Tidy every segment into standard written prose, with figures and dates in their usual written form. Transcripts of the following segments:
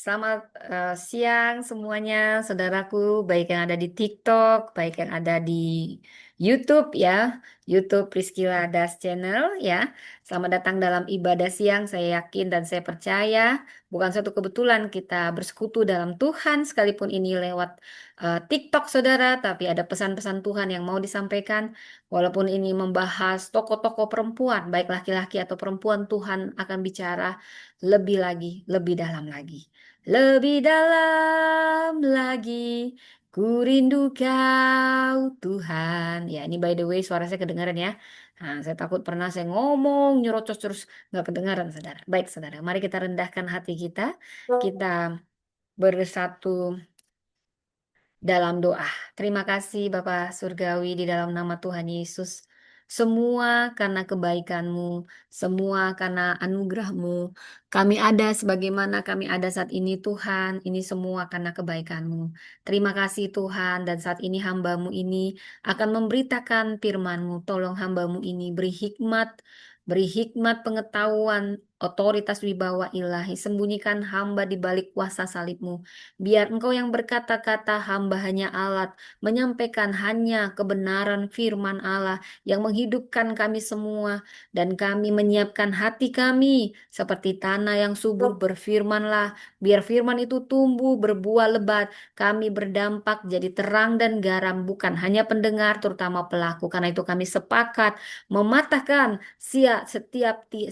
Selamat siang semuanya, saudaraku, baik yang ada di TikTok, baik yang ada di YouTube ya, YouTube Priscilla Das Channel ya. Selamat datang dalam ibadah siang. Saya yakin dan saya percaya bukan suatu kebetulan kita bersekutu dalam Tuhan sekalipun ini lewat TikTok, saudara, tapi ada pesan-pesan Tuhan yang mau disampaikan. Walaupun ini membahas tokoh-tokoh perempuan, baik laki-laki atau perempuan, Tuhan akan bicara lebih lagi, lebih dalam lagi. Lebih dalam lagi, ku rindu kau Tuhan. Ya, ini by the way suara saya kedengaran ya. Nah, saya takut pernah saya ngomong nyerocos terus nggak kedengaran, saudara. Baik, saudara. Mari kita rendahkan hati kita. Kita bersatu dalam doa. Terima kasih Bapa Surgawi di dalam nama Tuhan Yesus. Semua karena kebaikan-Mu, semua karena anugerah-Mu. Kami ada sebagaimana kami ada saat ini Tuhan, ini semua karena kebaikan-Mu. Terima kasih Tuhan, dan saat ini hamba-Mu ini akan memberitakan firman-Mu. Tolong hamba-Mu ini beri hikmat pengetahuan, otoritas wibawa ilahi. Sembunyikan hamba di balik kuasa salib-Mu. Biar Engkau yang berkata-kata, hamba hanya alat, menyampaikan hanya kebenaran firman Allah yang menghidupkan kami semua, dan kami menyiapkan hati kami seperti tanah yang subur. Berfirmanlah, biar firman itu tumbuh, berbuah lebat, kami berdampak jadi terang dan garam, bukan hanya pendengar, terutama pelaku. Karena itu kami sepakat mematahkan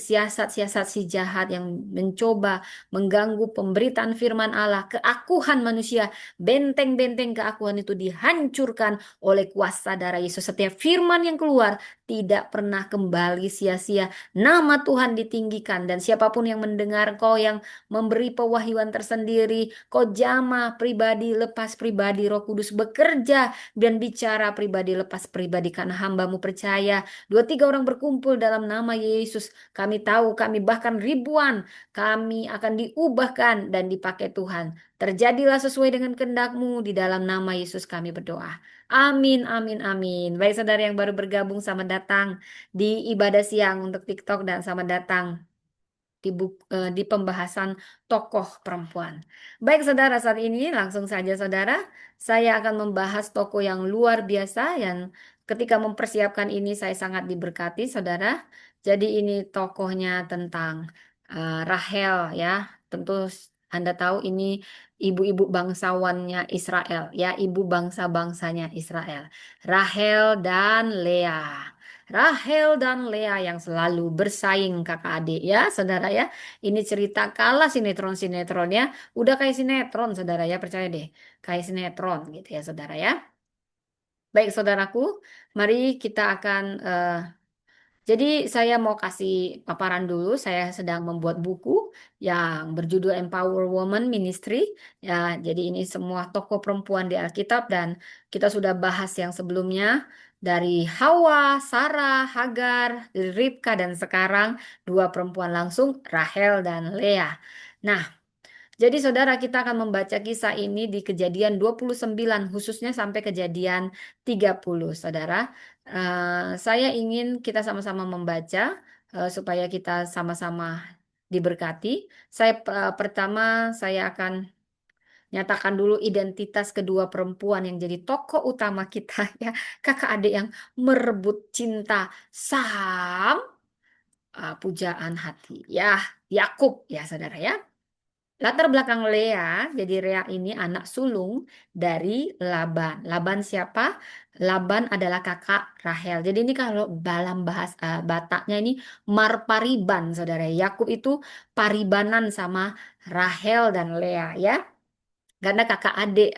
siasat-siasat si jahat yang mencoba mengganggu pemberitaan firman Allah, keakuhan manusia, benteng-benteng keakuhan itu dihancurkan oleh kuasa darah Yesus. Setiap firman yang keluar tidak pernah kembali sia-sia. Nama Tuhan ditinggikan, dan siapapun yang mendengar, Kau yang memberi pewahyuan tersendiri, Kau jamah pribadi lepas pribadi, Roh Kudus bekerja dan bicara pribadi lepas pribadi, karena hamba-Mu percaya dua tiga orang berkumpul dalam nama Yesus, kami tahu, kami bahkan ribuan, kami akan diubahkan dan dipakai Tuhan. Terjadilah sesuai dengan kehendak-Mu, di dalam nama Yesus kami berdoa. Amin, amin, amin. Baik, saudara yang baru bergabung, selamat datang di ibadah siang untuk TikTok, dan selamat datang di pembahasan tokoh perempuan. Baik, saudara, saat ini langsung saja, saudara, saya akan membahas tokoh yang luar biasa yang ketika mempersiapkan ini saya sangat diberkati, saudara. Jadi ini tokohnya tentang Rahel ya. Tentu Anda tahu ini ibu-ibu bangsawannya Israel ya, ibu bangsa-bangsanya Israel. Rahel dan Leah. Rahel dan Leah yang selalu bersaing kakak adik ya, saudara ya. Ini cerita kalah sinetron-sinetronnya. Udah kayak sinetron, saudara ya, percaya deh. Kayak sinetron gitu ya, saudara ya. Baik, saudaraku, mari kita akan jadi saya mau kasih paparan dulu. Saya sedang membuat buku yang berjudul Empower Woman Ministry. Ya, jadi ini semua tokoh perempuan di Alkitab, dan kita sudah bahas yang sebelumnya dari Hawa, Sarah, Hagar, Ribka, dan sekarang dua perempuan langsung, Rahel dan Leah. Nah, jadi saudara, kita akan membaca kisah ini di Kejadian 29 khususnya sampai Kejadian 30, saudara. Saya ingin kita sama-sama membaca supaya kita sama-sama diberkati. Pertama saya akan nyatakan dulu identitas kedua perempuan yang jadi tokoh utama kita ya, kakak adik yang merebut cinta Sam, pujaan hati ya, Yakub ya, saudara ya. Latar belakang Lea, jadi Lea ini anak sulung dari Laban. Laban siapa? Laban adalah kakak Rahel. Jadi ini kalau dalam Bataknya ini marpariban, saudara. Yakub itu paribanan sama Rahel dan Lea ya. Karena kakak adik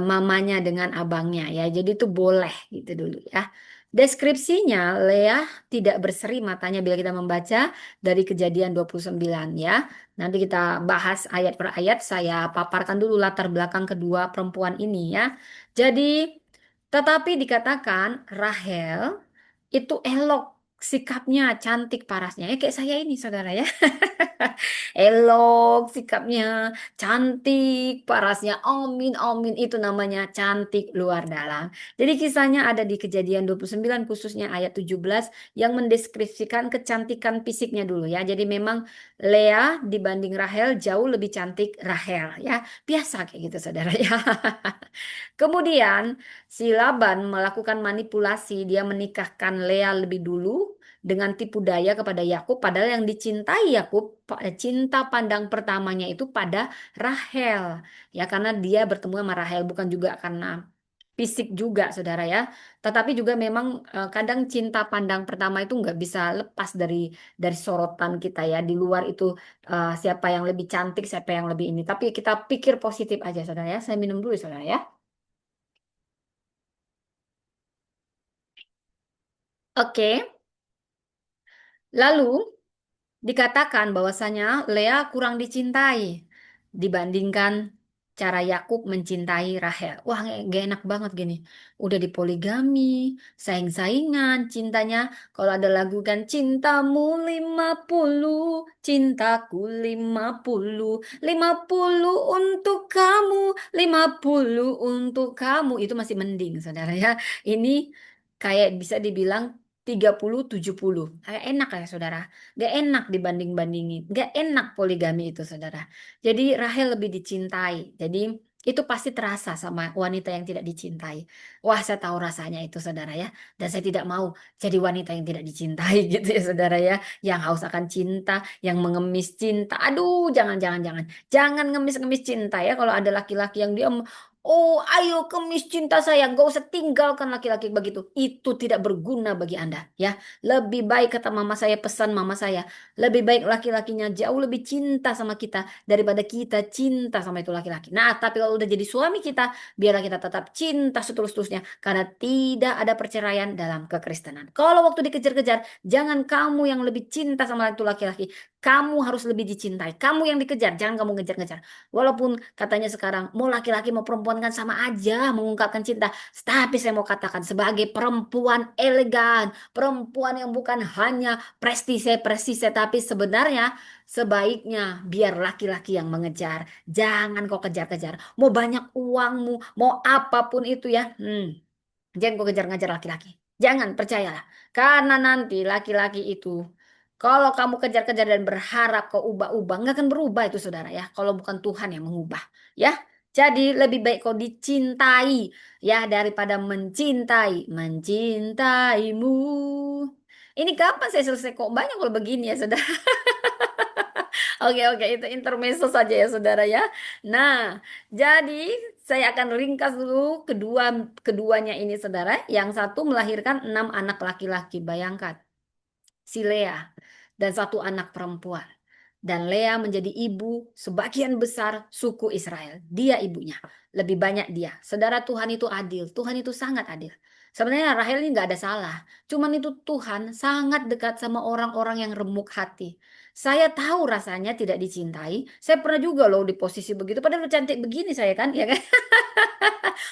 mamanya dengan abangnya ya. Jadi itu boleh gitu dulu ya. Deskripsinya, Leah tidak berseri matanya bila kita membaca dari Kejadian 29 ya. Nanti kita bahas ayat per ayat. Saya paparkan dulu latar belakang kedua perempuan ini ya. Jadi, tetapi dikatakan Rahel itu elok sikapnya, cantik parasnya. Ya kayak saya ini, saudara ya. elok sikapnya, cantik parasnya, amin, amin, itu namanya cantik luar dalam. Jadi kisahnya ada di Kejadian 29 khususnya ayat 17 yang mendeskripsikan kecantikan fisiknya dulu ya. Jadi memang Lea dibanding Rahel jauh lebih cantik Rahel ya. Biasa kayak gitu saudara ya. Kemudian si Laban melakukan manipulasi, dia menikahkan Lea lebih dulu dengan tipu daya kepada Yakub, padahal yang dicintai Yakub, cinta pandang pertamanya itu pada Rahel. Ya karena dia bertemu sama Rahel bukan juga karena fisik juga saudara ya. Tetapi juga memang kadang cinta pandang pertama itu nggak bisa lepas dari sorotan kita ya. Di luar itu siapa yang lebih cantik, siapa yang lebih ini. Tapi kita pikir positif aja saudara ya. Saya minum dulu saudara ya. Oke, lalu dikatakan bahwasanya Lea kurang dicintai dibandingkan cara Yakub mencintai Rahel. Wah, gak enak banget gini. Udah dipoligami, saing-saingan cintanya. Kalau ada lagu kan cintamu 50, cintaku 50, 50 untuk kamu, 50 untuk kamu. Itu masih mending, saudara ya. Ini kayak bisa dibilang 30-70. Kayak enak ya, saudara. Gak enak dibanding-bandingin. Gak enak poligami itu, saudara. Jadi Rahel lebih dicintai. Jadi itu pasti terasa sama wanita yang tidak dicintai. Wah, saya tahu rasanya itu, saudara ya. Dan saya tidak mau jadi wanita yang tidak dicintai gitu ya, saudara ya. Yang haus akan cinta, yang mengemis cinta. Aduh, jangan, jangan, jangan. Jangan ngemis-ngemis cinta ya. Kalau ada laki-laki yang dia oh, ayo kemis cinta saya. Gak usah tinggalkan laki-laki begitu. Itu tidak berguna bagi Anda ya. Lebih baik kata mama saya, pesan mama saya. Lebih baik laki-lakinya jauh lebih cinta sama kita daripada kita cinta sama itu laki-laki. Nah, tapi kalau udah jadi suami kita, biarlah kita tetap cinta setulus-tulusnya karena tidak ada perceraian dalam kekristenan. Kalau waktu dikejar-kejar, jangan kamu yang lebih cinta sama itu laki-laki. Kamu harus lebih dicintai. Kamu yang dikejar, jangan kamu ngejar-ngejar. Walaupun katanya sekarang mau laki-laki mau perempuan kan sama aja mengungkapkan cinta. Tapi saya mau katakan sebagai perempuan elegan, perempuan yang bukan hanya prestise-prestise, tapi sebenarnya sebaiknya biar laki-laki yang mengejar. Jangan kau kejar-kejar. Mau banyak uangmu, mau apapun itu ya. Jangan kau kejar-kejar laki-laki. Jangan, percayalah. Karena nanti laki-laki itu, kalau kamu kejar-kejar dan berharap kau ubah-ubah, nggak akan berubah itu saudara ya. Kalau bukan Tuhan yang mengubah. Ya, jadi lebih baik kau dicintai ya daripada mencintai, mencintaimu. Ini kapan saya selesai kok banyak kalau begini ya saudara. Oke, oke, itu intermezzo saja ya, saudara ya. Nah, jadi saya akan ringkas dulu keduanya ini, saudara. Yang satu melahirkan 6 anak laki-laki, bayangkan. Si Lea dan satu anak perempuan. Dan Lea menjadi ibu sebagian besar suku Israel. Dia ibunya. Lebih banyak dia. Saudara, Tuhan itu adil. Tuhan itu sangat adil. Sebenarnya Rahel ini nggak ada salah. Cuman itu Tuhan sangat dekat sama orang-orang yang remuk hati. Saya tahu rasanya tidak dicintai. Saya pernah juga loh di posisi begitu. Padahal udah cantik begini saya kan, ya kan?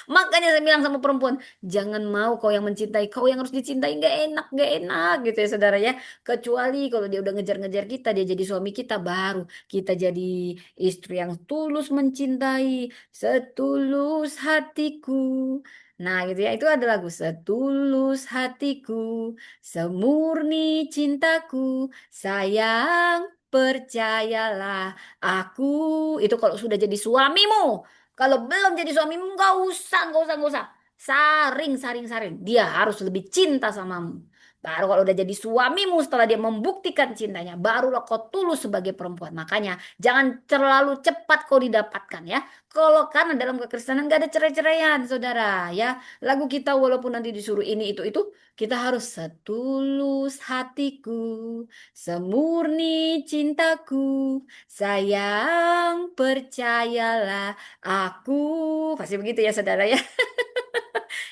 Makanya saya bilang sama perempuan, jangan mau kau yang mencintai, kau yang harus dicintai. Gak enak gitu ya saudara ya. Kecuali kalau dia udah ngejar-ngejar kita, dia jadi suami kita, baru kita jadi istri yang tulus mencintai, setulus hatiku. Nah gitu ya, itu ada lagu setulus hatiku, semurni cintaku, sayang percayalah aku. Itu kalau sudah jadi suamimu. Kalau belum jadi suamimu, nggak usah. Saring, saring, saring. Dia harus lebih cinta samamu. Baru kalau udah jadi suamimu, setelah dia membuktikan cintanya, barulah kau tulus sebagai perempuan. Makanya jangan terlalu cepat kau didapatkan ya. Kalau karena dalam kekristenan nggak ada cerai-ceraian, saudara ya. Lagu kita walaupun nanti disuruh ini itu, kita harus setulus hatiku, semurni cintaku, sayang percayalah. Aku pasti begitu ya saudara ya.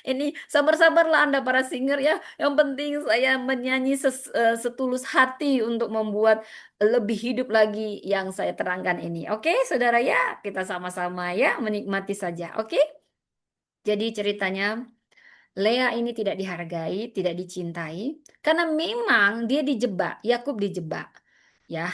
Ini sabar-sabarlah Anda para singer ya. Yang penting saya menyanyi setulus hati untuk membuat lebih hidup lagi yang saya terangkan ini. Oke, saudara ya, kita sama-sama ya menikmati saja. Oke. Jadi ceritanya Lea ini tidak dihargai, tidak dicintai karena memang dia dijebak, Yakub dijebak. Ya,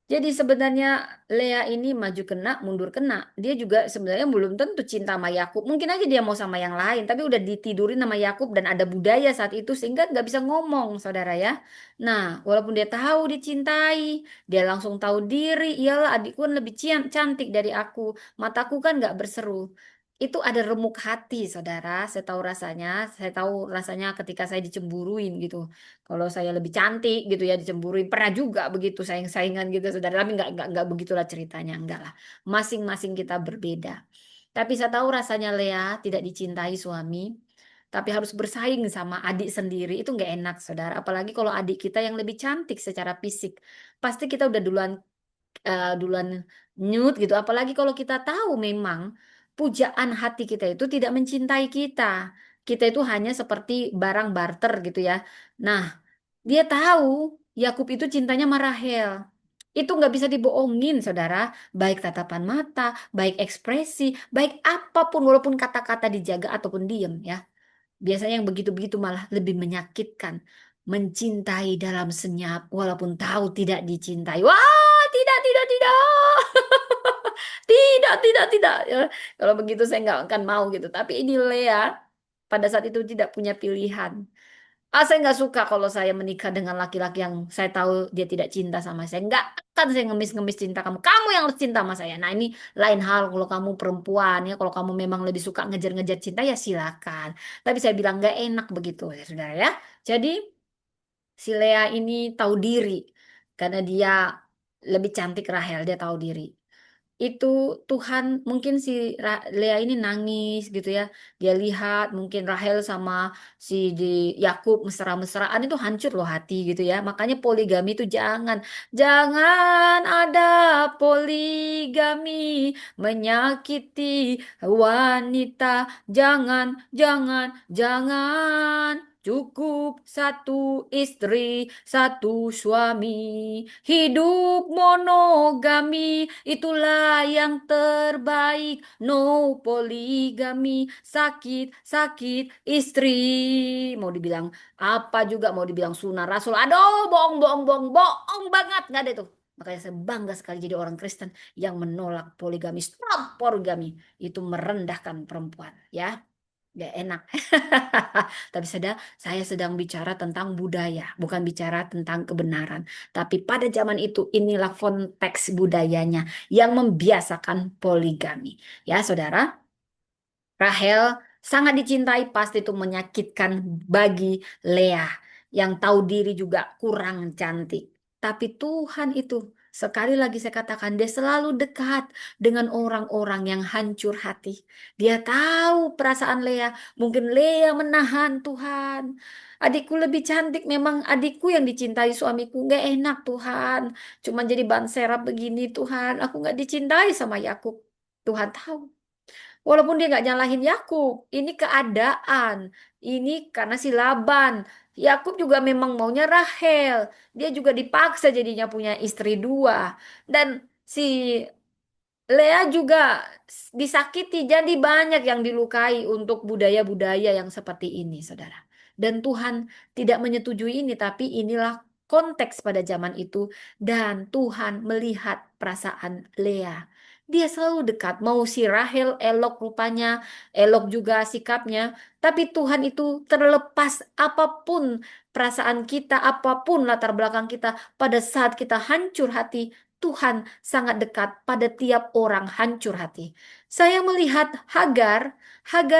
Jadi sebenarnya Lea ini maju kena, mundur kena. Dia juga sebenarnya belum tentu cinta sama Yakub. Mungkin aja dia mau sama yang lain, tapi udah ditidurin sama Yakub dan ada budaya saat itu sehingga nggak bisa ngomong, saudara ya. Nah, walaupun dia tahu dicintai, dia langsung tahu diri. Iyalah, adikku kan lebih cantik dari aku. Mataku kan nggak berseru. Itu ada remuk hati, saudara. Saya tahu rasanya. Saya tahu rasanya ketika saya dicemburuin gitu. Kalau saya lebih cantik gitu ya dicemburuin pernah juga begitu saing-saingan gitu saudara tapi nggak begitulah ceritanya enggak lah masing-masing kita berbeda tapi saya tahu rasanya Lea tidak dicintai suami tapi harus bersaing sama adik sendiri itu nggak enak saudara apalagi kalau adik kita yang lebih cantik secara fisik pasti kita udah duluan nyut gitu apalagi kalau kita tahu memang pujaan hati kita itu tidak mencintai kita itu hanya seperti barang barter gitu ya. Nah, dia tahu Yakub itu cintanya sama Rahel. Itu nggak bisa dibohongin, saudara. Baik tatapan mata, baik ekspresi, baik apapun, walaupun kata-kata dijaga ataupun diem ya. Biasanya yang begitu-begitu malah lebih menyakitkan. Mencintai dalam senyap, walaupun tahu tidak dicintai. Wah, tidak, tidak, tidak. Tidak, tidak, tidak. Ya, kalau begitu saya nggak akan mau gitu. Tapi ini Lea pada saat itu tidak punya pilihan. Saya nggak suka kalau saya menikah dengan laki-laki yang saya tahu dia tidak cinta sama saya. Nggak akan saya ngemis-ngemis cinta kamu. Kamu yang harus cinta sama saya. Nah ini lain hal kalau kamu perempuan ya. Kalau kamu memang lebih suka ngejar-ngejar cinta ya silakan. Tapi saya bilang nggak enak begitu ya saudara ya. Jadi si Lea ini tahu diri karena dia lebih cantik Rahel. Dia tahu diri itu Tuhan mungkin si Lea ini nangis gitu ya. Dia lihat mungkin Rahel sama si di Yakub mesra-mesraan itu hancur loh hati gitu ya. Makanya poligami itu jangan ada poligami menyakiti wanita. Jangan, jangan, jangan. Cukup satu istri, satu suami. Hidup monogami. Itulah yang terbaik. No poligami. Sakit, sakit istri. Mau dibilang apa juga, mau dibilang sunnah Rasul. Aduh, bohong, bohong, bohong, bohong banget. Nggak ada itu. Makanya saya bangga sekali jadi orang Kristen yang menolak poligami. Stop poligami. Itu merendahkan perempuan. Ya, gak enak. Tapi saya sedang bicara tentang budaya, bukan bicara tentang kebenaran. Tapi pada zaman itu inilah konteks budayanya yang membiasakan poligami. Ya, saudara. Rahel sangat dicintai, pasti itu menyakitkan bagi Lea yang tahu diri juga kurang cantik. Tapi Tuhan itu, sekali lagi saya katakan, dia selalu dekat dengan orang-orang yang hancur hati. Dia tahu perasaan Lea, mungkin Lea menahan Tuhan. Adikku lebih cantik, memang adikku yang dicintai suamiku. Gak enak Tuhan, cuma jadi ban serap begini Tuhan. Aku gak dicintai sama Yakub. Tuhan tahu. Walaupun dia nggak nyalahin Yakub, ini keadaan, ini karena si Laban. Yakub juga memang maunya Rahel. Dia juga dipaksa jadinya punya istri dua. Dan si Lea juga disakiti, jadi banyak yang dilukai untuk budaya-budaya yang seperti ini, saudara. Dan Tuhan tidak menyetujui ini, tapi inilah konteks pada zaman itu. Dan Tuhan melihat perasaan Lea. Dia selalu dekat, mau si Rahel elok rupanya, elok juga sikapnya. Tapi Tuhan itu terlepas apapun perasaan kita, apapun latar belakang kita, pada saat kita hancur hati, Tuhan sangat dekat pada tiap orang hancur hati. Saya melihat Hagar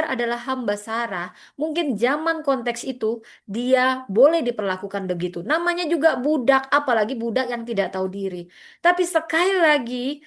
adalah hamba Sarah. Mungkin zaman konteks itu dia boleh diperlakukan begitu. Namanya juga budak, apalagi budak yang tidak tahu diri. Tapi sekali lagi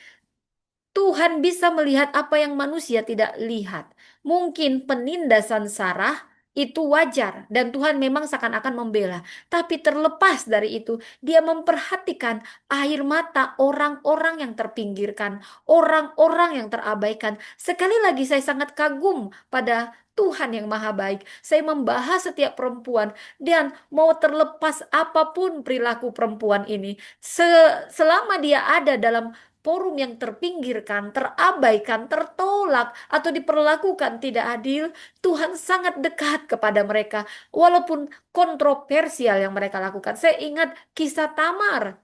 Tuhan bisa melihat apa yang manusia tidak lihat. Mungkin penindasan Sarah itu wajar dan Tuhan memang seakan-akan membela. Tapi terlepas dari itu, dia memperhatikan air mata orang-orang yang terpinggirkan, orang-orang yang terabaikan. Sekali lagi saya sangat kagum pada Tuhan yang maha baik. Saya membahas setiap perempuan dan mau terlepas apapun perilaku perempuan ini, selama dia ada dalam forum yang terpinggirkan, terabaikan, tertolak, atau diperlakukan tidak adil, Tuhan sangat dekat kepada mereka, walaupun kontroversial yang mereka lakukan. Saya ingat kisah Tamar.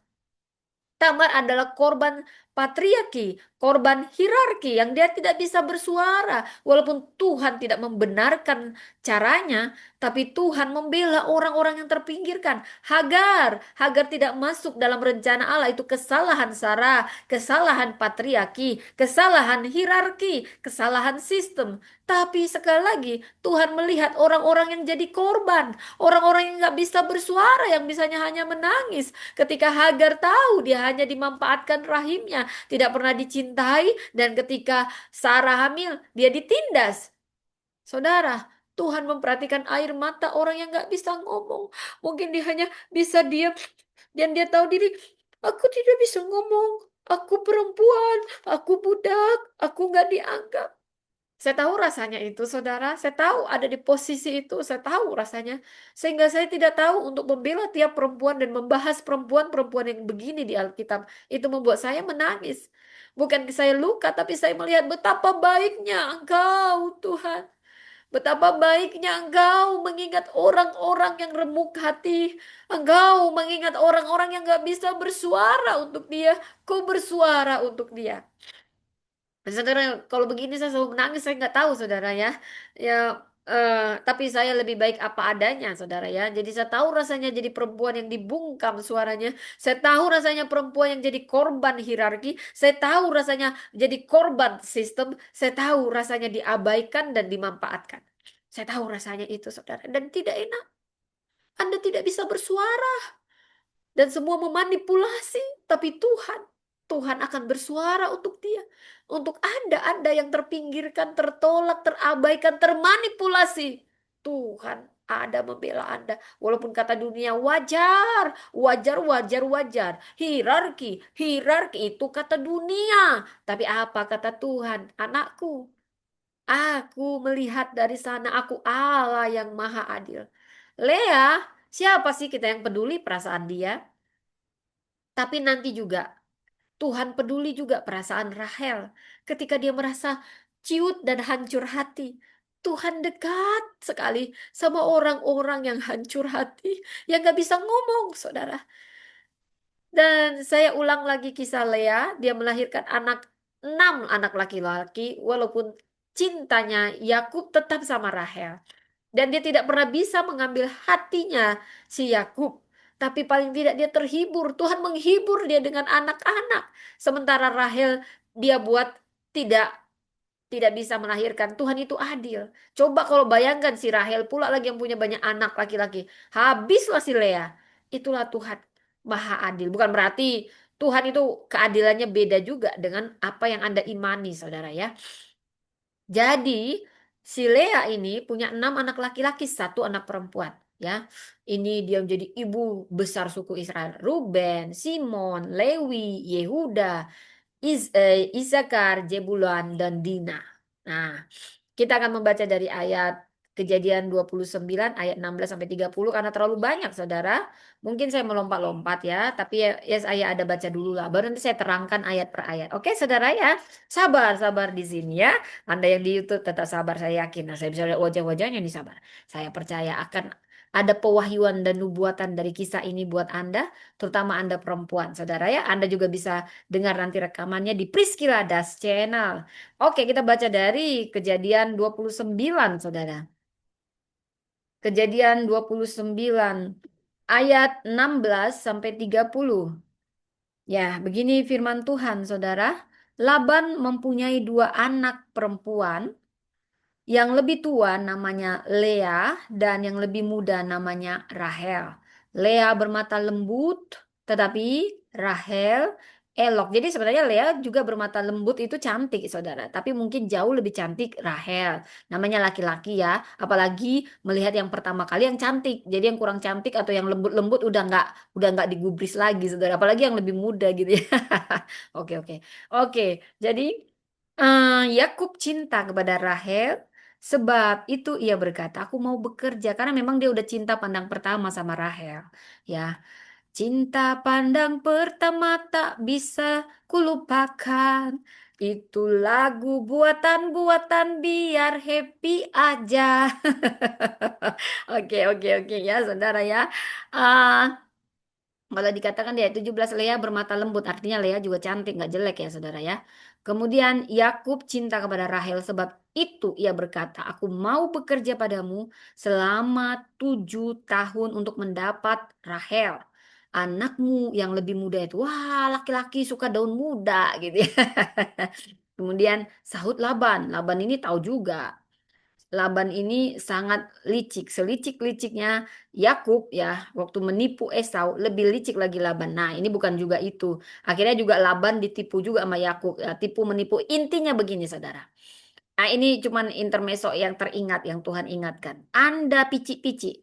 Tamar adalah korban patriarki, korban hierarki yang dia tidak bisa bersuara. Walaupun Tuhan tidak membenarkan caranya, tapi Tuhan membela orang-orang yang terpinggirkan. Hagar tidak masuk dalam rencana Allah, itu kesalahan Sarah, kesalahan patriarki, kesalahan hierarki, kesalahan sistem. Tapi sekali lagi, Tuhan melihat orang-orang yang jadi korban, orang-orang yang nggak bisa bersuara, yang bisanya hanya menangis. Ketika Hagar tahu dia hanya dimanfaatkan rahimnya, tidak pernah dicintai, dan ketika Sarah hamil, dia ditindas. Saudara, Tuhan memperhatikan air mata orang yang nggak bisa ngomong. Mungkin dia hanya bisa diam, dan dia tahu diri, aku tidak bisa ngomong. Aku perempuan, aku budak, aku nggak dianggap. Saya tahu rasanya itu, saudara. Saya tahu ada di posisi itu. Saya tahu rasanya. Sehingga saya tidak tahu untuk membela tiap perempuan dan membahas perempuan-perempuan yang begini di Alkitab. Itu membuat saya menangis. Bukan saya luka, tapi saya melihat betapa baiknya Engkau, Tuhan. Betapa baiknya Engkau mengingat orang-orang yang remuk hati. Engkau mengingat orang-orang yang gak bisa bersuara untuk dia. Kau bersuara untuk dia. Saudara, kalau begini saya selalu menangis, saya nggak tahu, saudara ya. Ya, tapi saya lebih baik apa adanya, saudara ya. Jadi saya tahu rasanya jadi perempuan yang dibungkam suaranya. Saya tahu rasanya perempuan yang jadi korban hierarki. Saya tahu rasanya jadi korban sistem. Saya tahu rasanya diabaikan dan dimanfaatkan. Saya tahu rasanya itu, saudara. Dan tidak enak. Anda tidak bisa bersuara dan semua memanipulasi, tapi Tuhan akan bersuara untuk dia, untuk Anda yang terpinggirkan, tertolak, terabaikan, termanipulasi. Tuhan ada membela Anda, walaupun kata dunia wajar, wajar, wajar, wajar, hierarki itu kata dunia, tapi apa kata Tuhan? Anakku, aku melihat dari sana, aku Allah yang maha adil. Lea, siapa sih kita yang peduli perasaan dia? Tapi nanti juga Tuhan peduli juga perasaan Rahel ketika dia merasa ciut dan hancur hati. Tuhan dekat sekali sama orang-orang yang hancur hati, yang gak bisa ngomong, saudara. Dan saya ulang lagi kisah Lea, dia melahirkan enam anak laki-laki, walaupun cintanya Yakub tetap sama Rahel. Dan dia tidak pernah bisa mengambil hatinya si Yakub. Tapi paling tidak dia terhibur. Tuhan menghibur dia dengan anak-anak. Sementara Rahel dia buat tidak tidak bisa melahirkan. Tuhan itu adil. Coba kalau bayangkan si Rahel pula lagi yang punya banyak anak laki-laki. Habislah si Lea. Itulah Tuhan maha adil. Bukan berarti Tuhan itu keadilannya beda juga dengan apa yang Anda imani, saudara ya. Jadi si Lea ini punya enam anak laki-laki, satu anak perempuan. Ya, ini dia menjadi ibu besar suku Israel. Ruben, Simon, Lewi, Yehuda, Isakar, Jebulon, dan Dina. Nah, kita akan membaca dari ayat Kejadian 29 ayat 16 sampai 30 karena terlalu banyak, saudara. Mungkin saya melompat-lompat ya, tapi ya saya ada baca dulu lah. Baru nanti saya terangkan ayat per ayat. Oke, saudara ya. Sabar di sini ya. Anda yang di YouTube tetap sabar, saya yakin. Nah, saya bisa lihat wajah-wajahnya nih, sabar. Saya percaya akan ada pewahyuan dan nubuatan dari kisah ini buat Anda, terutama Anda perempuan, saudara ya. Anda juga bisa dengar nanti rekamannya di Priscilla Das Channel. Oke, kita baca dari Kejadian 29, saudara. Kejadian 29 ayat 16 sampai 30. Ya, begini firman Tuhan, saudara. Laban mempunyai dua anak perempuan. Yang lebih tua namanya Lea dan yang lebih muda namanya Rahel. Lea bermata lembut, tetapi Rahel elok. Jadi sebenarnya Lea juga bermata lembut itu cantik, saudara. Tapi mungkin jauh lebih cantik Rahel. Namanya laki-laki ya. Apalagi melihat yang pertama kali yang cantik. Jadi yang kurang cantik atau yang lembut-lembut udah nggak digubris lagi, saudara. Apalagi yang lebih muda gitu ya. Oke, oke. Oke, jadi Yakub cinta kepada Rahel. Sebab itu ia berkata, aku mau bekerja. Karena memang dia udah cinta pandang pertama sama Rahel. Ya, cinta pandang pertama tak bisa kulupakan. Itu lagu buatan-buatan biar happy aja. Oke, oke, oke ya saudara ya. Ah, Kalau dikatakan dia 17 Lea bermata lembut, artinya Lea juga cantik, nggak jelek ya saudara ya. Kemudian Yakub cinta kepada Rahel, sebab itu ia berkata, aku mau bekerja padamu selama 7 tahun untuk mendapat Rahel. Anakmu yang lebih muda itu, wah laki-laki suka daun muda gitu ya. Kemudian sahut Laban, Laban ini tahu juga. Laban ini sangat licik, selicik-liciknya Yakub ya, waktu menipu Esau lebih licik lagi Laban. Nah, ini bukan juga itu. Akhirnya juga Laban ditipu juga sama Yakub, ya, tipu menipu. Intinya begini, Saudara. Nah, ini cuman intermezzo yang teringat yang Tuhan ingatkan. Anda pici-pici,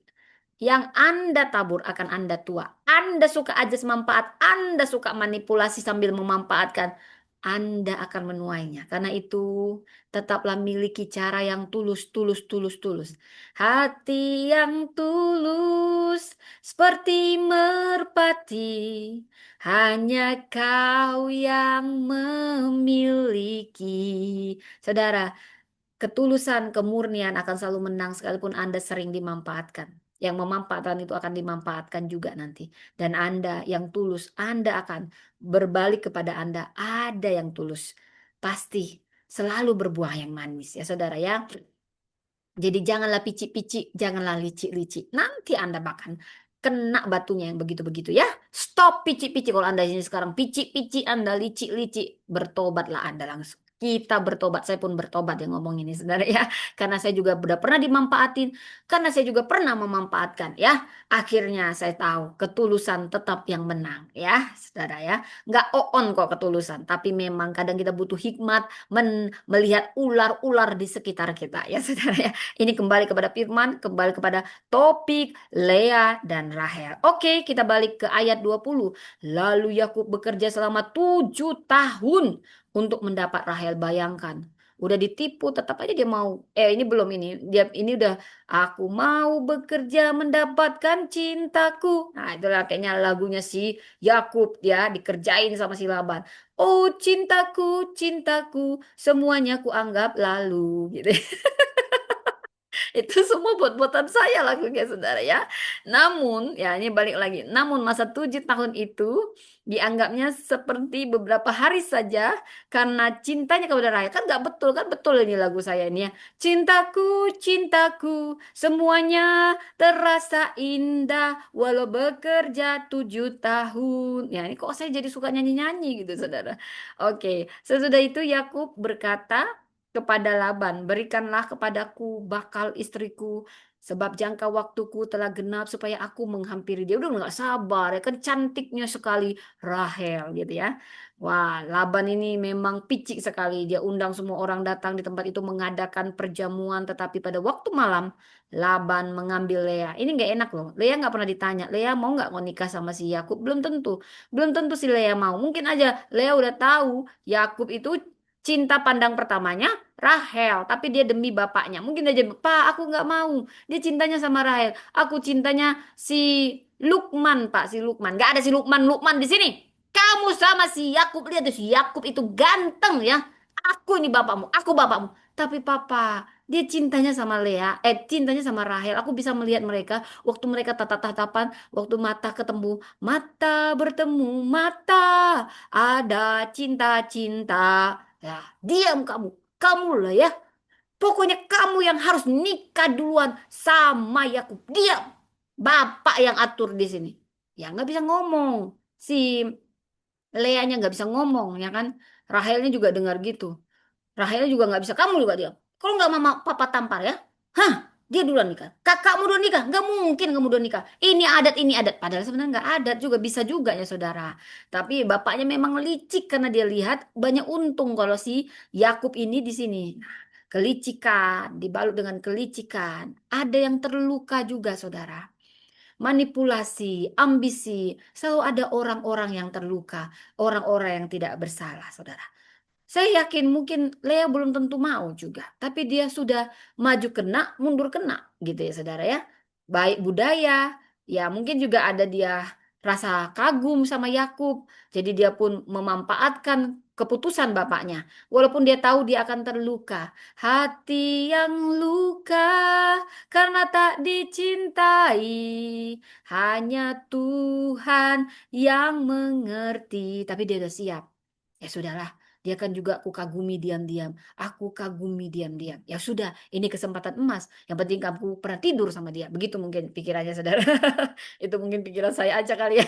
yang Anda tabur akan Anda tua. Anda suka ajas manfaat, Anda suka manipulasi sambil memanfaatkan, Anda akan menuainya. Karena itu, tetaplah miliki cara yang tulus, tulus, tulus, tulus. Hati yang tulus, seperti merpati, hanya kau yang memiliki. Saudara, ketulusan, kemurnian akan selalu menang sekalipun Anda sering dimanfaatkan. Yang memanfaatkan itu akan dimanfaatkan juga nanti. Dan Anda yang tulus, Anda akan berbalik kepada Anda. Ada yang tulus. Pasti selalu berbuah yang manis ya saudara ya. Jadi janganlah pici-pici, janganlah licik-licik. Nanti Anda bahkan kena batunya yang begitu-begitu ya. Stop pici-pici kalau Anda ini sekarang pici-pici Anda licik-licik, bertobatlah Anda langsung. Kita bertobat, saya pun bertobat yang ngomong ini saudara ya. Karena saya juga sudah pernah dimanfaatin, karena saya juga pernah memanfaatkan ya. Akhirnya saya tahu ketulusan tetap yang menang ya saudara ya. Nggak on kok ketulusan, tapi memang kadang kita butuh hikmat melihat ular-ular di sekitar kita ya saudara ya. Ini kembali kepada firman, kembali kepada topik Lea dan Rahel. Oke, kita balik ke ayat 20. Lalu Yakub bekerja selama 7 tahun untuk mendapat Rahel. Bayangkan, udah ditipu tetap aja dia mau. Ini belum ini. Dia ini udah aku mau bekerja mendapatkan cintaku. Nah, itulah kayaknya lagunya si Yakub ya dikerjain sama si Laban. Oh, cintaku, cintaku, semuanya ku anggap lalu gitu. Itu semua buat-buatan saya lagunya saudara ya. Namun ya ini balik lagi. Namun masa 7 tahun itu dianggapnya seperti beberapa hari saja karena cintanya kepada Raya. Kan nggak betul kan betul ini lagu saya ini ya. Cintaku, cintaku, semuanya terasa indah walau bekerja 7 tahun. Ya ini kok saya jadi suka nyanyi-nyanyi gitu saudara. Oke, sesudah itu Yakub berkata kepada Laban, berikanlah kepadaku bakal istriku, sebab jangka waktuku telah genap supaya aku menghampiri dia. Udah nggak sabar ya kan cantiknya sekali Rahel gitu ya. Wah, Laban ini memang picik sekali. Dia undang semua orang datang di tempat itu mengadakan perjamuan, tetapi pada waktu malam Laban mengambil Lea. Ini nggak enak loh. Lea nggak pernah ditanya, Lea mau nggak mau nikah sama si Yakub? Belum tentu. Belum tentu si Lea mau. Mungkin aja Lea udah tahu Yakub itu cinta pandang pertamanya Rahel, tapi dia demi bapaknya. Mungkin aja, Pak, aku nggak mau. Dia cintanya sama Rahel. Aku cintanya si Lukman, Pak, si Lukman. Nggak ada si Lukman, Lukman di sini. Kamu sama si Yakub, lihat tuh si Yakub itu ganteng ya. Aku ini bapakmu, aku bapakmu. Tapi papa, dia cintanya sama Lea, cintanya sama Rahel. Aku bisa melihat mereka waktu mereka tatap-tatapan, waktu mata ketemu, mata bertemu, mata ada cinta-cinta. Ya, diam kamu. Kamu lah ya. Pokoknya kamu yang harus nikah duluan sama Yakub. Diam. Bapak yang atur di sini. Ya nggak bisa ngomong. Si Leanya nggak bisa ngomong ya kan. Rahelnya juga dengar gitu. Rahelnya juga nggak bisa. Kamu juga diam. Kalau nggak mama papa tampar ya. Hah? Dia duluan nikah. Kakakmu duluan nikah. Nggak mungkin kamu duluan nikah. Ini adat, ini adat. Padahal sebenarnya nggak adat juga. Bisa juga ya saudara. Tapi bapaknya memang licik karena dia lihat banyak untung kalau si Yakub ini di sini. Nah, kelicikan, dibalut dengan kelicikan. Ada yang terluka juga saudara. Manipulasi, ambisi. Selalu ada orang-orang yang terluka. Orang-orang yang tidak bersalah saudara. Saya yakin mungkin Lea belum tentu mau juga, tapi dia sudah maju kena, mundur kena, gitu ya saudara ya. Baik budaya, ya mungkin juga ada dia rasa kagum sama Yakub, jadi dia pun memanfaatkan keputusan bapaknya. Walaupun dia tahu dia akan terluka. Hati yang luka karena tak dicintai. Hanya Tuhan yang mengerti. Tapi dia udah siap. Ya sudahlah. Dia kan juga aku kagumi diam-diam. Aku kagumi diam-diam. Ya sudah, ini kesempatan emas. Yang penting aku pernah tidur sama dia. Begitu mungkin pikirannya, saudara. Itu mungkin pikiran saya aja kali ya.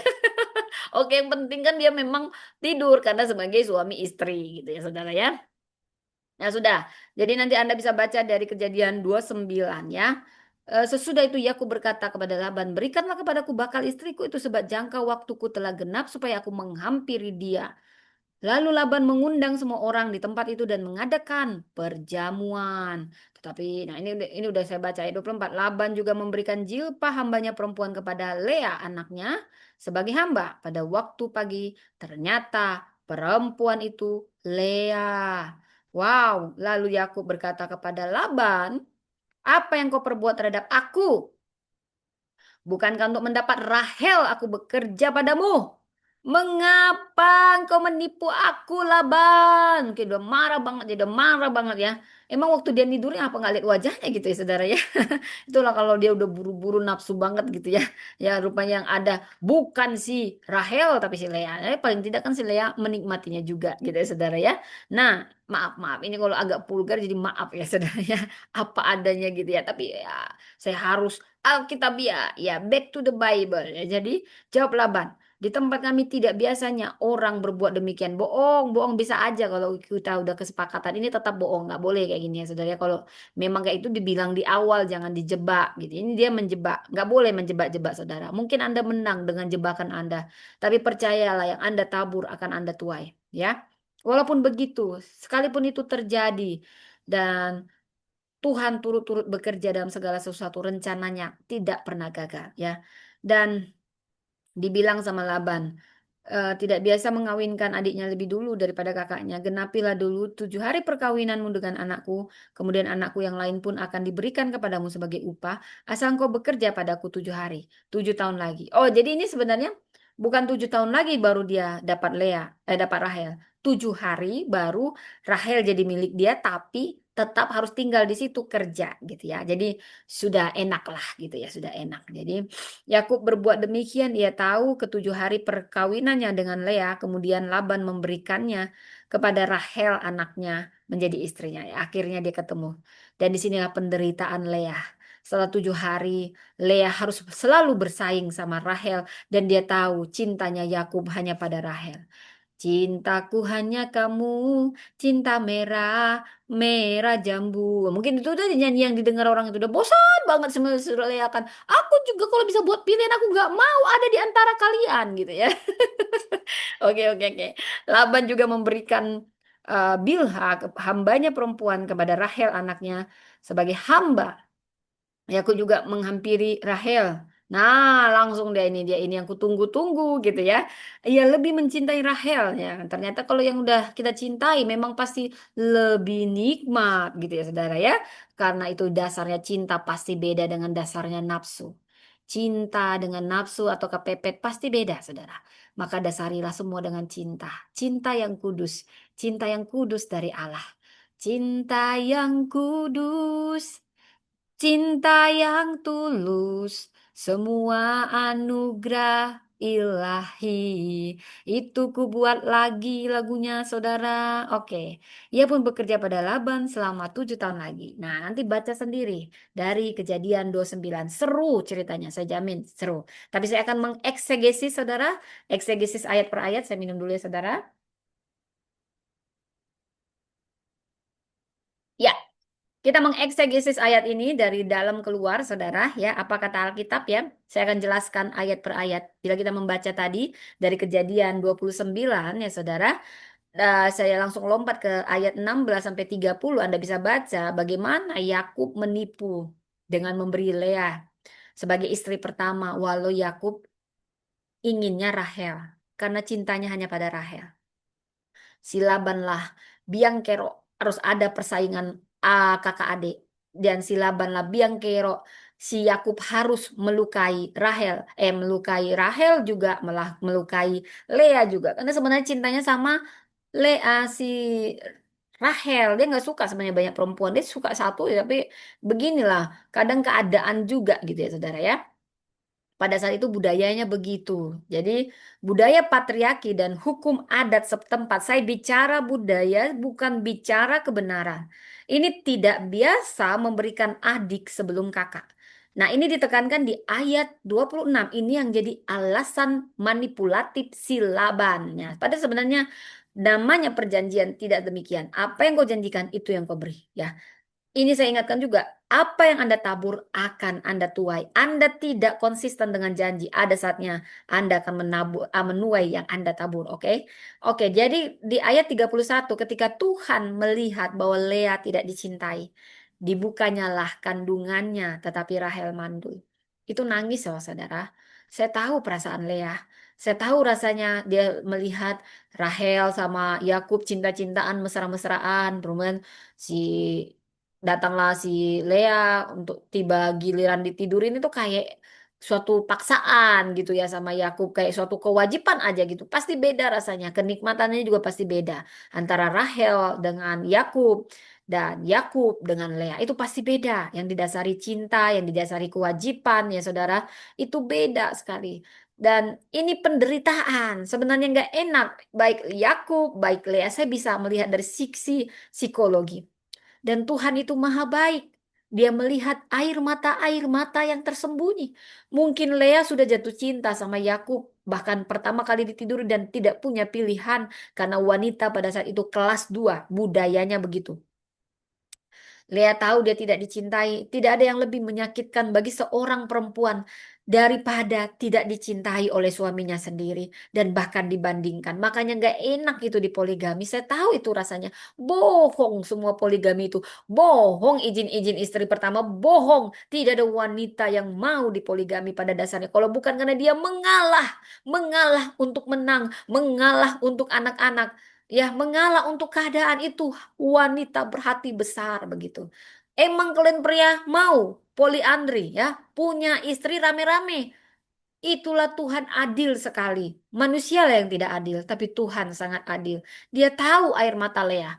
Oke, yang penting kan dia memang tidur karena sebagai suami istri gitu ya, saudara ya. Nah, sudah. Jadi nanti Anda bisa baca dari Kejadian 29 ya. Sesudah itu Yakub berkata kepada Laban, "Berikanlah kepadaku bakal istriku itu sebab jangka waktuku telah genap supaya aku menghampiri dia." Lalu Laban mengundang semua orang di tempat itu dan mengadakan perjamuan. Tetapi, nah ini udah saya baca ayat 24. Laban juga memberikan Zilpah hambanya perempuan kepada Lea anaknya sebagai hamba. Pada waktu pagi ternyata perempuan itu Lea. Wow, lalu Yakub berkata kepada Laban, "Apa yang kau perbuat terhadap aku? Bukankah untuk mendapat Rahel aku bekerja padamu? Mengapa engkau menipu aku, Laban?" Oke, udah marah banget, dia udah marah banget ya. Emang waktu dia tidurnya apa nggak lihat wajahnya gitu ya, saudara ya? Itulah kalau dia udah buru-buru nafsu banget gitu ya. Ya rupanya yang ada bukan si Rahel tapi si Lea. Paling tidak kan si Lea menikmatinya juga gitu ya, saudara ya. Nah, maaf ini kalau agak vulgar jadi maaf ya, saudara ya. Apa adanya gitu ya. Tapi ya saya harus Alkitabiah, ya back to the Bible. Ya, jadi jawab Laban, di tempat kami tidak biasanya orang berbuat demikian. Bohong, bohong bisa aja kalau kita udah kesepakatan ini tetap bohong, nggak boleh kayak gini ya saudara. Ya. Kalau memang kayak itu dibilang di awal jangan dijebak gitu. Ini dia menjebak, nggak boleh menjebak-jebak saudara. Mungkin Anda menang dengan jebakan Anda, tapi percayalah yang Anda tabur akan Anda tuai, ya. Walaupun begitu, sekalipun itu terjadi dan Tuhan turut-turut bekerja dalam segala sesuatu rencananya tidak pernah gagal ya. Dan dibilang sama Laban, tidak biasa mengawinkan adiknya lebih dulu daripada kakaknya. Genapilah dulu 7 hari perkawinanmu dengan anakku. Kemudian anakku yang lain pun akan diberikan kepadamu sebagai upah. Asal engkau bekerja padaku 7 hari. 7 tahun lagi. Oh, jadi ini sebenarnya bukan 7 tahun lagi baru dia dapat dapat Rahel. 7 hari baru Rahel jadi milik dia, tapi tetap harus tinggal di situ kerja gitu ya. Jadi sudah enak lah gitu ya, sudah enak. Jadi Yakub berbuat demikian, ia tahu ke 7 hari perkawinannya dengan Lea, kemudian Laban memberikannya kepada Rahel anaknya menjadi istrinya. Ya, akhirnya dia ketemu. Dan disinilah penderitaan Lea. Setelah 7 hari, Lea harus selalu bersaing sama Rahel dan dia tahu cintanya Yakub hanya pada Rahel. Cintaku hanya kamu, cinta merah, merah jambu. Mungkin itu udah nyanyi yang didengar orang itu udah bosan banget sebenarnya kan. Aku juga kalau bisa buat pilihan aku nggak mau ada di antara kalian gitu ya. Oke. Laban juga memberikan Bilha, hambanya perempuan kepada Rahel anaknya sebagai hamba. Ya, aku juga menghampiri Rahel. Nah, langsung dia ini yang kutunggu-tunggu gitu ya. Ia lebih mencintai Rahel ya. Ternyata kalau yang udah kita cintai memang pasti lebih nikmat gitu ya, saudara ya. Karena itu dasarnya cinta pasti beda dengan dasarnya nafsu. Cinta dengan nafsu atau kepepet pasti beda, saudara. Maka dasarilah semua dengan cinta. Cinta yang kudus. Cinta yang kudus dari Allah. Cinta yang kudus. Cinta yang tulus, semua anugerah ilahi. Itu ku buat lagi lagunya saudara. Oke. Ia pun bekerja pada Laban selama 7 tahun lagi. Nah, nanti baca sendiri dari Kejadian 29. Seru ceritanya, saya jamin seru. Tapi saya akan mengeksegesis saudara. Eksegesis ayat per ayat. Saya minum dulu ya saudara. Ya, kita mengeksegesis ayat ini dari dalam keluar, saudara, ya. Apa kata Alkitab ya? Saya akan jelaskan ayat per ayat. Bila kita membaca tadi dari Kejadian 29, ya, saudara, saya langsung lompat ke ayat 16 sampai 30. Anda bisa baca bagaimana Yakub menipu dengan memberi Lea sebagai istri pertama, walau Yakub inginnya Rahel karena cintanya hanya pada Rahel. Si Laban lah biang kerok harus ada persaingan kakak adik dan si Laban lah biang kerok si Yakub harus melukai Rahel juga malah melukai Lea juga karena sebenarnya cintanya sama Si Rahel, dia nggak suka sebenarnya banyak perempuan, dia suka satu ya, tapi beginilah kadang keadaan juga gitu ya saudara ya. Pada saat itu budayanya begitu. Jadi budaya patriarki dan hukum adat setempat. Saya bicara budaya, bukan bicara kebenaran. Ini tidak biasa memberikan adik sebelum kakak. Nah, ini ditekankan di ayat 26. Ini yang jadi alasan manipulatif si Labannya. Padahal sebenarnya namanya perjanjian tidak demikian. Apa yang kau janjikan itu yang kau beri. Ya, ini saya ingatkan juga, apa yang Anda tabur akan Anda tuai. Anda tidak konsisten dengan janji. Ada saatnya Anda akan menuai yang Anda tabur, oke? Oke, jadi di ayat 31 ketika Tuhan melihat bahwa Lea tidak dicintai, dibukanyalah kandungannya, tetapi Rahel mandul. Itu nangis loh, saudara. Saya tahu perasaan Lea. Saya tahu rasanya dia melihat Rahel sama Yakub cinta-cintaan, mesra-mesraan, kemudian si datanglah si Lea untuk tiba giliran ditidurin itu kayak suatu paksaan gitu ya sama Yakub, kayak suatu kewajiban aja gitu. Pasti beda rasanya, kenikmatannya juga pasti beda antara Rahel dengan Yakub dan Yakub dengan Lea. Itu pasti beda, yang didasari cinta, yang didasari kewajiban ya saudara, itu beda sekali. Dan ini penderitaan, sebenarnya nggak enak. Baik Yakub, baik Lea, saya bisa melihat dari sisi psikologi. Dan Tuhan itu maha baik. Dia melihat air mata yang tersembunyi. Mungkin Lea sudah jatuh cinta sama Yakub, bahkan pertama kali ditidur dan tidak punya pilihan karena wanita pada saat itu kelas 2 budayanya begitu. Lea tahu dia tidak dicintai. Tidak ada yang lebih menyakitkan bagi seorang perempuan daripada tidak dicintai oleh suaminya sendiri dan bahkan dibandingkan. Makanya gak enak itu di poligami. Saya tahu itu rasanya. Bohong semua poligami itu. Bohong izin-izin istri pertama. Bohong. Tidak ada wanita yang mau dipoligami pada dasarnya. Kalau bukan karena dia mengalah. Mengalah untuk menang. Mengalah untuk anak-anak. Ya, mengalah untuk keadaan itu wanita berhati besar begitu. Emang kalian pria mau poliandri ya, punya istri rame-rame. Itulah Tuhan adil sekali. Manusia lah yang tidak adil, tapi Tuhan sangat adil. Dia tahu air mata Lea.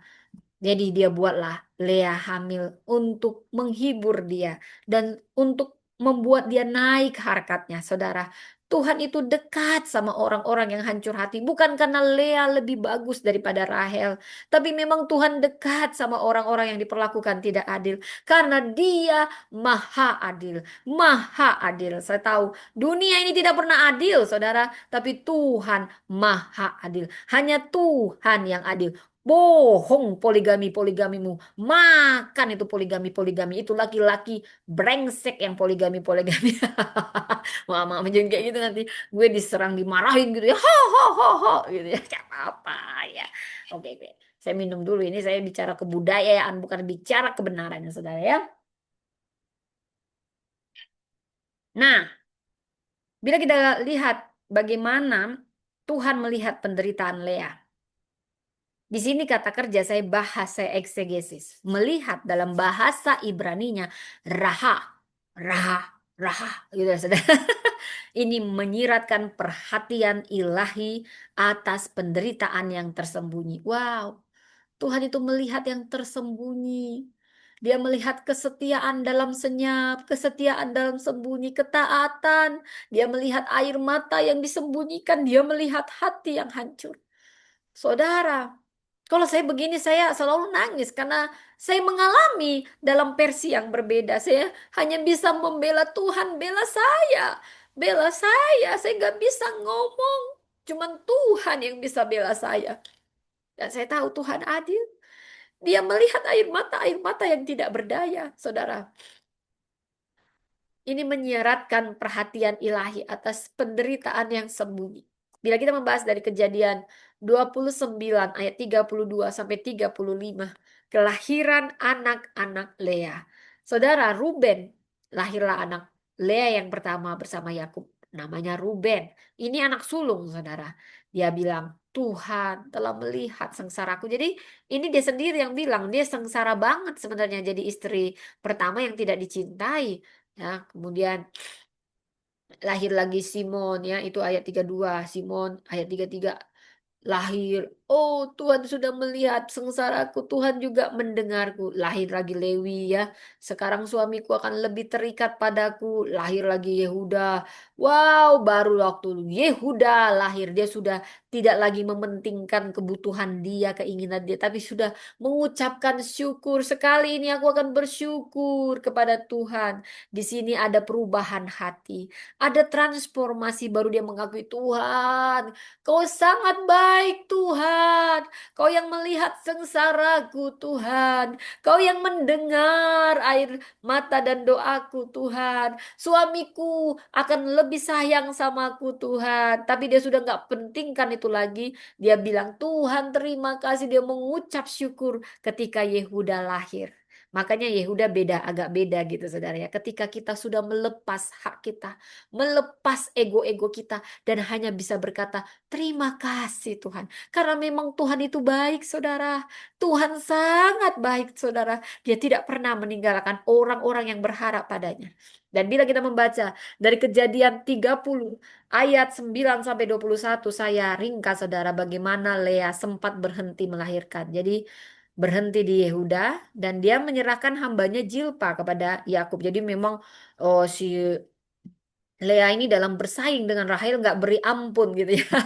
Jadi dia buatlah Lea hamil untuk menghibur dia dan untuk membuat dia naik harkatnya, saudara. Tuhan itu dekat sama orang-orang yang hancur hati. Bukan karena Lea lebih bagus daripada Rahel. Tapi memang Tuhan dekat sama orang-orang yang diperlakukan tidak adil. Karena dia maha adil. Maha adil. Saya tahu dunia ini tidak pernah adil, saudara. Tapi Tuhan maha adil. Hanya Tuhan yang adil. Bohong poligami-poligamimu. Makan itu poligami-poligami. Itu laki-laki brengsek yang poligami-poligami. Mama menjadi kayak gitu nanti gue diserang dimarahin gitu ya. Ho ho ho ho gitu ya. Gak apa-apa ya. Oke, oke. Saya minum dulu, ini saya bicara kebudayaan bukan bicara kebenaran ya saudara ya. Nah, bila kita lihat bagaimana Tuhan melihat penderitaan Lea. Di sini kata kerja saya bahas, saya eksegesis. Melihat dalam bahasa Ibraninya raha, raha, raha gitu ya, saudara. Ini menyiratkan perhatian ilahi atas penderitaan yang tersembunyi. Wow, Tuhan itu melihat yang tersembunyi. Dia melihat kesetiaan dalam senyap, kesetiaan dalam sembunyi, ketaatan. Dia melihat air mata yang disembunyikan. Dia melihat hati yang hancur. Saudara, kalau saya begini saya selalu nangis karena saya mengalami dalam versi yang berbeda. Saya hanya bisa membela Tuhan, bela saya. Bela saya nggak bisa ngomong. Cuman Tuhan yang bisa bela saya. Dan saya tahu Tuhan adil. Dia melihat air mata yang tidak berdaya, saudara. Ini menyeratkan perhatian ilahi atas penderitaan yang sembunyi. Bila kita membahas dari Kejadian 29 ayat 32 sampai 35, kelahiran anak-anak Lea. Saudara, Ruben lahirlah anak Lea yang pertama bersama Yakub. Namanya Ruben. Ini anak sulung, saudara. Dia bilang, Tuhan telah melihat sengsaraku. Jadi ini dia sendiri yang bilang, dia sengsara banget sebenarnya jadi istri pertama yang tidak dicintai. Ya, kemudian lahir lagi Simon ya, itu ayat 32, Simon ayat 33. Lahir, oh Tuhan sudah melihat sengsaraku, Tuhan juga mendengarku. Lahir lagi Lewi ya. Sekarang suamiku akan lebih terikat padaku. Lahir lagi Yehuda. Wow, baru waktu Yehuda lahir, dia sudah tidak lagi mementingkan kebutuhan dia, keinginan dia, tapi sudah mengucapkan syukur. Sekali ini aku akan bersyukur kepada Tuhan. Di sini ada perubahan hati, ada transformasi, baru dia mengakui Tuhan. Kau sangat baik Tuhan. Kau yang melihat sengsaraku Tuhan. Kau yang mendengar air mata dan doaku Tuhan. Suamiku akan lebih sayang sama aku Tuhan. Tapi dia sudah nggak pentingkan itu lagi. Dia bilang Tuhan terima kasih. Dia mengucap syukur ketika Yehuda lahir. Makanya Yehuda beda, agak beda gitu saudara ya. Ketika kita sudah melepas hak kita, melepas ego-ego kita, dan hanya bisa berkata, terima kasih Tuhan. Karena memang Tuhan itu baik saudara. Tuhan sangat baik saudara. Dia tidak pernah meninggalkan orang-orang yang berharap padanya. Dan bila kita membaca dari Kejadian 30 ayat 9 sampai 21, saya ringkas saudara bagaimana Lea sempat berhenti melahirkan. Jadi berhenti di Yehuda dan dia menyerahkan hambanya Jilpa kepada Yakub. Jadi memang si Lea ini dalam bersaing dengan Rahel nggak beri ampun gitu ya.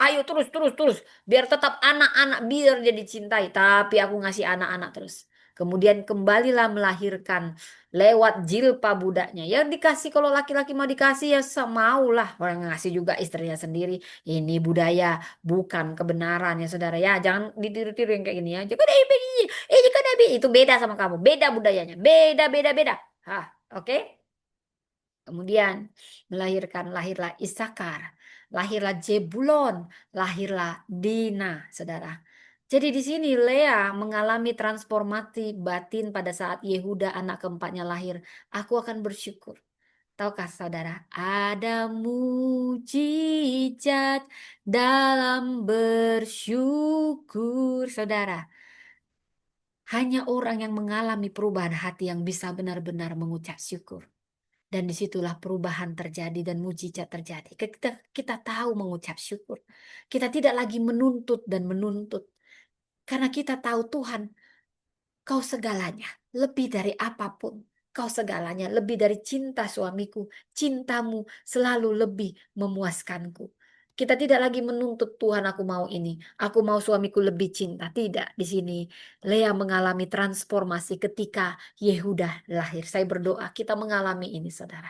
Ayo terus terus terus biar tetap anak-anak biar dia dicintai. Tapi aku ngasih anak-anak terus. Kemudian kembalilah melahirkan lewat jilpa budaknya. Ya dikasih kalau laki-laki mau dikasih ya semaulah. Orang ngasih juga istrinya sendiri. Ini budaya bukan kebenaran ya saudara ya. Jangan ditiru-tiru yang kayak gini ya. Jika ada jika ada itu beda sama kamu. Beda budayanya. Beda beda beda. Hah, oke? Kemudian lahirlah Isakar, lahirlah Jebulon, lahirlah Dina, saudara. Jadi di sini Lea mengalami transformasi batin pada saat Yehuda anak keempatnya lahir. Aku akan bersyukur. Tahukah saudara, ada mujizat dalam bersyukur, saudara. Hanya orang yang mengalami perubahan hati yang bisa benar-benar mengucap syukur. Dan disitulah perubahan terjadi dan mujizat terjadi. Kita tahu mengucap syukur. Kita tidak lagi menuntut dan menuntut. Karena kita tahu Tuhan, kau segalanya. Lebih dari apapun. Kau segalanya. Lebih dari cinta suamiku. Cintamu selalu lebih memuaskanku. Kita tidak lagi menuntut Tuhan aku mau ini. Aku mau suamiku lebih cinta. Tidak. Di sini Lea mengalami transformasi ketika Yehuda lahir. Saya berdoa kita mengalami ini saudara.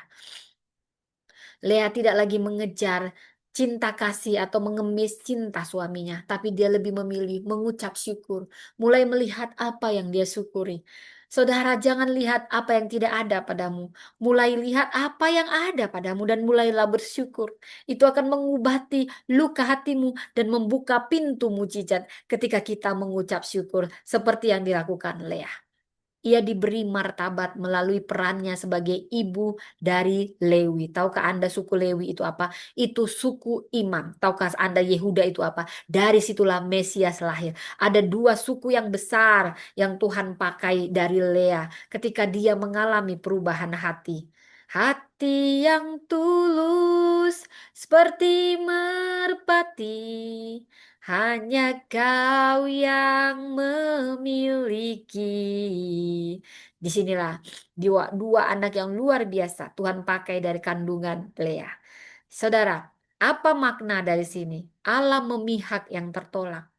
Lea tidak lagi mengejar cinta kasih atau mengemis cinta suaminya, tapi dia lebih memilih mengucap syukur, mulai melihat apa yang dia syukuri. Saudara, jangan lihat apa yang tidak ada padamu, mulai lihat apa yang ada padamu dan mulailah bersyukur. Itu akan mengobati luka hatimu dan membuka pintu mujizat ketika kita mengucap syukur seperti yang dilakukan Lea. Ia diberi martabat melalui perannya sebagai ibu dari Lewi. Tahukah Anda suku Lewi itu apa? Itu suku imam. Tahukah Anda Yehuda itu apa? Dari situlah Mesias lahir. Ada dua suku yang besar yang Tuhan pakai dari Lea ketika dia mengalami perubahan hati. Hati yang tulus seperti merpati, hanya kau yang memiliki. Disinilah dua anak yang luar biasa Tuhan pakai dari kandungan Lea. Saudara, apa makna dari sini? Allah memihak yang tertolak.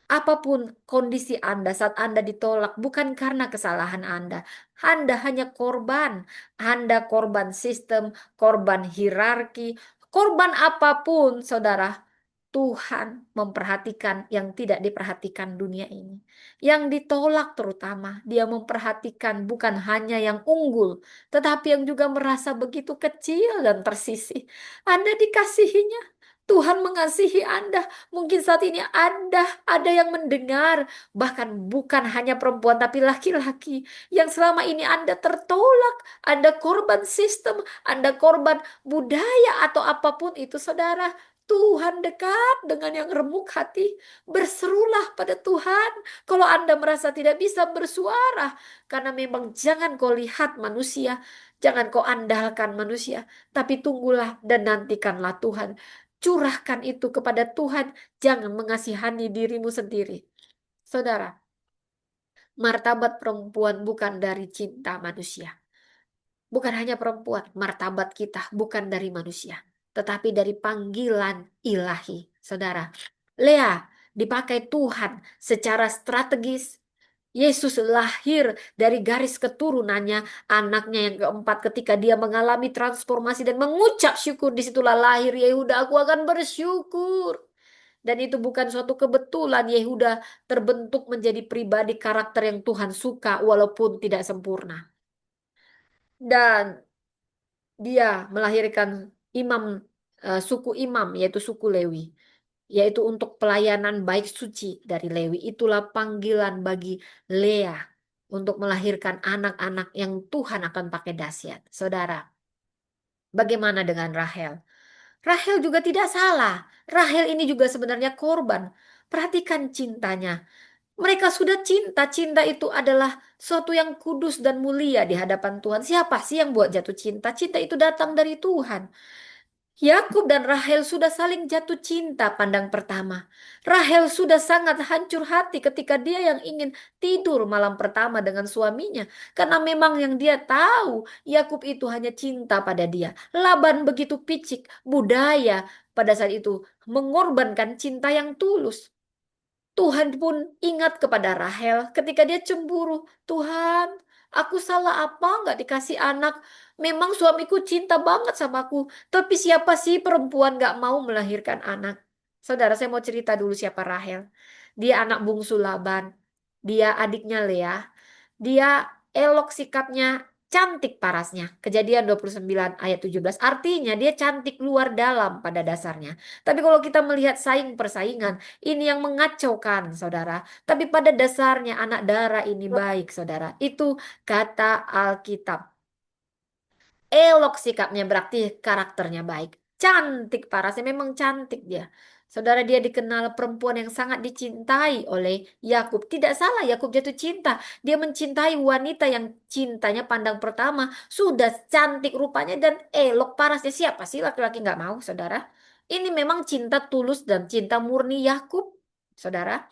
Apapun kondisi Anda saat Anda ditolak, bukan karena kesalahan Anda. Anda hanya korban. Anda korban sistem, korban hierarki, korban apapun, saudara. Tuhan memperhatikan yang tidak diperhatikan dunia ini. Yang ditolak terutama, dia memperhatikan bukan hanya yang unggul, tetapi yang juga merasa begitu kecil dan tersisih. Anda dikasihinya, Tuhan mengasihi Anda. Mungkin saat ini ada yang mendengar, bahkan bukan hanya perempuan tapi laki-laki yang selama ini Anda tertolak, Anda korban sistem, Anda korban budaya atau apapun itu, saudara. Tuhan dekat dengan yang remuk hati. Berserulah pada Tuhan. Kalau Anda merasa tidak bisa bersuara, karena memang jangan kau lihat manusia, jangan kau andalkan manusia, tapi tunggulah dan nantikanlah Tuhan. Curahkan itu kepada Tuhan. Jangan mengasihani dirimu sendiri. Saudara, martabat perempuan bukan dari cinta manusia. Bukan hanya perempuan, martabat kita bukan dari manusia, tetapi dari panggilan ilahi. Saudara, Lea dipakai Tuhan secara strategis. Yesus lahir dari garis keturunannya, anaknya yang keempat ketika dia mengalami transformasi dan mengucap syukur, disitulah lahir Yehuda, aku akan bersyukur. Dan itu bukan suatu kebetulan, Yehuda terbentuk menjadi pribadi karakter yang Tuhan suka walaupun tidak sempurna. Dan dia melahirkan imam, suku imam, yaitu suku Lewi, yaitu untuk pelayanan baik suci dari Lewi. Itulah panggilan bagi Lea untuk melahirkan anak-anak yang Tuhan akan pakai dahsyat. Saudara, bagaimana dengan Rahel? Rahel juga tidak salah. Rahel ini juga sebenarnya korban. Perhatikan cintanya. Mereka sudah cinta. Cinta itu adalah suatu yang kudus dan mulia di hadapan Tuhan. Siapa sih yang buat jatuh cinta? Cinta itu datang dari Tuhan. Yakub dan Rahel sudah saling jatuh cinta pandang pertama. Rahel sudah sangat hancur hati ketika dia yang ingin tidur malam pertama dengan suaminya. Karena memang yang dia tahu, Yakub itu hanya cinta pada dia. Laban begitu picik, budaya pada saat itu mengorbankan cinta yang tulus. Tuhan pun ingat kepada Rahel ketika dia cemburu. Tuhan, aku salah apa nggak dikasih anak? Memang suamiku cinta banget sama aku. Tapi siapa sih perempuan nggak mau melahirkan anak? Saudara, saya mau cerita dulu siapa Rahel. Dia anak bungsu Laban. Dia adiknya Lea. Dia elok sikapnya, cantik parasnya. Kejadian 29 ayat 17. Artinya dia cantik luar dalam pada dasarnya. Tapi kalau kita melihat saing persaingan, ini yang mengacaukan, saudara. Tapi pada dasarnya anak darah ini baik, saudara. Itu kata Alkitab. Elok sikapnya berarti karakternya baik. Cantik parasnya, memang cantik dia. Saudara, dia dikenal perempuan yang sangat dicintai oleh Yakub. Tidak salah, Yakub jatuh cinta. Dia mencintai wanita yang cintanya pandang pertama. Sudah cantik rupanya dan elok parasnya. Siapa sih laki-laki nggak mau, saudara? Ini memang cinta tulus dan cinta murni Yakub, saudara.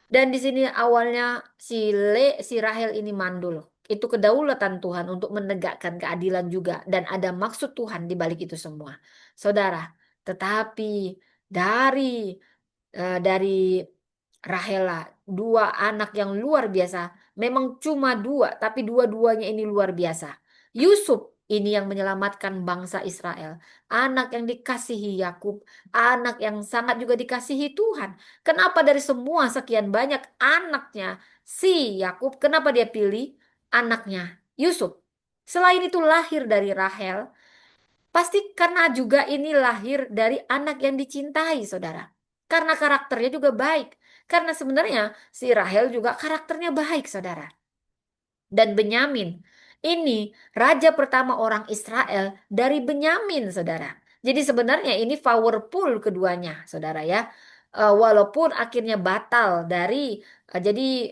Dan di sini awalnya si Rahel ini mandul. Itu kedaulatan Tuhan untuk menegakkan keadilan juga dan ada maksud Tuhan di balik itu semua. Saudara, tetapi dari dari Rahela, dua anak yang luar biasa. Memang cuma dua, tapi dua-duanya ini luar biasa. Yusuf ini yang menyelamatkan bangsa Israel. Anak yang dikasihi Yakub, anak yang sangat juga dikasihi Tuhan. Kenapa dari semua sekian banyak anaknya si Yakub, kenapa dia pilih anaknya Yusuf? Selain itu lahir dari Rahel, pasti karena juga ini lahir dari anak yang dicintai, saudara. Karena karakternya juga baik. Karena sebenarnya si Rahel juga karakternya baik, saudara. Dan Benyamin. Ini raja pertama orang Israel dari Benyamin, saudara. Jadi sebenarnya ini powerful keduanya, saudara ya. Walaupun akhirnya batal dari jadi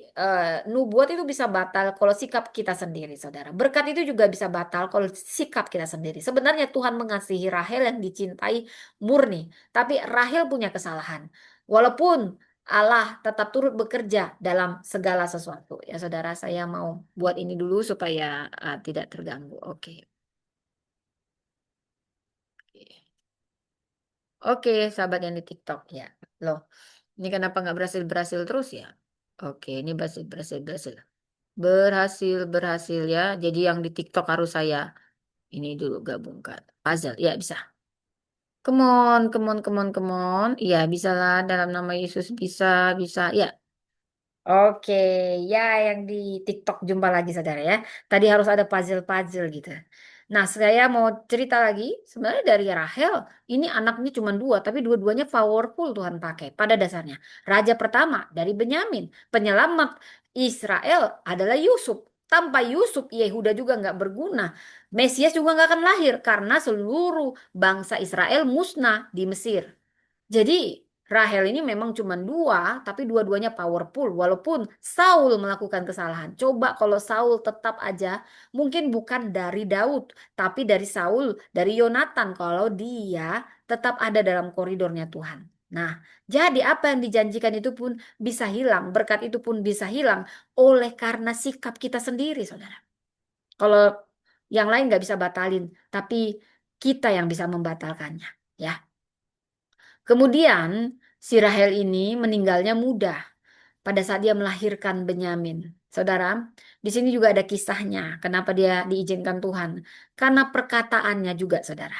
nubuat itu bisa batal kalau sikap kita sendiri, saudara. Berkat itu juga bisa batal kalau sikap kita sendiri. Sebenarnya Tuhan mengasihi Rahel yang dicintai murni, tapi Rahel punya kesalahan. Walaupun Allah tetap turut bekerja dalam segala sesuatu. Ya, saudara, saya mau buat ini dulu supaya tidak terganggu. Oke. Oke, sahabat yang di TikTok ya. Loh, ini kenapa nggak berhasil-berhasil terus ya? Oke, ini berhasil, berhasil, berhasil. Berhasil, berhasil ya. Jadi yang di TikTok harus saya ini dulu gabungkan. Puzzle, ya bisa. Come on, come on, come on, come on. Iya, bisa lah. Dalam nama Yesus bisa, bisa. Ya, oke, ya yang di TikTok jumpa lagi saudara ya. Tadi harus ada puzzle-puzzle gitu. Nah, saya mau cerita lagi. Sebenarnya dari Rahel, ini anaknya cuma dua, tapi dua-duanya powerful Tuhan pakai pada dasarnya. Raja pertama dari Benyamin, penyelamat Israel adalah Yusuf. Tanpa Yusuf, Yehuda juga nggak berguna. Mesias juga nggak akan lahir karena seluruh bangsa Israel musnah di Mesir. Jadi Rahel ini memang cuma dua, tapi dua-duanya powerful. Walaupun Saul melakukan kesalahan. Coba kalau Saul tetap aja, mungkin bukan dari Daud, tapi dari Saul, dari Yonatan. Kalau dia tetap ada dalam koridornya Tuhan. Nah, jadi apa yang dijanjikan itu pun bisa hilang, berkat itu pun bisa hilang oleh karena sikap kita sendiri, saudara. Kalau yang lain nggak bisa batalin, tapi kita yang bisa membatalkannya, ya. Kemudian si Rahel ini meninggalnya muda pada saat dia melahirkan Benyamin. Saudara, di sini juga ada kisahnya. Kenapa dia diizinkan Tuhan? Karena perkataannya juga, saudara.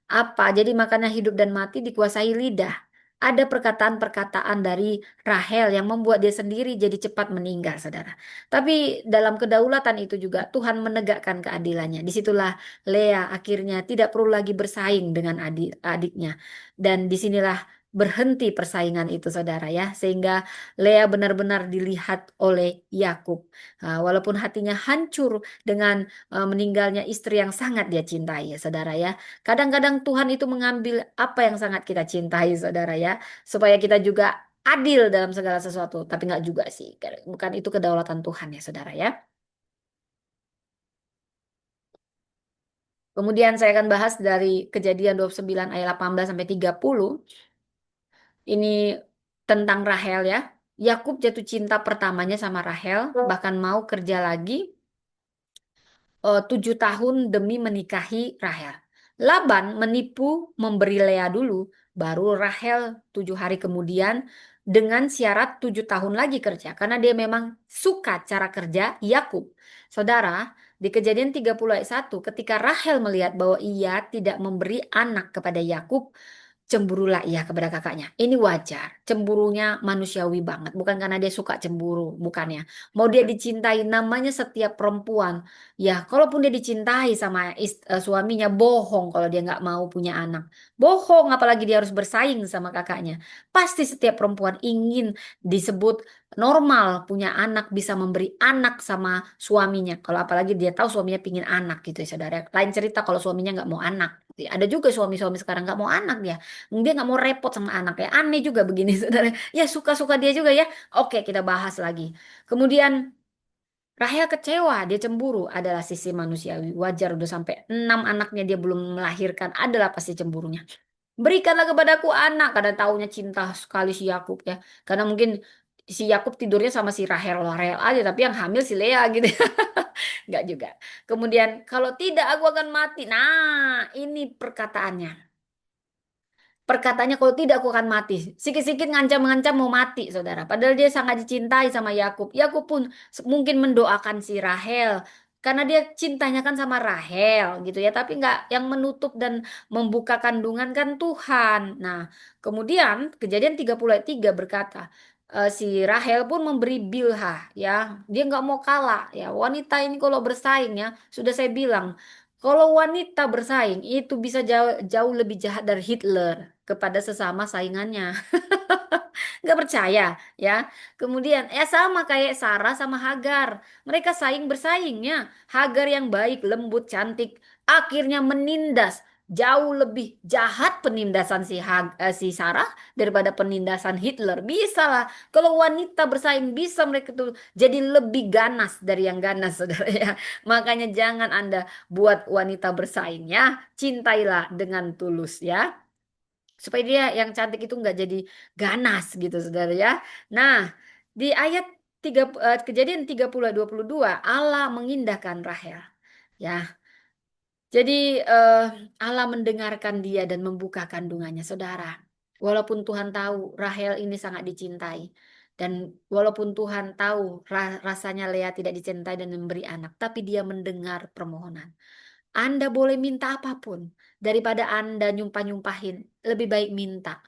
Apa? Jadi makanya hidup dan mati dikuasai lidah. Ada perkataan-perkataan dari Rahel yang membuat dia sendiri jadi cepat meninggal, saudara. Tapi dalam kedaulatan itu juga Tuhan menegakkan keadilannya. Disitulah Lea akhirnya tidak perlu lagi bersaing dengan adiknya. Dan disinilah berhenti persaingan itu, saudara ya. Sehingga Lea benar-benar dilihat oleh Yakub. Walaupun hatinya hancur dengan meninggalnya istri yang sangat dia cintai, ya saudara ya. Kadang-kadang Tuhan itu mengambil apa yang sangat kita cintai, saudara ya, supaya kita juga adil dalam segala sesuatu. Tapi nggak juga sih, bukan itu kedaulatan Tuhan ya, saudara ya. Kemudian saya akan bahas dari Kejadian 29 ayat 18 sampai 30. Ini tentang Rahel ya. Yakub jatuh cinta pertamanya sama Rahel, bahkan mau kerja lagi 7 tahun demi menikahi Rahel. Laban menipu memberi Lea dulu, baru Rahel 7 hari kemudian dengan syarat 7 tahun lagi kerja. Karena dia memang suka cara kerja Yakub. Saudara, di Kejadian 30 ayat 1, ketika Rahel melihat bahwa ia tidak memberi anak kepada Yakub, cemburulah ia kepada kakaknya. Ini wajar. Cemburunya manusiawi banget. Bukan karena dia suka cemburu. Bukannya. Mau dia dicintai. Namanya setiap perempuan. Ya, kalaupun dia dicintai sama suaminya, bohong kalau dia nggak mau punya anak. Bohong, apalagi dia harus bersaing sama kakaknya. Pasti setiap perempuan ingin disebut normal, punya anak, bisa memberi anak sama suaminya. Kalau apalagi dia tahu suaminya pingin anak gitu ya, saudara. Lain cerita kalau suaminya nggak mau anak. Ada juga suami-suami sekarang nggak mau anak dia nggak mau repot sama anak ya, aneh juga begini saudara ya, suka-suka dia juga ya. Oke, kita bahas lagi. Kemudian Rahel kecewa, dia cemburu, adalah sisi manusiawi, wajar. Udah sampai 6 anaknya dia belum melahirkan, adalah pasti cemburunya. Berikanlah kepadaku anak, karena taunya cinta sekali si Yakub ya, karena mungkin si Yakub tidurnya sama si Rahel, Rahel aja, tapi yang hamil si Lea gitu. Nggak juga. Kemudian kalau tidak aku akan mati. Nah, ini perkataannya. Perkataannya kalau tidak aku akan mati. Sikit-sikit ngancam-ngancam mau mati, saudara. Padahal dia sangat dicintai sama Yakub. Yakub pun mungkin mendoakan si Rahel. Karena dia cintanya kan sama Rahel gitu ya. Tapi nggak yang menutup dan membuka kandungan kan Tuhan. Nah, kemudian Kejadian 30 ayat 3 berkata, si Rahel pun memberi Bilha ya. Dia nggak mau kalah ya. Wanita ini kalau bersaing ya, sudah saya bilang, kalau wanita bersaing itu bisa jauh, jauh lebih jahat dari Hitler kepada sesama saingannya. Nggak percaya ya. Kemudian sama kayak Sarah sama Hagar. Mereka saing bersaingnya. Hagar yang baik, lembut, cantik, akhirnya menindas. Jauh lebih jahat penindasan si Sarah daripada penindasan Hitler. Bisa lah. Kalau wanita bersaing bisa mereka tuh jadi lebih ganas dari yang ganas, saudara ya. Makanya jangan Anda buat wanita bersaing ya. Cintailah dengan tulus ya, supaya dia yang cantik itu nggak jadi ganas gitu, saudara ya. Nah, di ayat Kejadian 30 ayat 22, Allah mengindahkan Rahel ya. Jadi eh, Allah mendengarkan dia dan membuka kandungannya, saudara. Walaupun Tuhan tahu Rahel ini sangat dicintai, dan walaupun Tuhan tahu rasanya Lea tidak dicintai dan memberi anak, tapi dia mendengar permohonan. Anda boleh minta apapun. Daripada Anda nyumpah-nyumpahin, lebih baik minta.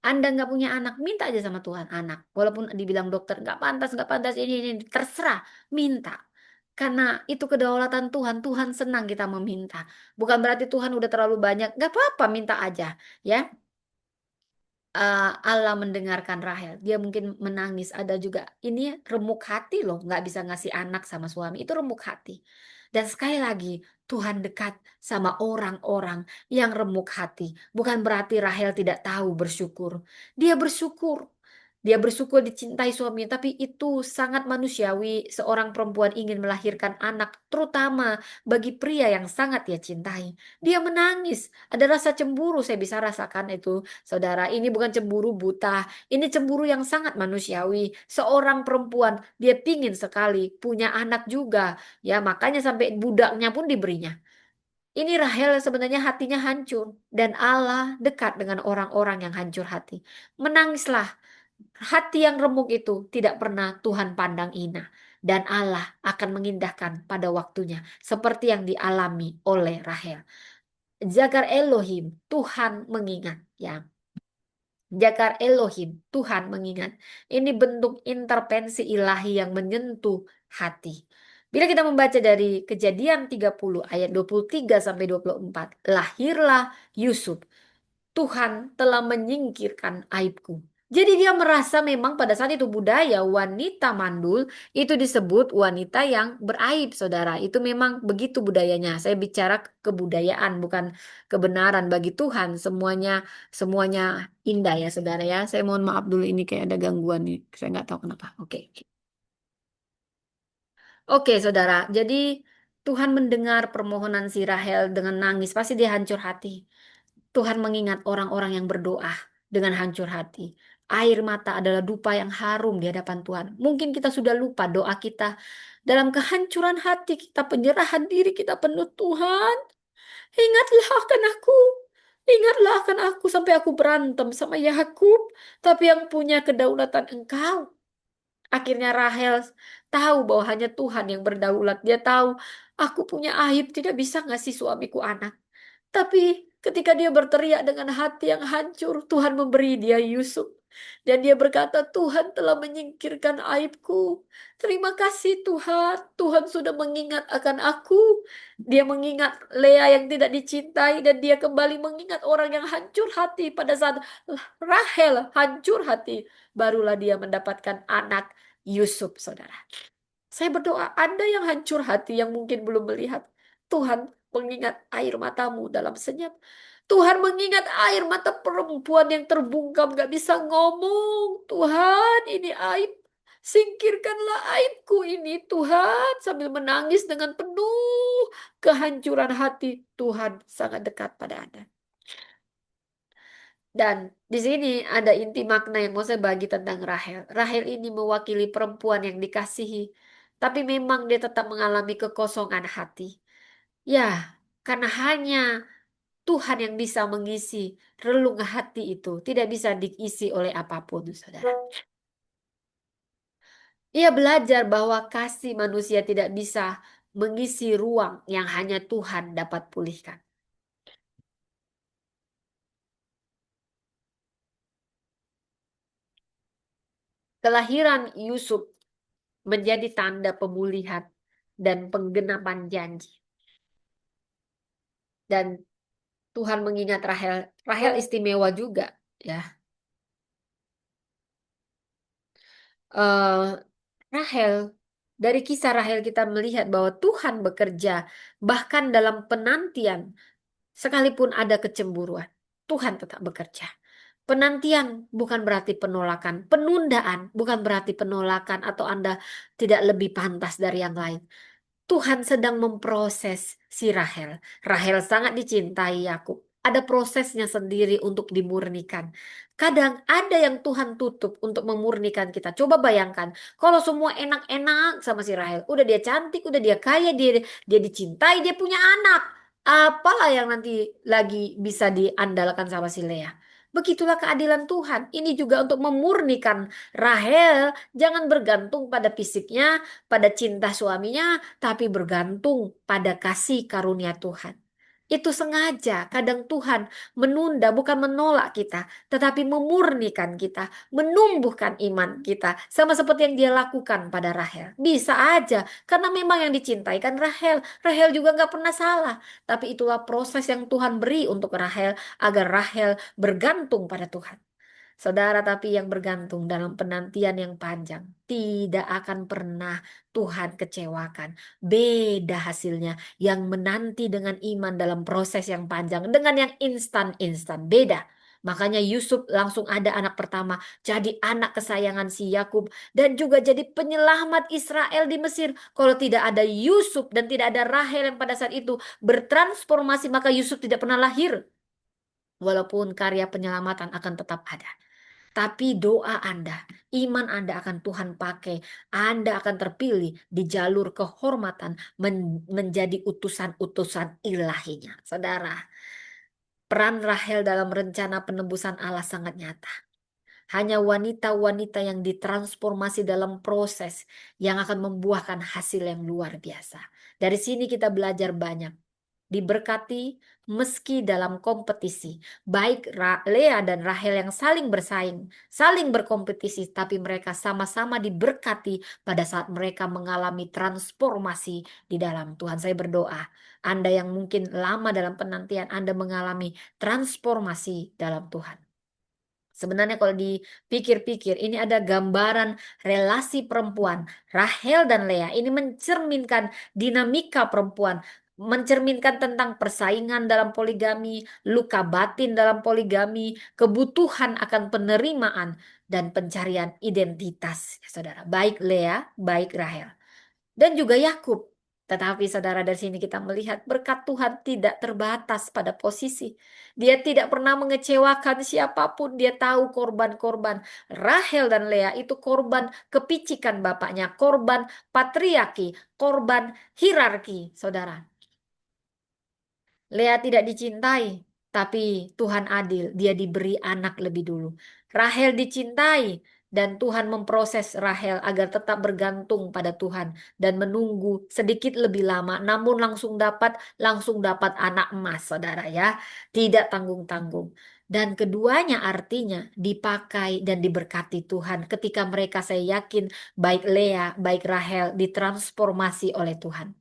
Anda nggak punya anak, minta aja sama Tuhan anak. Walaupun dibilang dokter, nggak pantas, ini, terserah, minta. Karena itu kedaulatan Tuhan, Tuhan senang kita meminta. Bukan berarti Tuhan udah terlalu banyak, nggak apa-apa, minta aja. Ya, Allah mendengarkan Rahel. Dia mungkin menangis. Ada juga ini ya, remuk hati loh, nggak bisa ngasih anak sama suami. Itu remuk hati. Dan sekali lagi, Tuhan dekat sama orang-orang yang remuk hati. Bukan berarti Rahel tidak tahu bersyukur. Dia bersyukur. Dia bersyukur dicintai suaminya, tapi itu sangat manusiawi. Seorang perempuan ingin melahirkan anak, terutama bagi pria yang sangat dia cintai. Dia menangis. Ada rasa cemburu, saya bisa rasakan itu. Saudara, ini bukan cemburu buta. Ini cemburu yang sangat manusiawi. Seorang perempuan, dia pingin sekali punya anak juga. Ya, makanya sampai budaknya pun diberinya. Ini Rahel sebenarnya hatinya hancur. Dan Allah dekat dengan orang-orang yang hancur hati. Menangislah. Hati yang remuk itu tidak pernah Tuhan pandang hina. Dan Allah akan mengindahkan pada waktunya. Seperti yang dialami oleh Rahel. Jagar Elohim, Tuhan mengingat. Ya, Jagar Elohim, Tuhan mengingat. Ini bentuk intervensi ilahi yang menyentuh hati. Bila kita membaca dari Kejadian 30 ayat 23 sampai 24, lahirlah Yusuf. Tuhan telah menyingkirkan aibku. Jadi dia merasa memang pada saat itu budaya wanita mandul itu disebut wanita yang beraib, saudara. Itu memang begitu budayanya. Saya bicara kebudayaan, bukan kebenaran bagi Tuhan. Semuanya semuanya indah ya, saudara ya. Saya mohon maaf dulu ini kayak ada gangguan nih. Saya nggak tahu kenapa. Oke. Oke, saudara. Jadi Tuhan mendengar permohonan si Rahel dengan nangis. Pasti dia hancur hati. Tuhan mengingat orang-orang yang berdoa dengan hancur hati. Air mata adalah dupa yang harum di hadapan Tuhan. Mungkin kita sudah lupa doa kita. Dalam kehancuran hati kita, penyerahan diri kita penuh Tuhan. Ingatlah akan aku. Ingatlah akan aku sampai aku berantem sama Yakub. Tapi yang punya kedaulatan engkau. Akhirnya Rahel tahu bahwa hanya Tuhan yang berdaulat. Dia tahu aku punya aib, tidak bisa ngasih suamiku anak. Tapi ketika dia berteriak dengan hati yang hancur, Tuhan memberi dia Yusuf. Dan dia berkata, Tuhan telah menyingkirkan aibku. Terima kasih Tuhan. Tuhan sudah mengingat akan aku. Dia mengingat Lea yang tidak dicintai. Dan dia kembali mengingat orang yang hancur hati. Pada saat Rahel hancur hati, barulah dia mendapatkan anak Yusuf, saudara. Saya berdoa, Anda yang hancur hati, yang mungkin belum melihat, Tuhan mengingat air matamu dalam senyap. Tuhan mengingat air mata perempuan yang terbungkam, gak bisa ngomong. Tuhan, ini aib. Singkirkanlah aibku ini, Tuhan. Sambil menangis dengan penuh kehancuran hati. Tuhan sangat dekat pada Anda. Dan di sini ada inti makna yang mau saya bagi tentang Rahel. Rahel ini mewakili perempuan yang dikasihi, tapi memang dia tetap mengalami kekosongan hati. Ya, karena hanya Tuhan yang bisa mengisi relung hati itu, tidak bisa diisi oleh apapun, saudara. Ia belajar bahwa kasih manusia tidak bisa mengisi ruang yang hanya Tuhan dapat pulihkan. Kelahiran Yusuf menjadi tanda pemulihan dan penggenapan janji. Dan Tuhan mengingat Rahel. Rahel istimewa juga, ya. eh Rahel, dari kisah Rahel kita melihat bahwa Tuhan bekerja bahkan dalam penantian, sekalipun ada kecemburuan, Tuhan tetap bekerja. Penantian bukan berarti penolakan, penundaan bukan berarti penolakan atau Anda tidak lebih pantas dari yang lain. Tuhan sedang memproses si Rahel. Rahel sangat dicintai Yakub. Ada prosesnya sendiri untuk dimurnikan. Kadang ada yang Tuhan tutup untuk memurnikan kita. Coba bayangkan, kalau semua enak-enak sama si Rahel, udah dia cantik, udah dia kaya, dia dicintai, dia punya anak. Apalah yang nanti lagi bisa diandalkan sama si Lea. Begitulah keadilan Tuhan. Ini juga untuk memurnikan Rahel. Jangan bergantung pada fisiknya, pada cinta suaminya, tapi bergantung pada kasih karunia Tuhan. Itu sengaja, kadang Tuhan menunda, bukan menolak kita, tetapi memurnikan kita, menumbuhkan iman kita, sama seperti yang dia lakukan pada Rahel. Bisa aja, karena memang yang dicintai kan Rahel. Rahel juga nggak pernah salah, tapi itulah proses yang Tuhan beri untuk Rahel, agar Rahel bergantung pada Tuhan. Saudara, tapi yang bergantung dalam penantian yang panjang tidak akan pernah Tuhan kecewakan. Beda hasilnya yang menanti dengan iman dalam proses yang panjang dengan yang instan-instan. Beda. Makanya Yusuf langsung ada anak pertama, jadi anak kesayangan si Yakub dan juga jadi penyelamat Israel di Mesir. Kalau tidak ada Yusuf dan tidak ada Rahel yang pada saat itu bertransformasi, maka Yusuf tidak pernah lahir. Walaupun karya penyelamatan akan tetap ada. Tapi doa Anda, iman Anda akan Tuhan pakai. Anda akan terpilih di jalur kehormatan menjadi utusan-utusan ilahinya. Saudara, peran Rahel dalam rencana penebusan Allah sangat nyata. Hanya wanita-wanita yang ditransformasi dalam proses yang akan membuahkan hasil yang luar biasa. Dari sini kita belajar banyak. Diberkati meski dalam kompetisi. Baik Lea dan Rahel yang saling bersaing, saling berkompetisi, tapi mereka sama-sama diberkati pada saat mereka mengalami transformasi di dalam Tuhan. Saya berdoa, Anda yang mungkin lama dalam penantian, Anda mengalami transformasi dalam Tuhan. Sebenarnya kalau dipikir-pikir, ini ada gambaran relasi perempuan, Rahel dan Lea. Ini mencerminkan dinamika perempuan, mencerminkan tentang persaingan dalam poligami, luka batin dalam poligami, kebutuhan akan penerimaan, dan pencarian identitas, ya, saudara. Baik Lea, baik Rahel. Dan juga Yakub. Tetapi saudara, dari sini kita melihat berkat Tuhan tidak terbatas pada posisi. Dia tidak pernah mengecewakan siapapun. Dia tahu korban-korban. Rahel dan Lea itu korban kepicikan bapaknya, korban patriarki, korban hierarki, saudara. Lea tidak dicintai, tapi Tuhan adil. Dia diberi anak lebih dulu. Rahel dicintai, dan Tuhan memproses Rahel agar tetap bergantung pada Tuhan dan menunggu sedikit lebih lama, namun langsung dapat anak emas, saudara ya. Tidak tanggung-tanggung. Dan keduanya artinya dipakai dan diberkati Tuhan ketika mereka, saya yakin, baik Lea, baik Rahel ditransformasi oleh Tuhan.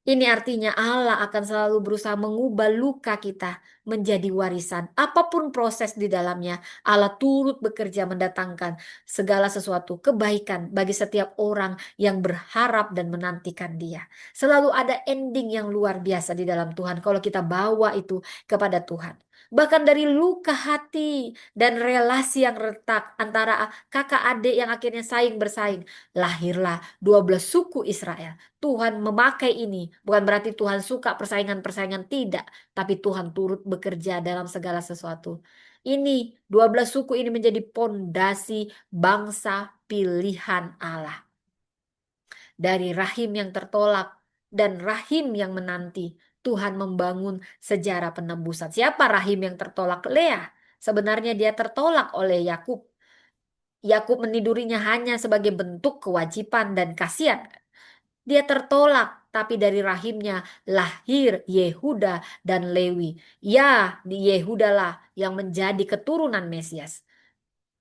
Ini artinya Allah akan selalu berusaha mengubah luka kita menjadi warisan. Apapun proses di dalamnya, Allah turut bekerja mendatangkan segala sesuatu kebaikan bagi setiap orang yang berharap dan menantikan Dia. Selalu ada ending yang luar biasa di dalam Tuhan kalau kita bawa itu kepada Tuhan. Bahkan dari luka hati dan relasi yang retak antara kakak adik yang akhirnya saing bersaing, lahirlah 12 suku Israel. Tuhan memakai ini, bukan berarti Tuhan suka persaingan-persaingan, tidak. Tapi Tuhan turut bekerja dalam segala sesuatu. Ini, 12 suku ini menjadi pondasi bangsa pilihan Allah. Dari rahim yang tertolak dan rahim yang menanti, Tuhan membangun sejarah penebusan. Siapa rahim yang tertolak? Lea. Sebenarnya dia tertolak oleh Yakub. Yakub menidurinya hanya sebagai bentuk kewajiban dan kasihan. Dia tertolak, tapi dari rahimnya lahir Yehuda dan Lewi. Ya, di Yehudalah yang menjadi keturunan Mesias.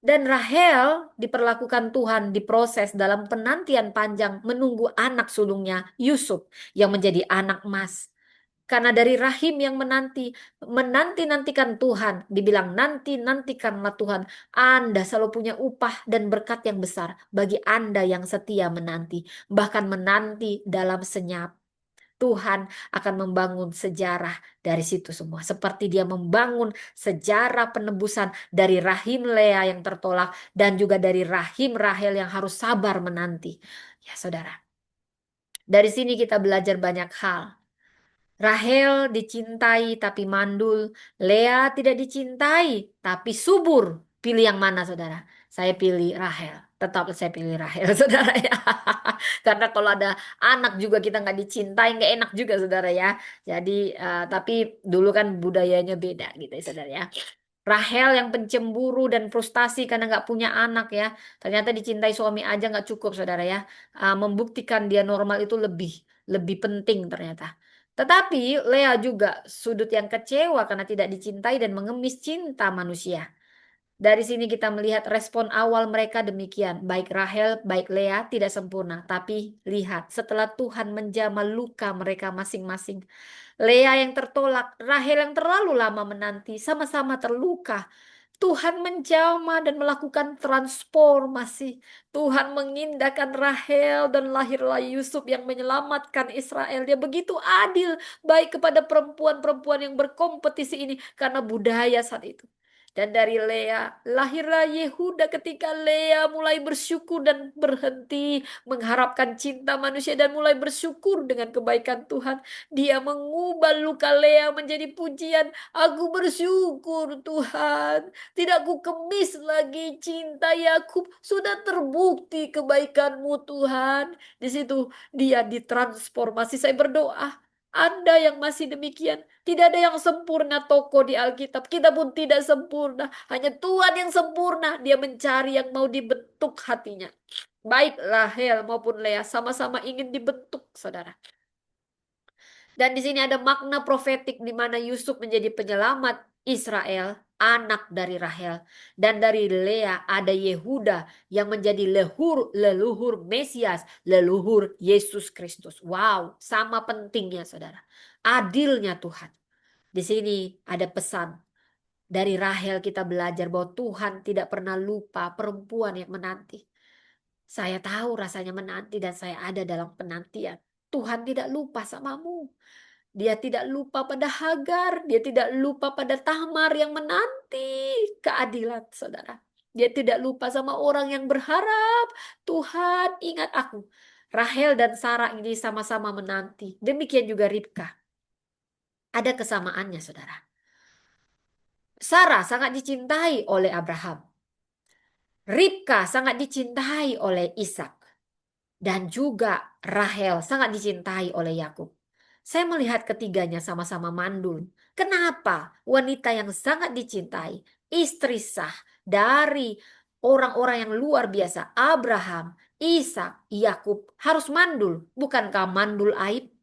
Dan Rahel diperlakukan Tuhan diproses dalam penantian panjang menunggu anak sulungnya Yusuf yang menjadi anak emas. Karena dari rahim yang menanti-nantikan Tuhan, dibilang nanti-nantikanlah Tuhan. Anda selalu punya upah dan berkat yang besar bagi Anda yang setia menanti. Bahkan menanti dalam senyap. Tuhan akan membangun sejarah dari situ semua. Seperti dia membangun sejarah penebusan dari rahim Lea yang tertolak dan juga dari rahim Rahel yang harus sabar menanti. Ya saudara, dari sini kita belajar banyak hal. Rahel dicintai tapi mandul, Lea tidak dicintai tapi subur. Pilih yang mana, saudara? Saya pilih Rahel. Tetap saya pilih Rahel, saudara ya. Karena kalau ada anak juga kita nggak dicintai, nggak enak juga, saudara ya. Jadi, tapi dulu kan budayanya beda gitu ya, saudara ya. Rahel yang pencemburu dan frustasi karena nggak punya anak ya. Ternyata dicintai suami aja nggak cukup, saudara ya. Membuktikan dia normal itu lebih lebih penting ternyata. Tetapi Lea juga sudut yang kecewa karena tidak dicintai dan mengemis cinta manusia. Dari sini kita melihat respon awal mereka demikian. Baik Rahel, baik Lea tidak sempurna. Tapi lihat, setelah Tuhan menjamah luka mereka masing-masing. Lea yang tertolak, Rahel yang terlalu lama menanti, sama-sama terluka. Tuhan menjamah dan melakukan transformasi. Tuhan mengindahkan Rahel dan lahirlah Yusuf yang menyelamatkan Israel. Dia begitu adil baik kepada perempuan-perempuan yang berkompetisi ini karena budaya saat itu. Dan dari Lea lahirlah Yehuda ketika Lea mulai bersyukur dan berhenti mengharapkan cinta manusia dan mulai bersyukur dengan kebaikan Tuhan. Dia mengubah luka Lea menjadi pujian. Aku bersyukur Tuhan. Tidak ku kemis lagi cinta Yakub. Sudah terbukti kebaikan-Mu Tuhan. Di situ dia ditransformasi. Saya berdoa. Anda yang masih demikian. Tidak ada yang sempurna tokoh di Alkitab. Kita pun tidak sempurna. Hanya Tuhan yang sempurna. Dia mencari yang mau dibentuk hatinya. Baik Rahel maupun Lea sama-sama ingin dibentuk, saudara. Dan di sini ada makna profetik di mana Yusuf menjadi penyelamat Israel, anak dari Rahel. Dan dari Lea ada Yehuda yang menjadi leluhur Mesias, leluhur Yesus Kristus. Wow, sama pentingnya saudara. Adilnya Tuhan. Di sini ada pesan. Dari Rahel kita belajar bahwa Tuhan tidak pernah lupa perempuan yang menanti. Saya tahu rasanya menanti dan saya ada dalam penantian. Tuhan tidak lupa samamu. Dia tidak lupa pada Hagar. Dia tidak lupa pada Tamar yang menanti keadilan, saudara. Dia tidak lupa sama orang yang berharap. Tuhan ingat aku. Rahel dan Sarah ini sama-sama menanti. Demikian juga Ribka. Ada kesamaannya, saudara. Sarah sangat dicintai oleh Abraham. Ribka sangat dicintai oleh Ishak. Dan juga Rahel sangat dicintai oleh Yakub. Saya melihat ketiganya sama-sama mandul. Kenapa? Wanita yang sangat dicintai, istri sah dari orang-orang yang luar biasa, Abraham, Ishak, Yakub harus mandul. Bukankah mandul aib?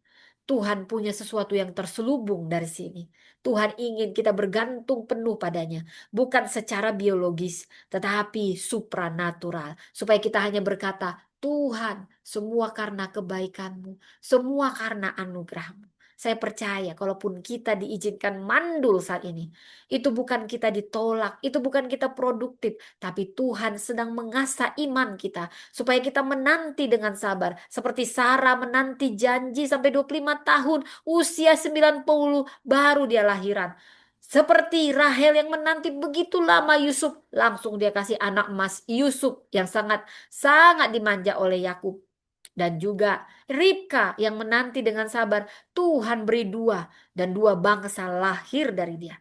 Tuhan punya sesuatu yang terselubung dari sini. Tuhan ingin kita bergantung penuh padanya. Bukan secara biologis, tetapi supranatural. Supaya kita hanya berkata, Tuhan, semua karena kebaikan-Mu, semua karena anugerah-Mu. Saya percaya kalaupun kita diizinkan mandul saat ini, itu bukan kita ditolak, itu bukan kita produktif, tapi Tuhan sedang mengasah iman kita supaya kita menanti dengan sabar. Seperti Sarah menanti janji sampai 25 tahun, usia 90 baru dia lahiran. Seperti Rahel yang menanti begitu lama Yusuf, langsung dia kasih anak emas Yusuf yang sangat sangat dimanja oleh Yakub. Dan juga Ribka yang menanti dengan sabar, Tuhan beri dua dan dua bangsa lahir dari dia.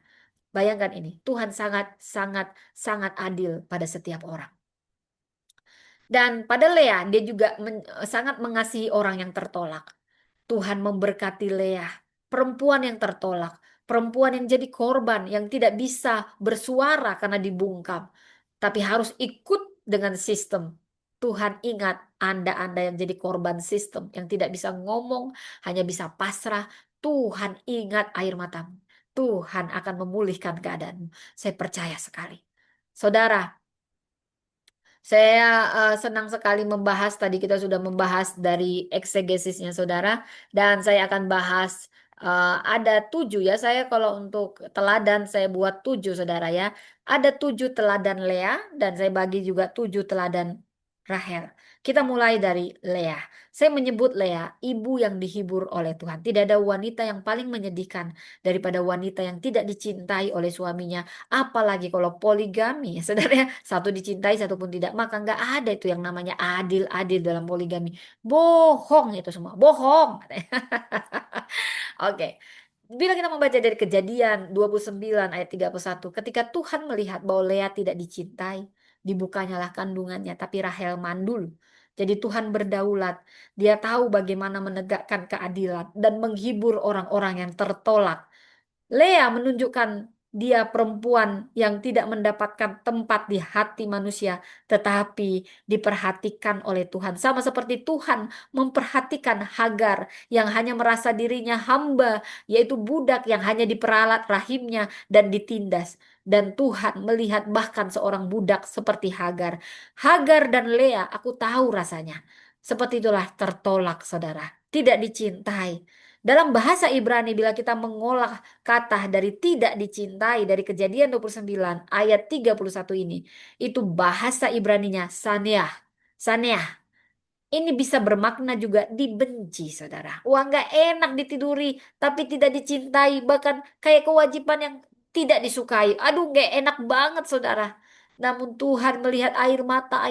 Bayangkan ini, Tuhan sangat sangat sangat adil pada setiap orang. Dan pada Lea, dia juga sangat mengasihi orang yang tertolak. Tuhan memberkati Lea, perempuan yang tertolak, perempuan yang jadi korban, yang tidak bisa bersuara karena dibungkam, tapi harus ikut dengan sistem. Tuhan ingat Anda yang jadi korban sistem, yang tidak bisa ngomong, hanya bisa pasrah. Tuhan ingat air matamu. Tuhan akan memulihkan keadaanmu. Saya percaya sekali. Saudara, saya senang sekali membahas, tadi kita sudah membahas dari eksegesisnya saudara, dan saya akan bahas ada 7 ya, saya kalau untuk teladan saya buat 7 saudara ya. Ada 7 teladan Lea dan saya bagi juga 7 teladan Rahel. Kita mulai dari Lea. Saya menyebut Lea, ibu yang dihibur oleh Tuhan. Tidak ada wanita yang paling menyedihkan daripada wanita yang tidak dicintai oleh suaminya. Apalagi kalau poligami, saudara ya, satu dicintai, satu pun tidak, maka nggak ada itu yang namanya adil-adil dalam poligami. Bohong itu semua, bohong. Oke. Bila kita membaca dari Kejadian 29 ayat 31, ketika Tuhan melihat bahwa Lea tidak dicintai, dibukanyalah kandungannya, tapi Rahel mandul. Jadi Tuhan berdaulat, dia tahu bagaimana menegakkan keadilan dan menghibur orang-orang yang tertolak. Lea menunjukkan dia perempuan yang tidak mendapatkan tempat di hati manusia, tetapi diperhatikan oleh Tuhan. Sama seperti Tuhan memperhatikan Hagar yang hanya merasa dirinya hamba, yaitu budak yang hanya diperalat rahimnya dan ditindas. Dan Tuhan melihat bahkan seorang budak seperti Hagar. Hagar dan Lea, aku tahu rasanya. Seperti itulah tertolak, saudara. Tidak dicintai. Dalam bahasa Ibrani bila kita mengolah kata dari tidak dicintai dari Kejadian 29 ayat 31 ini, itu bahasa Ibraninya saneah. Saneah. Ini bisa bermakna juga dibenci, saudara. Wah, nggak enak ditiduri, tapi tidak dicintai. Bahkan kayak kewajiban yang tidak disukai. Aduh, nggak enak banget, saudara. Namun Tuhan melihat air mata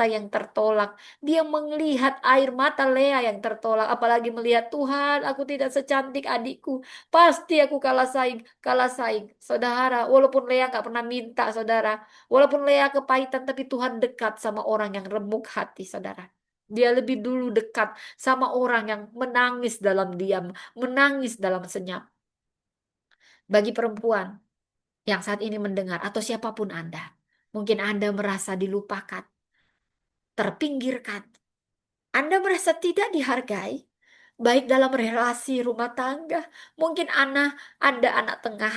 yang tertolak. Dia melihat air mata Lea yang tertolak. Apalagi melihat Tuhan, aku tidak secantik adikku. Pasti aku kalah saing, kalah saing. Saudara, walaupun Lea nggak pernah minta, saudara. Walaupun Lea kepahitan, tapi Tuhan dekat sama orang yang remuk hati, saudara. Dia lebih dulu dekat sama orang yang menangis dalam diam, menangis dalam senyap. Bagi perempuan yang saat ini mendengar atau siapapun Anda, mungkin Anda merasa dilupakan, terpinggirkan. Anda merasa tidak dihargai, baik dalam relasi rumah tangga. Mungkin Anda anak tengah.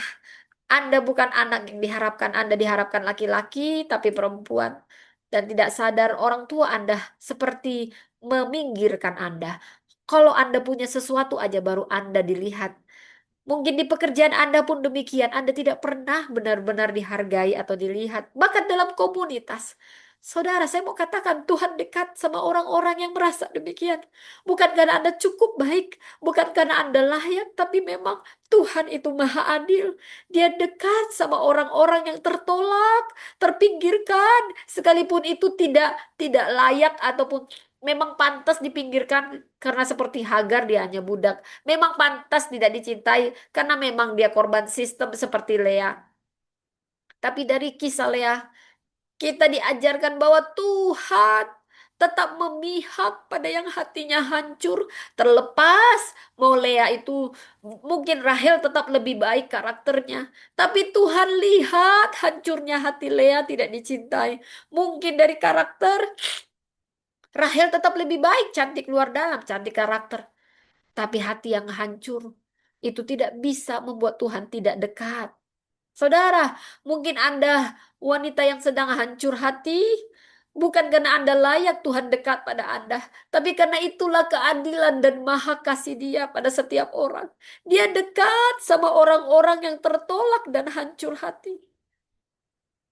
Anda bukan anak yang diharapkan, Anda diharapkan laki-laki, tapi perempuan. Dan tidak sadar orang tua Anda seperti meminggirkan Anda. Kalau Anda punya sesuatu aja baru Anda dilihat. Mungkin di pekerjaan Anda pun demikian. Anda tidak pernah benar-benar dihargai atau dilihat. Bahkan dalam komunitas. Saudara, saya mau katakan Tuhan dekat sama orang-orang yang merasa demikian. Bukan karena Anda cukup baik. Bukan karena Anda layak. Tapi memang Tuhan itu maha adil. Dia dekat sama orang-orang yang tertolak, terpinggirkan. Sekalipun itu tidak layak ataupun memang pantas dipinggirkan karena seperti Hagar dia hanya budak. Memang pantas tidak dicintai karena memang dia korban sistem seperti Lea. Tapi dari kisah Lea, kita diajarkan bahwa Tuhan tetap memihak pada yang hatinya hancur. Terlepas mau Lea itu, mungkin Rahel tetap lebih baik karakternya. Tapi Tuhan lihat hancurnya hati Lea tidak dicintai. Mungkin dari karakter, Rahel tetap lebih baik, cantik luar dalam, cantik karakter. Tapi hati yang hancur itu tidak bisa membuat Tuhan tidak dekat. Saudara, mungkin Anda wanita yang sedang hancur hati, bukan karena Anda layak Tuhan dekat pada Anda, tapi karena itulah keadilan dan maha kasih Dia pada setiap orang. Dia dekat sama orang-orang yang tertolak dan hancur hati.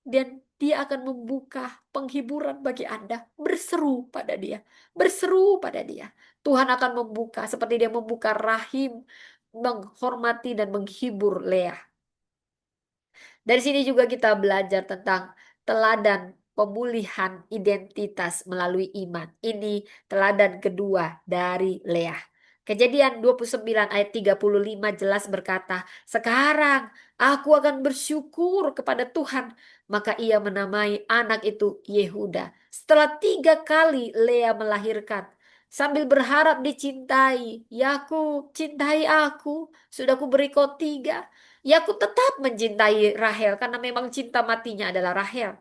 Dan Dia akan membuka penghiburan bagi Anda. Berseru pada Dia. Berseru pada Dia. Tuhan akan membuka seperti Dia membuka rahim, menghormati dan menghibur Lea. Dari sini juga kita belajar tentang teladan pemulihan identitas melalui iman. Ini teladan kedua dari Lea. Kejadian 29 ayat 35 jelas berkata, "Sekarang aku akan bersyukur kepada Tuhan." Maka ia menamai anak itu Yehuda. Setelah 3 kali Lea melahirkan, sambil berharap dicintai, Yakub, cintai aku, sudah ku beri kau 3. Yakub tetap mencintai Rahel karena memang cinta matinya adalah Rahel.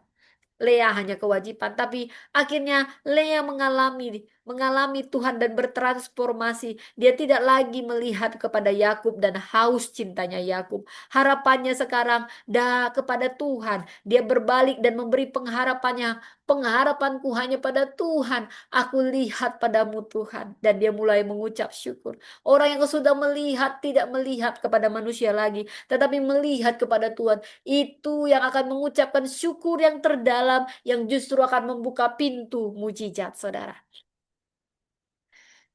Lea hanya kewajiban, tapi akhirnya Lea mengalami Tuhan dan bertransformasi. Dia tidak lagi melihat kepada Yakub dan haus cintanya Yakub. Harapannya sekarang dah kepada Tuhan. Dia berbalik dan memberi pengharapannya. Pengharapanku hanya pada Tuhan. Aku lihat padamu Tuhan. Dan dia mulai mengucap syukur. Orang yang sudah melihat tidak melihat kepada manusia lagi, tetapi melihat kepada Tuhan. Itu yang akan mengucapkan syukur yang terdalam yang justru akan membuka pintu mujizat, saudara.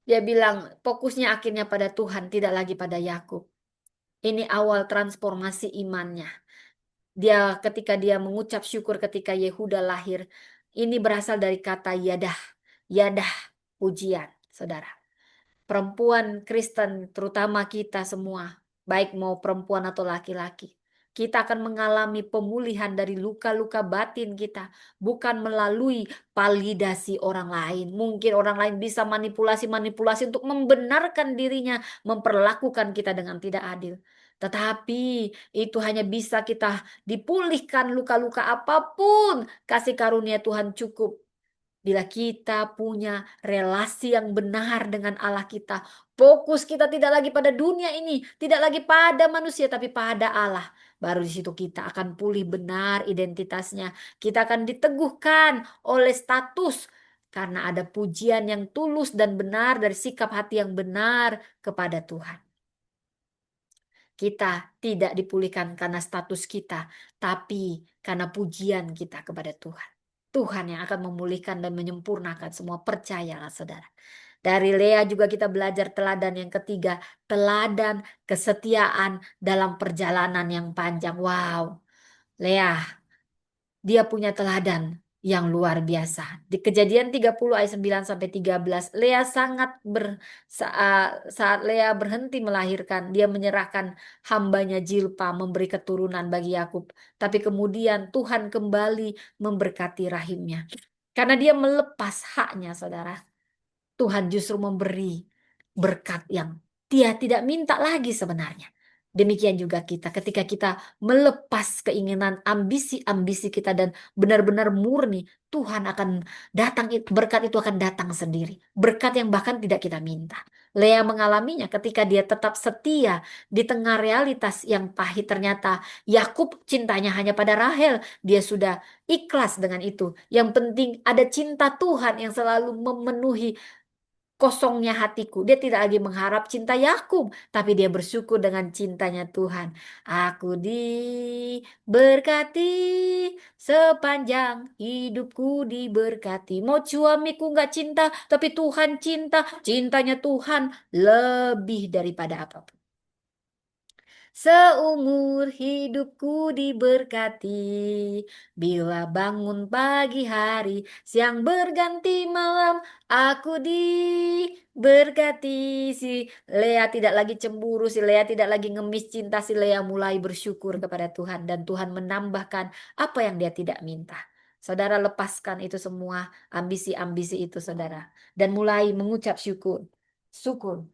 Dia bilang fokusnya akhirnya pada Tuhan, tidak lagi pada Yakub. Ini awal transformasi imannya. Dia ketika dia mengucap syukur ketika Yehuda lahir, ini berasal dari kata yadah. Yadah, pujian, saudara. Perempuan Kristen, terutama kita semua, baik mau perempuan atau laki-laki, kita akan mengalami pemulihan dari luka-luka batin kita, bukan melalui validasi orang lain. Mungkin orang lain bisa manipulasi-manipulasi untuk membenarkan dirinya, memperlakukan kita dengan tidak adil. Tetapi itu hanya bisa kita dipulihkan luka-luka apapun. Kasih karunia Tuhan cukup. Bila kita punya relasi yang benar dengan Allah kita, fokus kita tidak lagi pada dunia ini, tidak lagi pada manusia, tapi pada Allah. Baru di situ kita akan pulih benar identitasnya. Kita akan diteguhkan oleh status karena ada pujian yang tulus dan benar dari sikap hati yang benar kepada Tuhan. Kita tidak dipulihkan karena status kita, tapi karena pujian kita kepada Tuhan. Tuhan yang akan memulihkan dan menyempurnakan semua, percayalah saudara. Dari Lea juga kita belajar teladan yang ketiga, teladan kesetiaan dalam perjalanan yang panjang. Wow, Lea, dia punya teladan yang luar biasa. Di Kejadian 30 ayat 9 sampai 13, Lea sangat saat Lea berhenti melahirkan, dia menyerahkan hambanya Jilpa memberi keturunan bagi Yakub. Tapi kemudian Tuhan kembali memberkati rahimnya. Karena dia melepas haknya, saudara. Tuhan justru memberi berkat yang dia tidak minta lagi sebenarnya. Demikian juga kita ketika kita melepas keinginan ambisi-ambisi kita dan benar-benar murni, Tuhan akan datang, berkat itu akan datang sendiri. Berkat yang bahkan tidak kita minta. Lea mengalaminya ketika dia tetap setia di tengah realitas yang pahit. Ternyata Yakub cintanya hanya pada Rahel. Dia sudah ikhlas dengan itu. Yang penting ada cinta Tuhan yang selalu memenuhi kosongnya hatiku. Dia tidak lagi mengharap cinta Yakub, tapi dia bersyukur dengan cintanya Tuhan. Aku diberkati sepanjang hidupku diberkati. Mau suamiku nggak cinta, tapi Tuhan cinta. Cintanya Tuhan lebih daripada apapun. Seumur hidupku diberkati, bila bangun pagi hari, siang berganti malam, aku diberkati. Si Lea tidak lagi cemburu, si Lea tidak lagi ngemis cinta, si Lea mulai bersyukur kepada Tuhan. Dan Tuhan menambahkan apa yang dia tidak minta. Saudara lepaskan itu semua, ambisi-ambisi itu saudara. Dan mulai mengucap syukur. Syukur.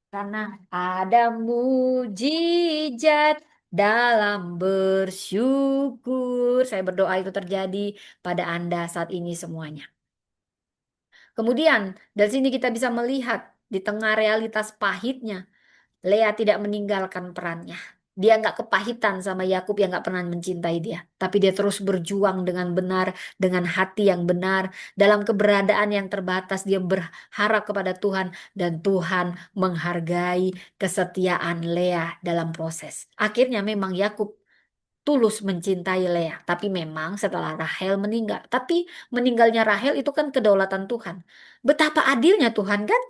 Karena ada mujizat dalam bersyukur. Saya berdoa itu terjadi pada Anda saat ini semuanya. Kemudian dari sini kita bisa melihat di tengah realitas pahitnya, Lea tidak meninggalkan perannya. Dia nggak kepahitan sama Yakub yang nggak pernah mencintai dia. Tapi dia terus berjuang dengan benar, dengan hati yang benar. Dalam keberadaan yang terbatas, dia berharap kepada Tuhan. Dan Tuhan menghargai kesetiaan Lea dalam proses. Akhirnya memang Yakub tulus mencintai Lea. Tapi memang setelah Rahel meninggal. Tapi meninggalnya Rahel itu kan kedaulatan Tuhan. Betapa adilnya Tuhan kan?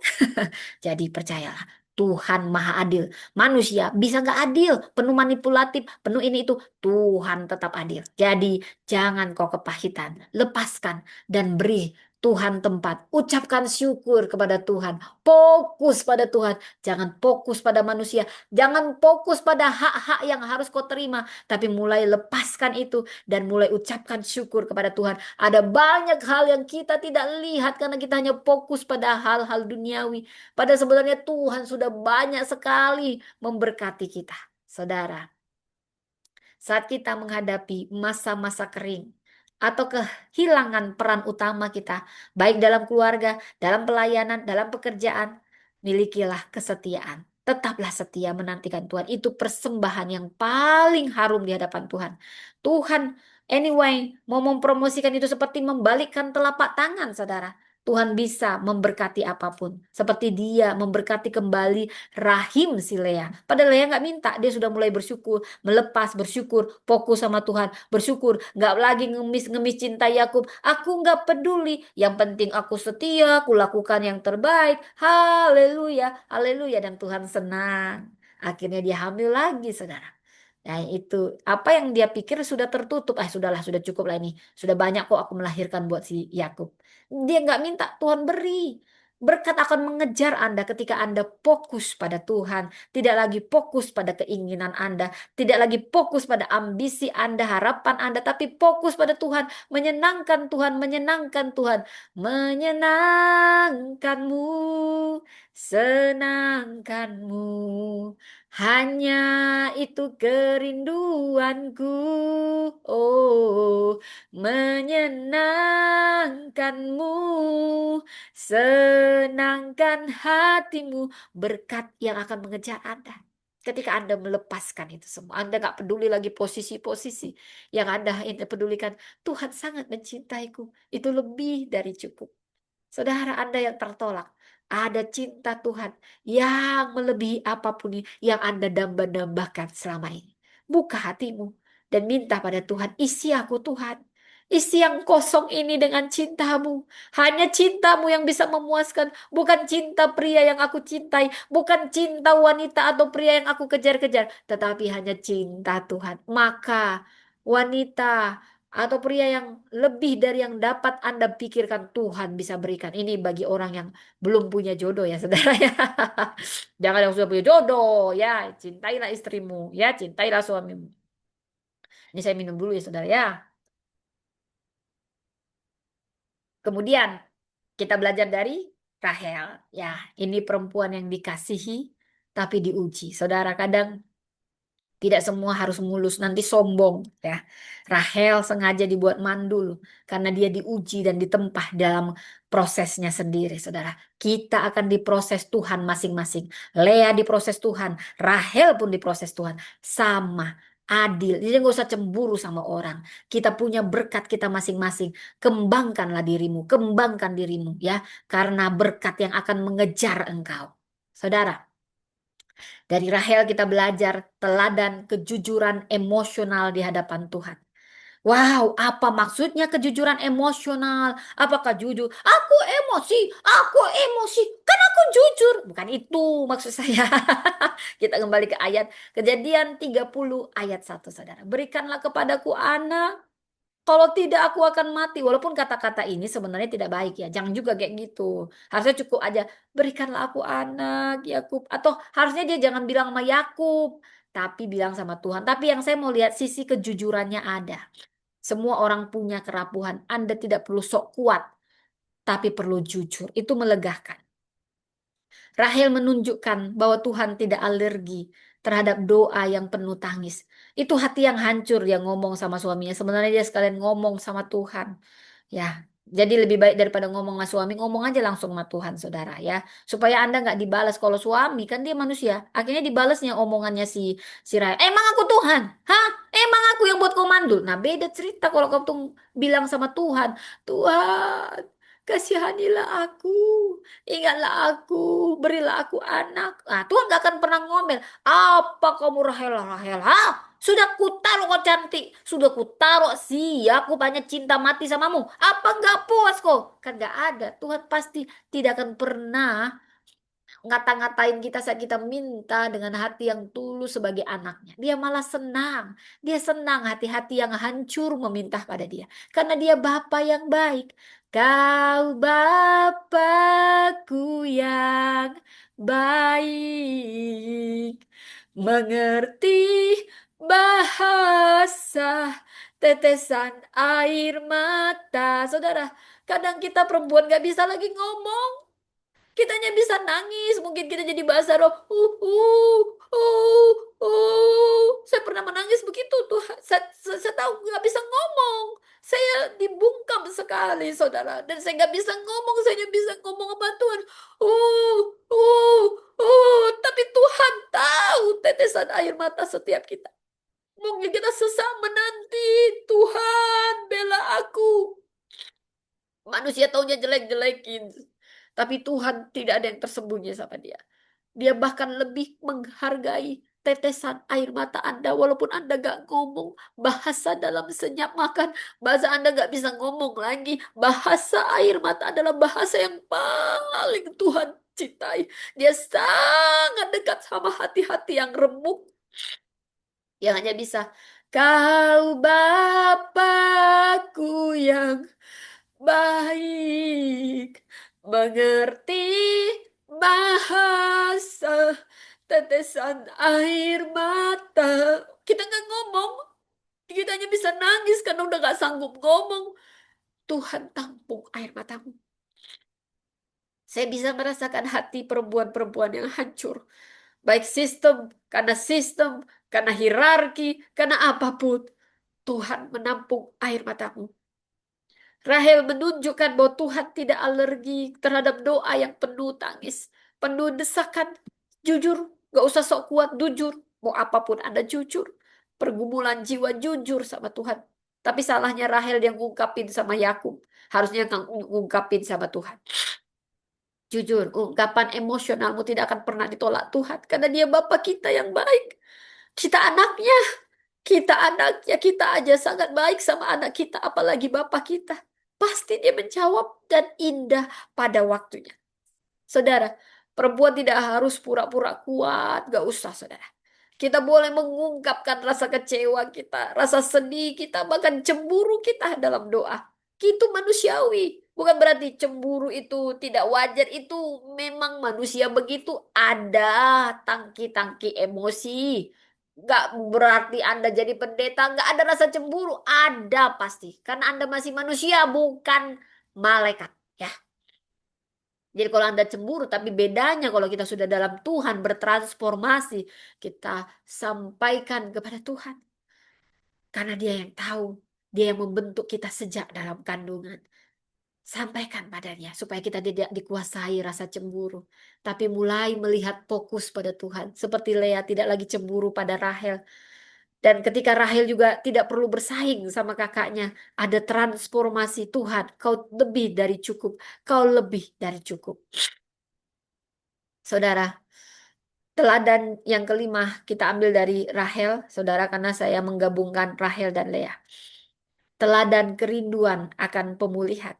Jadi percayalah, Tuhan maha adil. Manusia bisa nggak adil, penuh manipulatif, penuh ini itu. Tuhan tetap adil. Jadi jangan kau kepahitan, lepaskan dan beri Tuhan tempat. Ucapkan syukur kepada Tuhan. Fokus pada Tuhan. Jangan fokus pada manusia. Jangan fokus pada hak-hak yang harus kau terima. Tapi mulai lepaskan itu dan mulai ucapkan syukur kepada Tuhan. Ada banyak hal yang kita tidak lihat karena kita hanya fokus pada hal-hal duniawi. Padahal sebenarnya Tuhan sudah banyak sekali memberkati kita. Saudara, saat kita menghadapi masa-masa kering atau kehilangan peran utama kita, baik dalam keluarga, dalam pelayanan, dalam pekerjaan, milikilah kesetiaan. Tetaplah setia menantikan Tuhan. Itu persembahan yang paling harum di hadapan Tuhan. Tuhan, anyway, mau mempromosikan itu seperti membalikkan telapak tangan, saudara. Tuhan bisa memberkati apapun. Seperti dia memberkati kembali rahim si Lea. Padahal Lea nggak minta, dia sudah mulai bersyukur, melepas, bersyukur, fokus sama Tuhan, bersyukur, nggak lagi ngemis-ngemis cinta Yakub. Aku nggak peduli, yang penting aku setia, aku lakukan yang terbaik. Haleluya, haleluya, dan Tuhan senang. Akhirnya dia hamil lagi, saudara. Nah itu apa yang dia pikir sudah tertutup. Sudahlah, sudah cukup lah ini. Sudah banyak kok aku melahirkan buat si Yakub. Dia nggak minta, Tuhan beri. Berkat akan mengejar Anda ketika Anda fokus pada Tuhan. Tidak lagi fokus pada keinginan Anda. Tidak lagi fokus pada ambisi Anda, harapan Anda. Tapi fokus pada Tuhan. Menyenangkan Tuhan, menyenangkan Tuhan. Menyenangkanmu, senangkanmu. Hanya itu kerinduanku. Oh, menyenangkanmu. Senangkan hatimu, berkat yang akan mengejar Anda. Ketika Anda melepaskan itu semua, Anda nggak peduli lagi posisi-posisi yang Anda pedulikan. Tuhan sangat mencintaiku. Itu lebih dari cukup. Saudara Anda yang tertolak, ada cinta Tuhan yang melebihi apapun yang Anda dambah-dambahkan selama ini. Buka hatimu dan minta pada Tuhan, isi aku Tuhan. Isi yang kosong ini dengan cintamu. Hanya cintamu yang bisa memuaskan. Bukan cinta pria yang aku cintai. Bukan cinta wanita atau pria yang aku kejar-kejar. Tetapi hanya cinta Tuhan. Maka wanita atau pria yang lebih dari yang dapat Anda pikirkan Tuhan bisa berikan. Ini bagi orang yang belum punya jodoh ya, saudara ya. Jangan yang sudah punya jodoh ya, cintailah istrimu, ya, cintailah suamimu. Ini saya minum dulu ya, saudara ya. Kemudian kita belajar dari Rahel. Ya, ini perempuan yang dikasihi tapi diuji. Saudara, kadang tidak semua harus mulus, nanti sombong ya. Rahel sengaja dibuat mandul karena dia diuji dan ditempah dalam prosesnya sendiri, saudara. Kita akan diproses Tuhan masing-masing. Lea diproses Tuhan, Rahel pun diproses Tuhan. Sama, adil. Jadi nggak usah cemburu sama orang. Kita punya berkat kita masing-masing. Kembangkanlah dirimu, kembangkan dirimu ya. Karena berkat yang akan mengejar engkau. Saudara, dari Rahel kita belajar teladan kejujuran emosional di hadapan Tuhan. Wow, apa maksudnya kejujuran emosional? Apakah jujur? Aku emosi, kan aku jujur. Bukan itu maksud saya. Kita kembali ke ayat Kejadian 30 ayat 1, saudara. Berikanlah kepadaku anak, kalau tidak aku akan mati. Walaupun kata-kata ini sebenarnya tidak baik ya. Jangan juga kayak gitu. Harusnya cukup aja. Berikanlah aku anak, Yakub. Atau harusnya dia jangan bilang sama Yakub. Tapi bilang sama Tuhan. Tapi yang saya mau lihat sisi kejujurannya ada. Semua orang punya kerapuhan. Anda tidak perlu sok kuat. Tapi perlu jujur. Itu melegakan. Rahel menunjukkan bahwa Tuhan tidak alergi terhadap doa yang penuh tangis. Itu hati yang hancur dia ngomong sama suaminya. Sebenarnya dia sekalian ngomong sama Tuhan. Ya, jadi lebih baik daripada ngomong sama suami, ngomong aja langsung sama Tuhan, saudara ya. Supaya Anda nggak dibalas. Kalau suami kan dia manusia. Akhirnya dibalasnya omongannya si Rahel. Emang aku Tuhan? Hah? Emang aku yang buat komando? Nah, beda cerita kalau kamu tuh bilang sama Tuhan. Tuhan, kasihanilah aku. Ingatlah aku, berilah aku anak. Nah, Tuhan gak akan pernah ngomel. Apa kamu Rahel, Rahel? Hah? Sudah kutaruh kau cantik. Sudah kutaruh siap. Aku banyak cinta mati samamu. Apa nggak puas kok? Kan nggak ada. Tuhan pasti tidak akan pernah ngata-ngatain kita saat kita minta dengan hati yang tulus sebagai anaknya. Dia malah senang. Dia senang hati-hati yang hancur meminta pada dia. Karena dia Bapa yang baik. Kau Bapakku yang baik. Mengerti bahasa tetesan air mata. Saudara, kadang kita perempuan gak bisa lagi ngomong. Kitanya bisa nangis, mungkin kita jadi bahasa roh. Saya pernah menangis begitu tuh. Saya tahu nggak bisa ngomong. Saya dibungkam sekali, saudara. Dan saya nggak bisa ngomong, saya hanya bisa ngomong sama Tuhan. Uh, uh, Tapi Tuhan tahu tetesan air mata setiap kita. Mungkin kita sesak menanti. Tuhan, bela aku. Manusia taunya jelek-jelekin. Tapi Tuhan tidak ada yang tersembunyi sama dia. Dia bahkan lebih menghargai tetesan air mata Anda. Walaupun Anda gak ngomong. Bahasa dalam senyap makan. Bahasa Anda gak bisa ngomong lagi. Bahasa air mata adalah bahasa yang paling Tuhan cintai. Dia sangat dekat sama hati-hati yang remuk. Yang hanya bisa. Kau Bapakku yang baik, mengerti bahasa tetesan air mata. Kita nggak ngomong, kita hanya bisa nangis karena udah nggak sanggup ngomong. Tuhan tampung air matamu. Saya bisa merasakan hati perempuan-perempuan yang hancur. Baik sistem, karena hierarki, karena apapun. Tuhan menampung air matamu. Rahel menunjukkan bahwa Tuhan tidak alergi terhadap doa yang penuh tangis, penuh desakan. Jujur, gak usah sok kuat, jujur. Mau apapun Anda jujur. Pergumulan jiwa jujur sama Tuhan. Tapi salahnya Rahel yang ngungkapin sama Yakub. Harusnya ngungkapin sama Tuhan. Jujur, ungkapan emosionalmu tidak akan pernah ditolak Tuhan. Karena dia Bapa kita yang baik. Kita anaknya. Kita anaknya. Kita aja sangat baik sama anak kita. Apalagi Bapa kita. Pasti dia menjawab dan indah pada waktunya. Saudara, perempuan tidak harus pura-pura kuat. Gak usah, saudara. Kita boleh mengungkapkan rasa kecewa kita, rasa sedih kita, bahkan cemburu kita dalam doa. Itu manusiawi. Bukan berarti cemburu itu tidak wajar. Itu memang manusia begitu. Ada tangki-tangki emosi. Nggak berarti Anda jadi pendeta. Nggak ada rasa cemburu. Ada pasti. Karena Anda masih manusia, bukan malaikat. Ya. Jadi kalau Anda cemburu, tapi bedanya kalau kita sudah dalam Tuhan bertransformasi, kita sampaikan kepada Tuhan. Karena dia yang tahu, dia yang membentuk kita sejak dalam kandungan. Sampaikan padanya supaya kita tidak dikuasai rasa cemburu. Tapi mulai melihat fokus pada Tuhan. Seperti Lea tidak lagi cemburu pada Rahel. Dan ketika Rahel juga tidak perlu bersaing sama kakaknya. Ada transformasi Tuhan. Kau lebih dari cukup. Kau lebih dari cukup. Saudara, teladan yang kelima kita ambil dari Rahel, saudara, karena saya menggabungkan Rahel dan Lea. Teladan kerinduan akan pemulihan.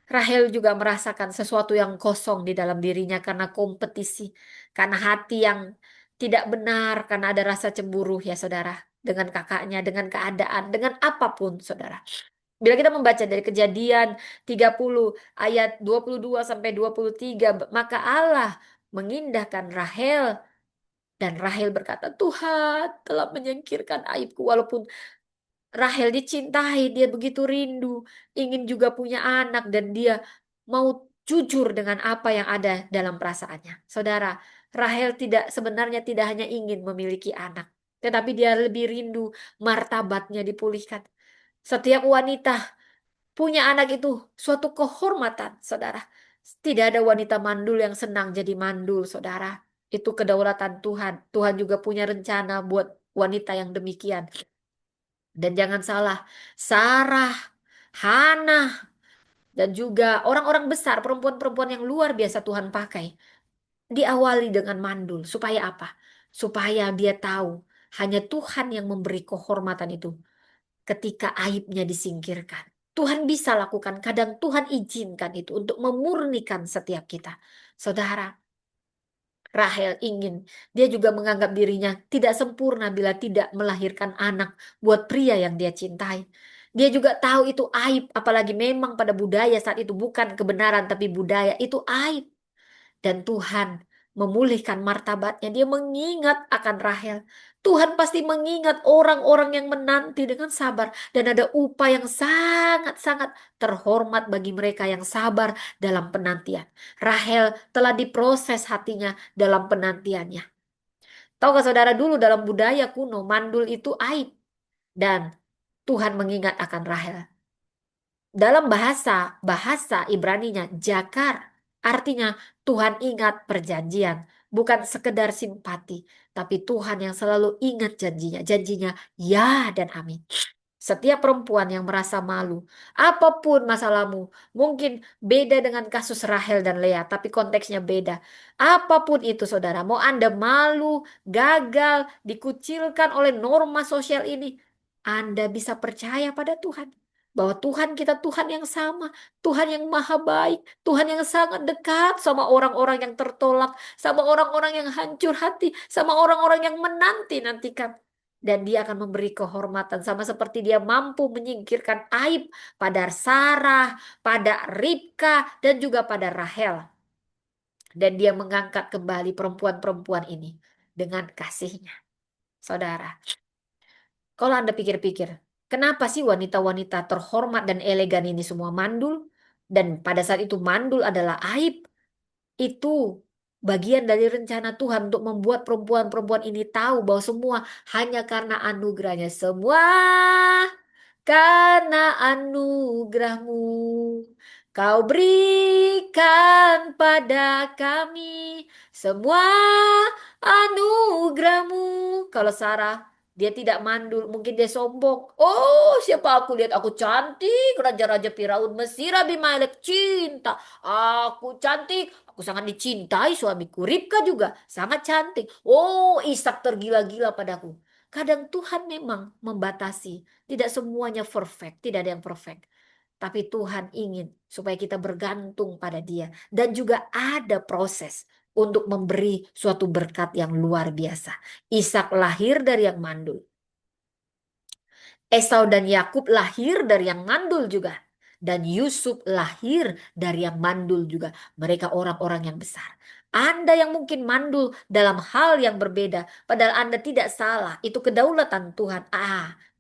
Rahel juga merasakan sesuatu yang kosong di dalam dirinya karena kompetisi, karena hati yang tidak benar, karena ada rasa cemburu ya saudara, dengan kakaknya, dengan keadaan, dengan apapun saudara. Bila kita membaca dari Kejadian 30 ayat 22 sampai 23, maka Allah mengindahkan Rahel dan Rahel berkata, Tuhan telah menyingkirkan aibku. Walaupun Rahel dicintai, dia begitu rindu, ingin juga punya anak dan dia mau jujur dengan apa yang ada dalam perasaannya. Saudara, Rahel tidak sebenarnya tidak hanya ingin memiliki anak, tetapi dia lebih rindu martabatnya dipulihkan. Setiap wanita punya anak itu suatu kehormatan, saudara. Tidak ada wanita mandul yang senang jadi mandul, saudara. Itu kedaulatan Tuhan. Tuhan juga punya rencana buat wanita yang demikian. Dan jangan salah, Sarah, Hana, dan juga orang-orang besar, perempuan-perempuan yang luar biasa Tuhan pakai. Diawali dengan mandul. Supaya apa? Supaya dia tahu hanya Tuhan yang memberi kehormatan itu ketika aibnya disingkirkan. Tuhan bisa lakukan, kadang Tuhan izinkan itu untuk memurnikan setiap kita. Saudara, Rahel ingin, dia juga menganggap dirinya tidak sempurna bila tidak melahirkan anak buat pria yang dia cintai. Dia juga tahu itu aib, apalagi memang pada budaya saat itu bukan kebenaran, tapi budaya itu aib. Dan Tuhan memulihkan martabatnya. Dia mengingat akan Rahel. Tuhan pasti mengingat orang-orang yang menanti dengan sabar. Dan ada upah yang sangat-sangat terhormat bagi mereka yang sabar dalam penantian. Rahel telah diproses hatinya dalam penantiannya. Tahukah saudara dulu dalam budaya kuno, mandul itu aib. Dan Tuhan mengingat akan Rahel. Dalam bahasa Ibraninya jakar, artinya Tuhan ingat perjanjian, bukan sekedar simpati, tapi Tuhan yang selalu ingat janjinya, janjinya ya dan amin. Setiap perempuan yang merasa malu, apapun masalahmu, mungkin beda dengan kasus Rahel dan Lea, tapi konteksnya beda. Apapun itu saudara, mau Anda malu, gagal, dikucilkan oleh norma sosial ini, Anda bisa percaya pada Tuhan. Bahwa Tuhan kita Tuhan yang sama, Tuhan yang maha baik, Tuhan yang sangat dekat sama orang-orang yang tertolak, sama orang-orang yang hancur hati, sama orang-orang yang menanti-nantikan. Dan dia akan memberi kehormatan sama seperti dia mampu menyingkirkan aib pada Sarah, pada Ribka, dan juga pada Rahel. Dan dia mengangkat kembali perempuan-perempuan ini dengan kasihnya. Saudara, kalau Anda pikir-pikir, kenapa sih wanita-wanita terhormat dan elegan ini semua mandul? Dan pada saat itu mandul adalah aib. Itu bagian dari rencana Tuhan untuk membuat perempuan-perempuan ini tahu bahwa semua hanya karena anugerahnya. Semua karena anugerahmu. Kau berikan pada kami semua anugerahmu. Kalau Sarah Dia tidak mandul, mungkin dia sombong. Oh, siapa aku, lihat aku cantik, raja-raja Firaun Mesir, Abimelek cinta. Aku cantik, aku sangat dicintai suamiku. Ribka juga sangat cantik. Oh, Ishak tergila-gila padaku. Kadang Tuhan memang membatasi. Tidak semuanya perfect, tidak ada yang perfect. Tapi Tuhan ingin supaya kita bergantung pada Dia. Dan juga ada proses untuk memberi suatu berkat yang luar biasa. Ishak lahir dari yang mandul. Esau dan Yakub lahir dari yang mandul juga. Dan Yusuf lahir dari yang mandul juga. Mereka orang-orang yang besar. Anda yang mungkin mandul dalam hal yang berbeda. Padahal Anda tidak salah. Itu kedaulatan Tuhan.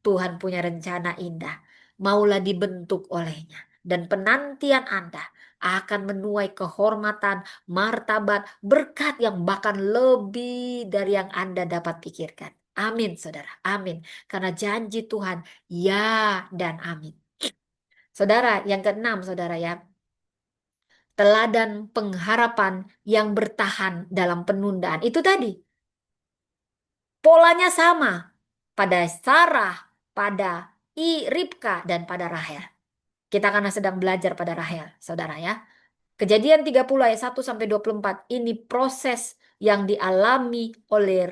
Tuhan punya rencana indah. Maulah dibentuk olehnya. Dan penantian Anda akan menuai kehormatan, martabat, berkat yang bahkan lebih dari yang Anda dapat pikirkan. Amin, saudara. Amin. Karena janji Tuhan, ya dan amin. Saudara, yang keenam, saudara ya. Teladan pengharapan yang bertahan dalam penundaan. Itu tadi. Polanya sama. Pada Sarah, pada Ribka, dan pada Rahel. Kita karena sedang belajar pada Rahel, saudara ya. Kejadian 30 ayat 1 sampai 24 ini proses yang dialami oleh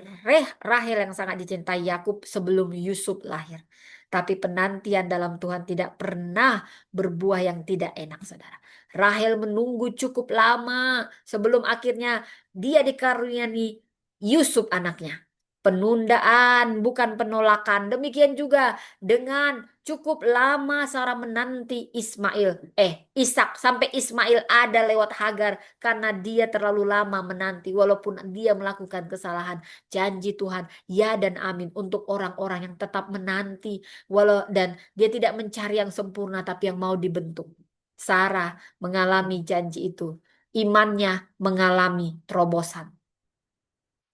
Rahel yang sangat dicintai Yakub sebelum Yusuf lahir. Tapi penantian dalam Tuhan tidak pernah berbuah yang tidak enak, saudara. Rahel menunggu cukup lama sebelum akhirnya dia dikaruniai Yusuf anaknya. Penundaan bukan penolakan. Demikian juga dengan cukup lama Sarah menanti Ishak sampai Ismail ada lewat Hagar karena dia terlalu lama menanti walaupun dia melakukan kesalahan. Janji Tuhan ya dan amin untuk orang-orang yang tetap menanti walau dan dia tidak mencari yang sempurna tapi yang mau dibentuk. Sarah mengalami janji itu. Imannya mengalami terobosan.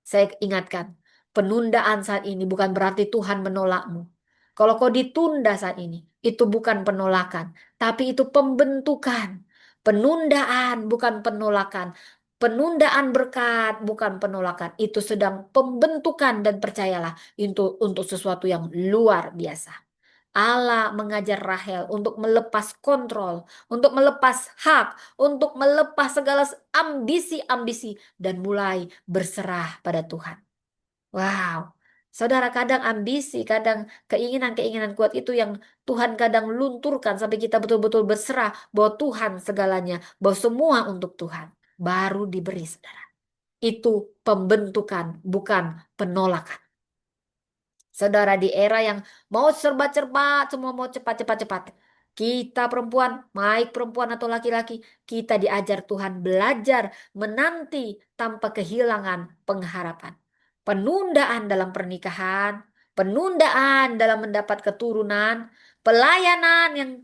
Saya ingatkan, penundaan saat ini bukan berarti Tuhan menolakmu. Kalau kau ditunda saat ini, itu bukan penolakan, tapi itu pembentukan. Penundaan bukan penolakan. Penundaan berkat bukan penolakan. Itu sedang pembentukan dan percayalah untuk sesuatu yang luar biasa. Allah mengajar Rahel untuk melepas kontrol, untuk melepas hak, untuk melepas segala ambisi-ambisi dan mulai berserah pada Tuhan. Wow, saudara, kadang ambisi, kadang keinginan-keinginan kuat itu yang Tuhan kadang lunturkan sampai kita betul-betul berserah bahwa Tuhan segalanya, bahwa semua untuk Tuhan. Baru diberi, saudara. Itu pembentukan, bukan penolakan. Saudara, di era yang mau serba-serba, semua mau cepat-cepat-cepat. Kita perempuan, baik perempuan atau laki-laki, kita diajar Tuhan belajar menanti tanpa kehilangan pengharapan. Penundaan dalam pernikahan, penundaan dalam mendapat keturunan, pelayanan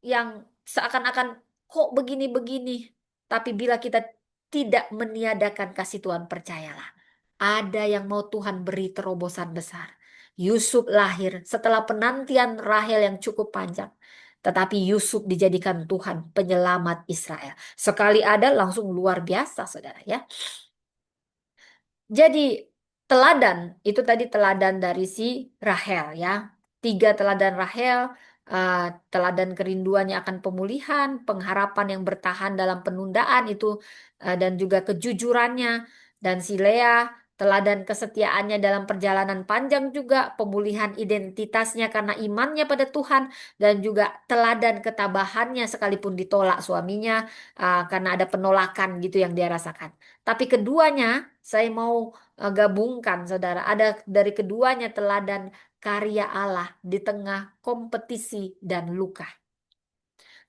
yang seakan-akan kok begini-begini. Tapi bila kita tidak meniadakan kasih Tuhan, percayalah. Ada yang mau Tuhan beri terobosan besar. Yusuf lahir setelah penantian Rahel yang cukup panjang. Tetapi Yusuf dijadikan Tuhan penyelamat Israel. Sekali ada langsung luar biasa, saudara ya. Jadi teladan itu tadi teladan dari si Rahel ya. Tiga teladan Rahel, teladan kerinduannya akan pemulihan, pengharapan yang bertahan dalam penundaan itu, dan juga kejujurannya. Dan si Lea, teladan kesetiaannya dalam perjalanan panjang juga, pemulihan identitasnya karena imannya pada Tuhan, dan juga teladan ketabahannya sekalipun ditolak suaminya, karena ada penolakan gitu yang dia rasakan. Tapi keduanya saya mau gabungkan, saudara. Ada dari keduanya teladan karya Allah di tengah kompetisi dan luka.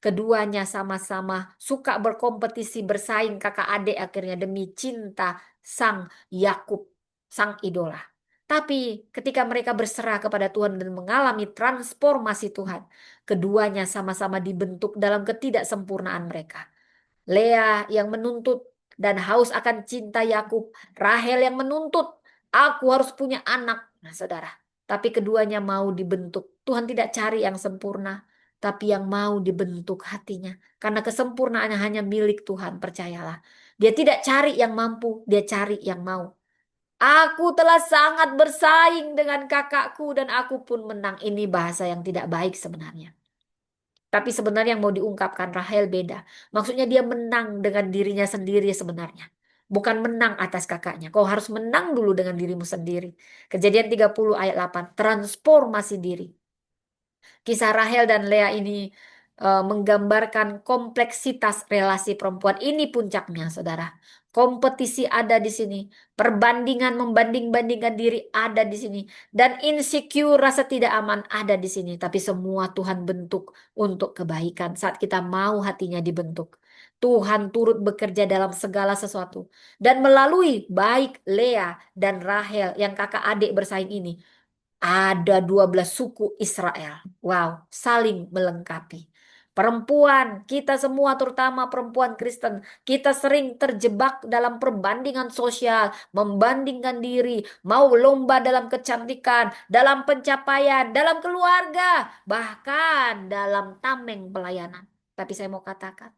Keduanya sama-sama suka berkompetisi, bersaing kakak adik akhirnya demi cinta sang Yakub, sang idola. Tapi ketika mereka berserah kepada Tuhan dan mengalami transformasi Tuhan, keduanya sama-sama dibentuk dalam ketidaksempurnaan mereka. Lea yang menuntut dan haus akan cinta Yakub, Rahel yang menuntut aku harus punya anak. Nah, saudara, tapi keduanya mau dibentuk. Tuhan tidak cari yang sempurna, tapi yang mau dibentuk hatinya. Karena kesempurnaannya hanya milik Tuhan, percayalah. Dia tidak cari yang mampu, dia cari yang mau. Aku telah sangat bersaing dengan kakakku dan aku pun menang. Ini bahasa yang tidak baik sebenarnya. Tapi sebenarnya yang mau diungkapkan Rahel beda. Maksudnya dia menang dengan dirinya sendiri sebenarnya. Bukan menang atas kakaknya. Kau harus menang dulu dengan dirimu sendiri. Kejadian 30 ayat 8. Transformasi diri. Kisah Rahel dan Lea ini menggambarkan kompleksitas relasi perempuan. Ini puncaknya, saudara. Kompetisi ada di sini. Perbandingan membanding-bandingkan diri ada di sini. Dan insecure, rasa tidak aman ada di sini. Tapi semua Tuhan bentuk untuk kebaikan saat kita mau hatinya dibentuk. Tuhan turut bekerja dalam segala sesuatu. Dan melalui baik Lea dan Rahel yang kakak adik bersaing ini, ada 12 suku Israel. Wow, saling melengkapi. Perempuan, kita semua terutama perempuan Kristen, kita sering terjebak dalam perbandingan sosial, membandingkan diri, mau lomba dalam kecantikan, dalam pencapaian, dalam keluarga, bahkan dalam tameng pelayanan. Tapi saya mau katakan,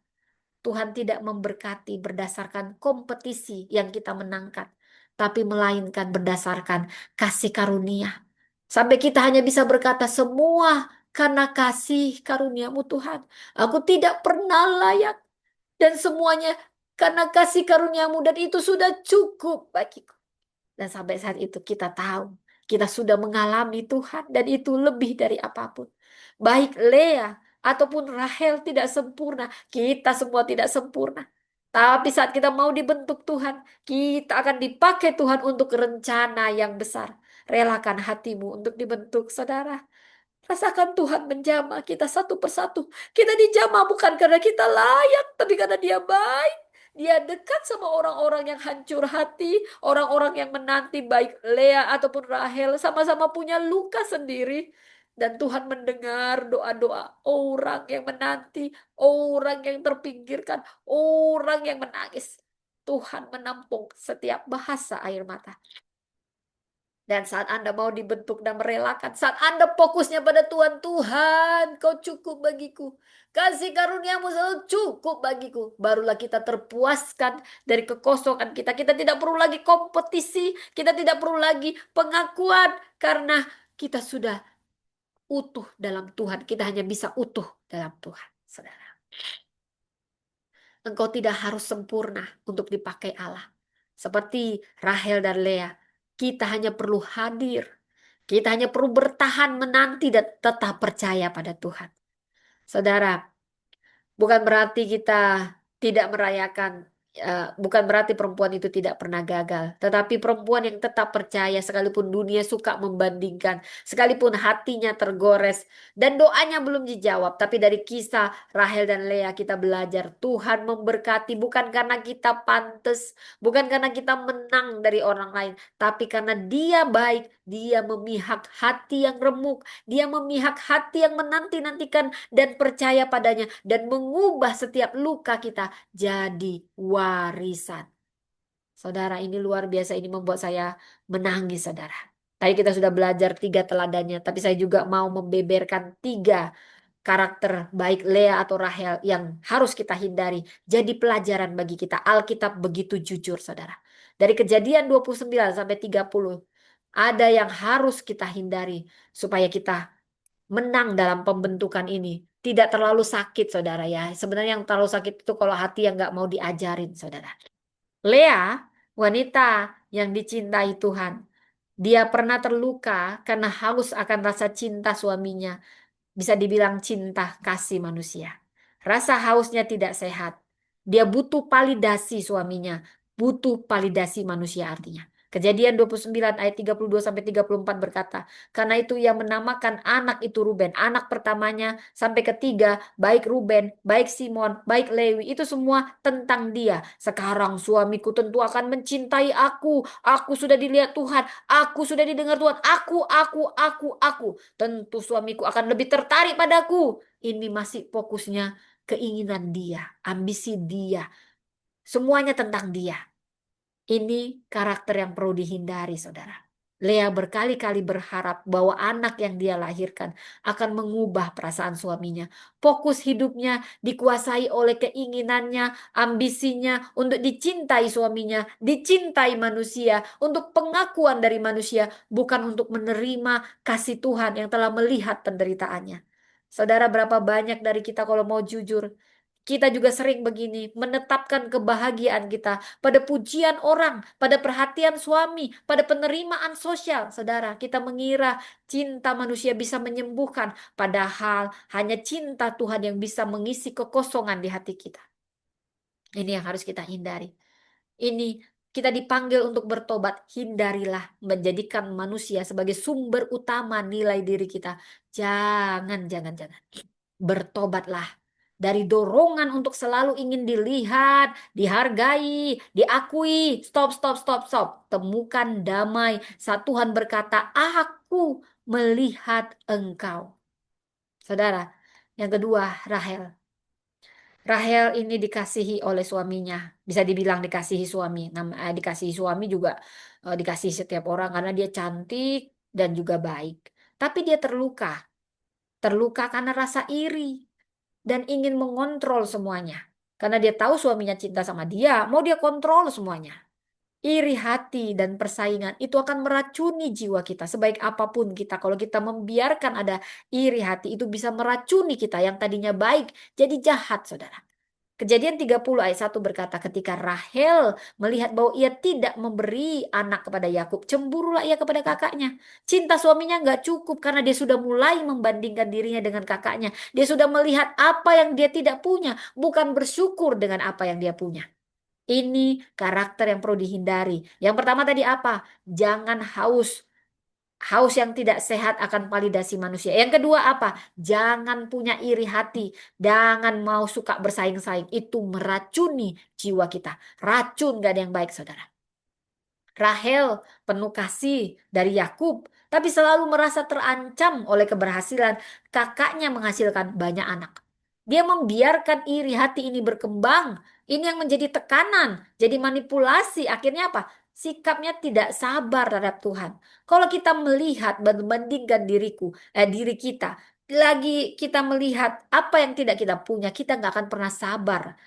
Tuhan tidak memberkati berdasarkan kompetisi yang kita menangkan, tapi melainkan berdasarkan kasih karunia. Sampai kita hanya bisa berkata semua karena kasih karuniamu Tuhan. Aku tidak pernah layak dan semuanya karena kasih karuniamu dan itu sudah cukup bagiku. Dan sampai saat itu kita tahu kita sudah mengalami Tuhan dan itu lebih dari apapun. Baik Lea ataupun Rahel tidak sempurna. Kita semua tidak sempurna. Tapi saat kita mau dibentuk Tuhan, kita akan dipakai Tuhan untuk rencana yang besar. Relakan hatimu untuk dibentuk, saudara. Rasakan Tuhan menjamah kita satu persatu. Kita dijamah bukan karena kita layak, tapi karena Dia baik. Dia dekat sama orang-orang yang hancur hati, orang-orang yang menanti baik Lea ataupun Rahel sama-sama punya luka sendiri. Dan Tuhan mendengar doa-doa orang yang menanti, orang yang terpinggirkan, orang yang menangis. Tuhan menampung setiap bahasa air mata. Dan saat Anda mau dibentuk dan merelakan, saat Anda fokusnya pada Tuhan, Tuhan, Kau cukup bagiku. Kasih karuniamu selalu cukup bagiku. Barulah kita terpuaskan dari kekosongan kita. Kita tidak perlu lagi kompetisi. Kita tidak perlu lagi pengakuan. Karena kita sudah utuh dalam Tuhan. Kita hanya bisa utuh dalam Tuhan, saudara. Engkau tidak harus sempurna untuk dipakai Allah. Seperti Rahel dan Lea, kita hanya perlu hadir. Kita hanya perlu bertahan menanti dan tetap percaya pada Tuhan. Saudara, bukan berarti kita tidak merayakan, bukan berarti perempuan itu tidak pernah gagal. Tetapi perempuan yang tetap percaya sekalipun dunia suka membandingkan, sekalipun hatinya tergores dan doanya belum dijawab. Tapi dari kisah Rahel dan Lea kita belajar Tuhan memberkati bukan karena kita pantas, bukan karena kita menang dari orang lain, tapi karena Dia baik, Dia memihak hati yang remuk, Dia memihak hati yang menanti-nantikan dan percaya padanya dan mengubah setiap luka kita jadi warisan. Saudara, ini luar biasa, ini membuat saya menangis, saudara. Tadi kita sudah belajar 3 teladannya, tapi saya juga mau membeberkan 3 karakter baik Lea atau Rahel yang harus kita hindari. Jadi pelajaran bagi kita. Alkitab begitu jujur, saudara. Dari Kejadian 29 sampai 30, ada yang harus kita hindari supaya kita menang dalam pembentukan ini. Tidak terlalu sakit, saudara ya. Sebenarnya yang terlalu sakit itu kalau hati yang nggak mau diajarin, saudara. Lea, wanita yang dicintai Tuhan. Dia pernah terluka karena haus akan rasa cinta suaminya. Bisa dibilang cinta kasih manusia. Rasa hausnya tidak sehat. Dia butuh validasi suaminya. Butuh validasi manusia artinya. Kejadian 29 ayat 32 sampai 34 berkata, karena itu ia menamakan anak itu Ruben, anak pertamanya sampai ketiga, baik Ruben, baik Simon, baik Lewi, itu semua tentang dia. Sekarang suamiku tentu akan mencintai aku. Aku sudah dilihat Tuhan, aku sudah didengar Tuhan. Aku. Tentu suamiku akan lebih tertarik padaku. Ini masih fokusnya keinginan dia, ambisi dia. Semuanya tentang dia. Ini karakter yang perlu dihindari, saudara. Lea berkali-kali berharap bahwa anak yang dia lahirkan akan mengubah perasaan suaminya. Fokus hidupnya dikuasai oleh keinginannya, ambisinya untuk dicintai suaminya, dicintai manusia, untuk pengakuan dari manusia, bukan untuk menerima kasih Tuhan yang telah melihat penderitaannya. Saudara, berapa banyak dari kita kalau mau jujur, kita juga sering begini, menetapkan kebahagiaan kita pada pujian orang, pada perhatian suami, pada penerimaan sosial. Saudara, kita mengira cinta manusia bisa menyembuhkan, padahal hanya cinta Tuhan yang bisa mengisi kekosongan di hati kita. Ini yang harus kita hindari. Ini kita dipanggil untuk bertobat. Hindarilah menjadikan manusia sebagai sumber utama nilai diri kita. Jangan, jangan, jangan. Bertobatlah dari dorongan untuk selalu ingin dilihat, dihargai, diakui. Stop, stop, stop, stop. Temukan damai saat Tuhan berkata, "Aku melihat engkau." Saudara, yang kedua, Rahel. Rahel ini dikasihi oleh suaminya. Bisa dibilang dikasihi suami. Dikasihi suami juga dikasihi setiap orang karena dia cantik dan juga baik. Tapi dia terluka. Terluka karena rasa iri dan ingin mengontrol semuanya. Karena dia tahu suaminya cinta sama dia, mau dia kontrol semuanya. Iri hati dan persaingan itu akan meracuni jiwa kita. Sebaik apapun kita, kalau kita membiarkan ada iri hati, itu bisa meracuni kita yang tadinya baik jadi jahat, saudara. Kejadian 30 ayat 1 berkata, ketika Rahel melihat bahwa ia tidak memberi anak kepada Yakub, cemburulah ia kepada kakaknya. Cinta suaminya nggak cukup karena dia sudah mulai membandingkan dirinya dengan kakaknya. Dia sudah melihat apa yang dia tidak punya, bukan bersyukur dengan apa yang dia punya. Ini karakter yang perlu dihindari. Yang pertama tadi apa? Jangan haus. Haus yang tidak sehat akan validasi manusia. Yang kedua apa? Jangan punya iri hati. Jangan mau suka bersaing-saing. Itu meracuni jiwa kita. Racun gak ada yang baik, saudara. Rahel penuh kasih dari Yakub, tapi selalu merasa terancam oleh keberhasilan kakaknya menghasilkan banyak anak. Dia membiarkan iri hati ini berkembang. Ini yang menjadi tekanan, jadi manipulasi. Akhirnya apa? Sikapnya tidak sabar terhadap Tuhan. Kalau kita melihat membandingkan diri kita, lagi kita melihat apa yang tidak kita punya, kita nggak akan pernah sabar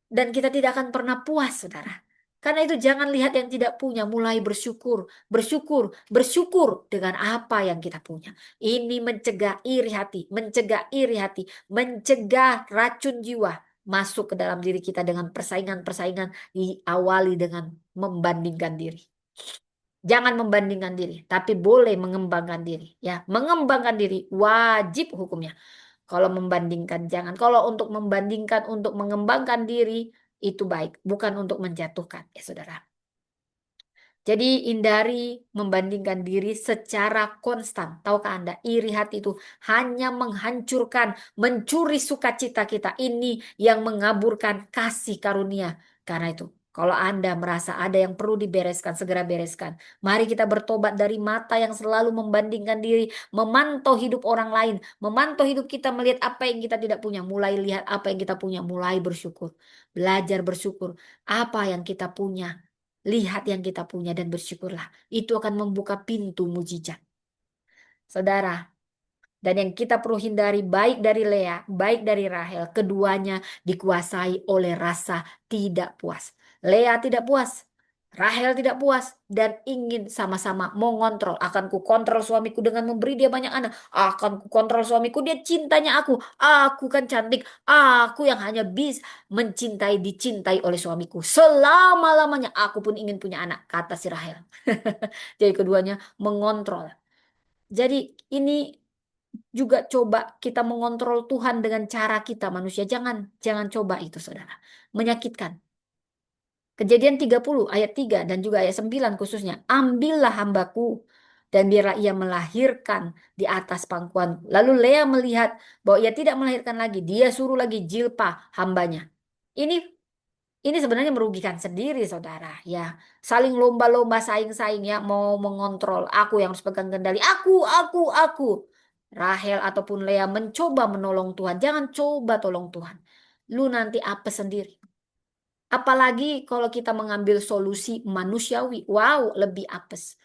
dan kita tidak akan pernah puas, saudara. Karena itu jangan lihat yang tidak punya, mulai bersyukur, bersyukur, bersyukur dengan apa yang kita punya. Ini mencegah iri hati, mencegah iri hati, mencegah racun jiwa masuk ke dalam diri kita dengan persaingan-persaingan diawali dengan membandingkan diri. Jangan membandingkan diri, tapi boleh mengembangkan diri. Ya, mengembangkan diri wajib hukumnya. Kalau membandingkan jangan. Kalau untuk membandingkan, untuk mengembangkan diri itu baik, bukan untuk menjatuhkan, ya saudara. Jadi hindari membandingkan diri secara konstan. Tahukah Anda, iri hati itu hanya menghancurkan, mencuri sukacita kita. Ini yang mengaburkan kasih karunia. Karena itu, kalau Anda merasa ada yang perlu dibereskan, segera bereskan. Mari kita bertobat dari mata yang selalu membandingkan diri, memantau hidup orang lain, memantau hidup kita melihat apa yang kita tidak punya. Mulai lihat apa yang kita punya, mulai bersyukur. Belajar bersyukur. Apa yang kita punya. Lihat yang kita punya dan bersyukurlah. Itu akan membuka pintu mujizat. Saudara, dan yang kita perlu hindari baik dari Lea, baik dari Rahel, keduanya dikuasai oleh rasa tidak puas. Lea tidak puas, Rahel tidak puas dan ingin sama-sama mengontrol. Akan ku kontrol suamiku dengan memberi dia banyak anak. Akan ku kontrol suamiku, dia cintanya aku. Aku kan cantik. Aku yang hanya bisa mencintai, dicintai oleh suamiku. Selama-lamanya aku pun ingin punya anak, kata si Rahel. Jadi keduanya mengontrol. Jadi ini juga coba kita mengontrol Tuhan dengan cara kita manusia. Jangan jangan coba itu, saudara. Menyakitkan. Kejadian 30 ayat 3 dan juga ayat 9 khususnya. Ambillah hambaku dan biarlah ia melahirkan di atas pangkuan. Lalu Lea melihat bahwa ia tidak melahirkan lagi. Dia suruh lagi Jilpa hambanya. Ini ini sebenarnya merugikan sendiri, saudara. Ya, saling lomba-lomba, saing-saing ya, mau mengontrol. Aku yang harus pegang kendali. Aku. Rahel ataupun Lea mencoba menolong Tuhan. Jangan coba tolong Tuhan. Lu nanti apa sendiri. Apalagi kalau kita mengambil solusi manusiawi. Wow, lebih apes.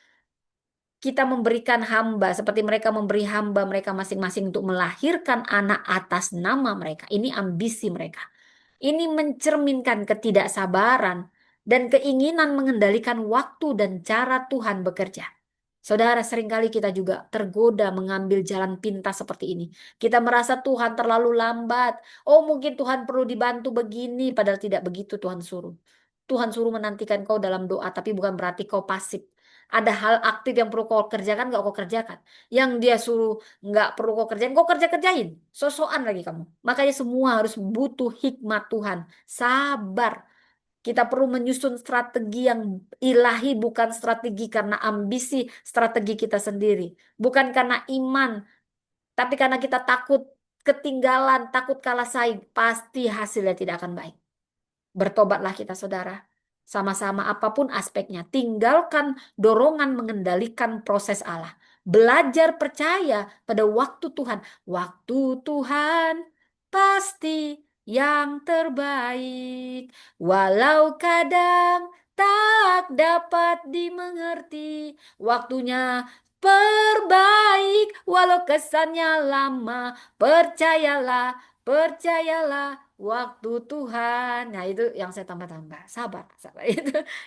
kita memberikan hamba seperti mereka memberi hamba mereka masing-masing untuk melahirkan anak atas nama mereka. Ini ambisi mereka. Ini mencerminkan ketidaksabaran dan keinginan mengendalikan waktu dan cara Tuhan bekerja. Saudara, seringkali kita juga tergoda mengambil jalan pintas seperti ini. Kita merasa Tuhan terlalu lambat. Oh, mungkin Tuhan perlu dibantu begini, padahal tidak begitu Tuhan suruh. Tuhan suruh menantikan kau dalam doa, tapi bukan berarti kau pasif. Ada hal aktif yang perlu kau kerjakan, gak kau kerjakan. Yang dia suruh nggak perlu kau kerjain, kau kerjain. Sosokan lagi kamu. Makanya semua harus butuh hikmat Tuhan. Sabar. Kita perlu menyusun strategi yang ilahi, bukan strategi karena ambisi, strategi kita sendiri. Bukan karena iman, tapi karena kita takut ketinggalan, takut kalah saing. Pasti hasilnya tidak akan baik. Bertobatlah kita, saudara. Sama-sama apapun aspeknya. Tinggalkan dorongan mengendalikan proses Allah. Belajar percaya pada waktu Tuhan. Waktu Tuhan pasti yang terbaik. Walau kadang tak dapat dimengerti. Waktunya perbaik. Walau kesannya lama. Percayalah, percayalah. Waktu Tuhan, nah itu yang saya tambah-tambah, sabar, sabar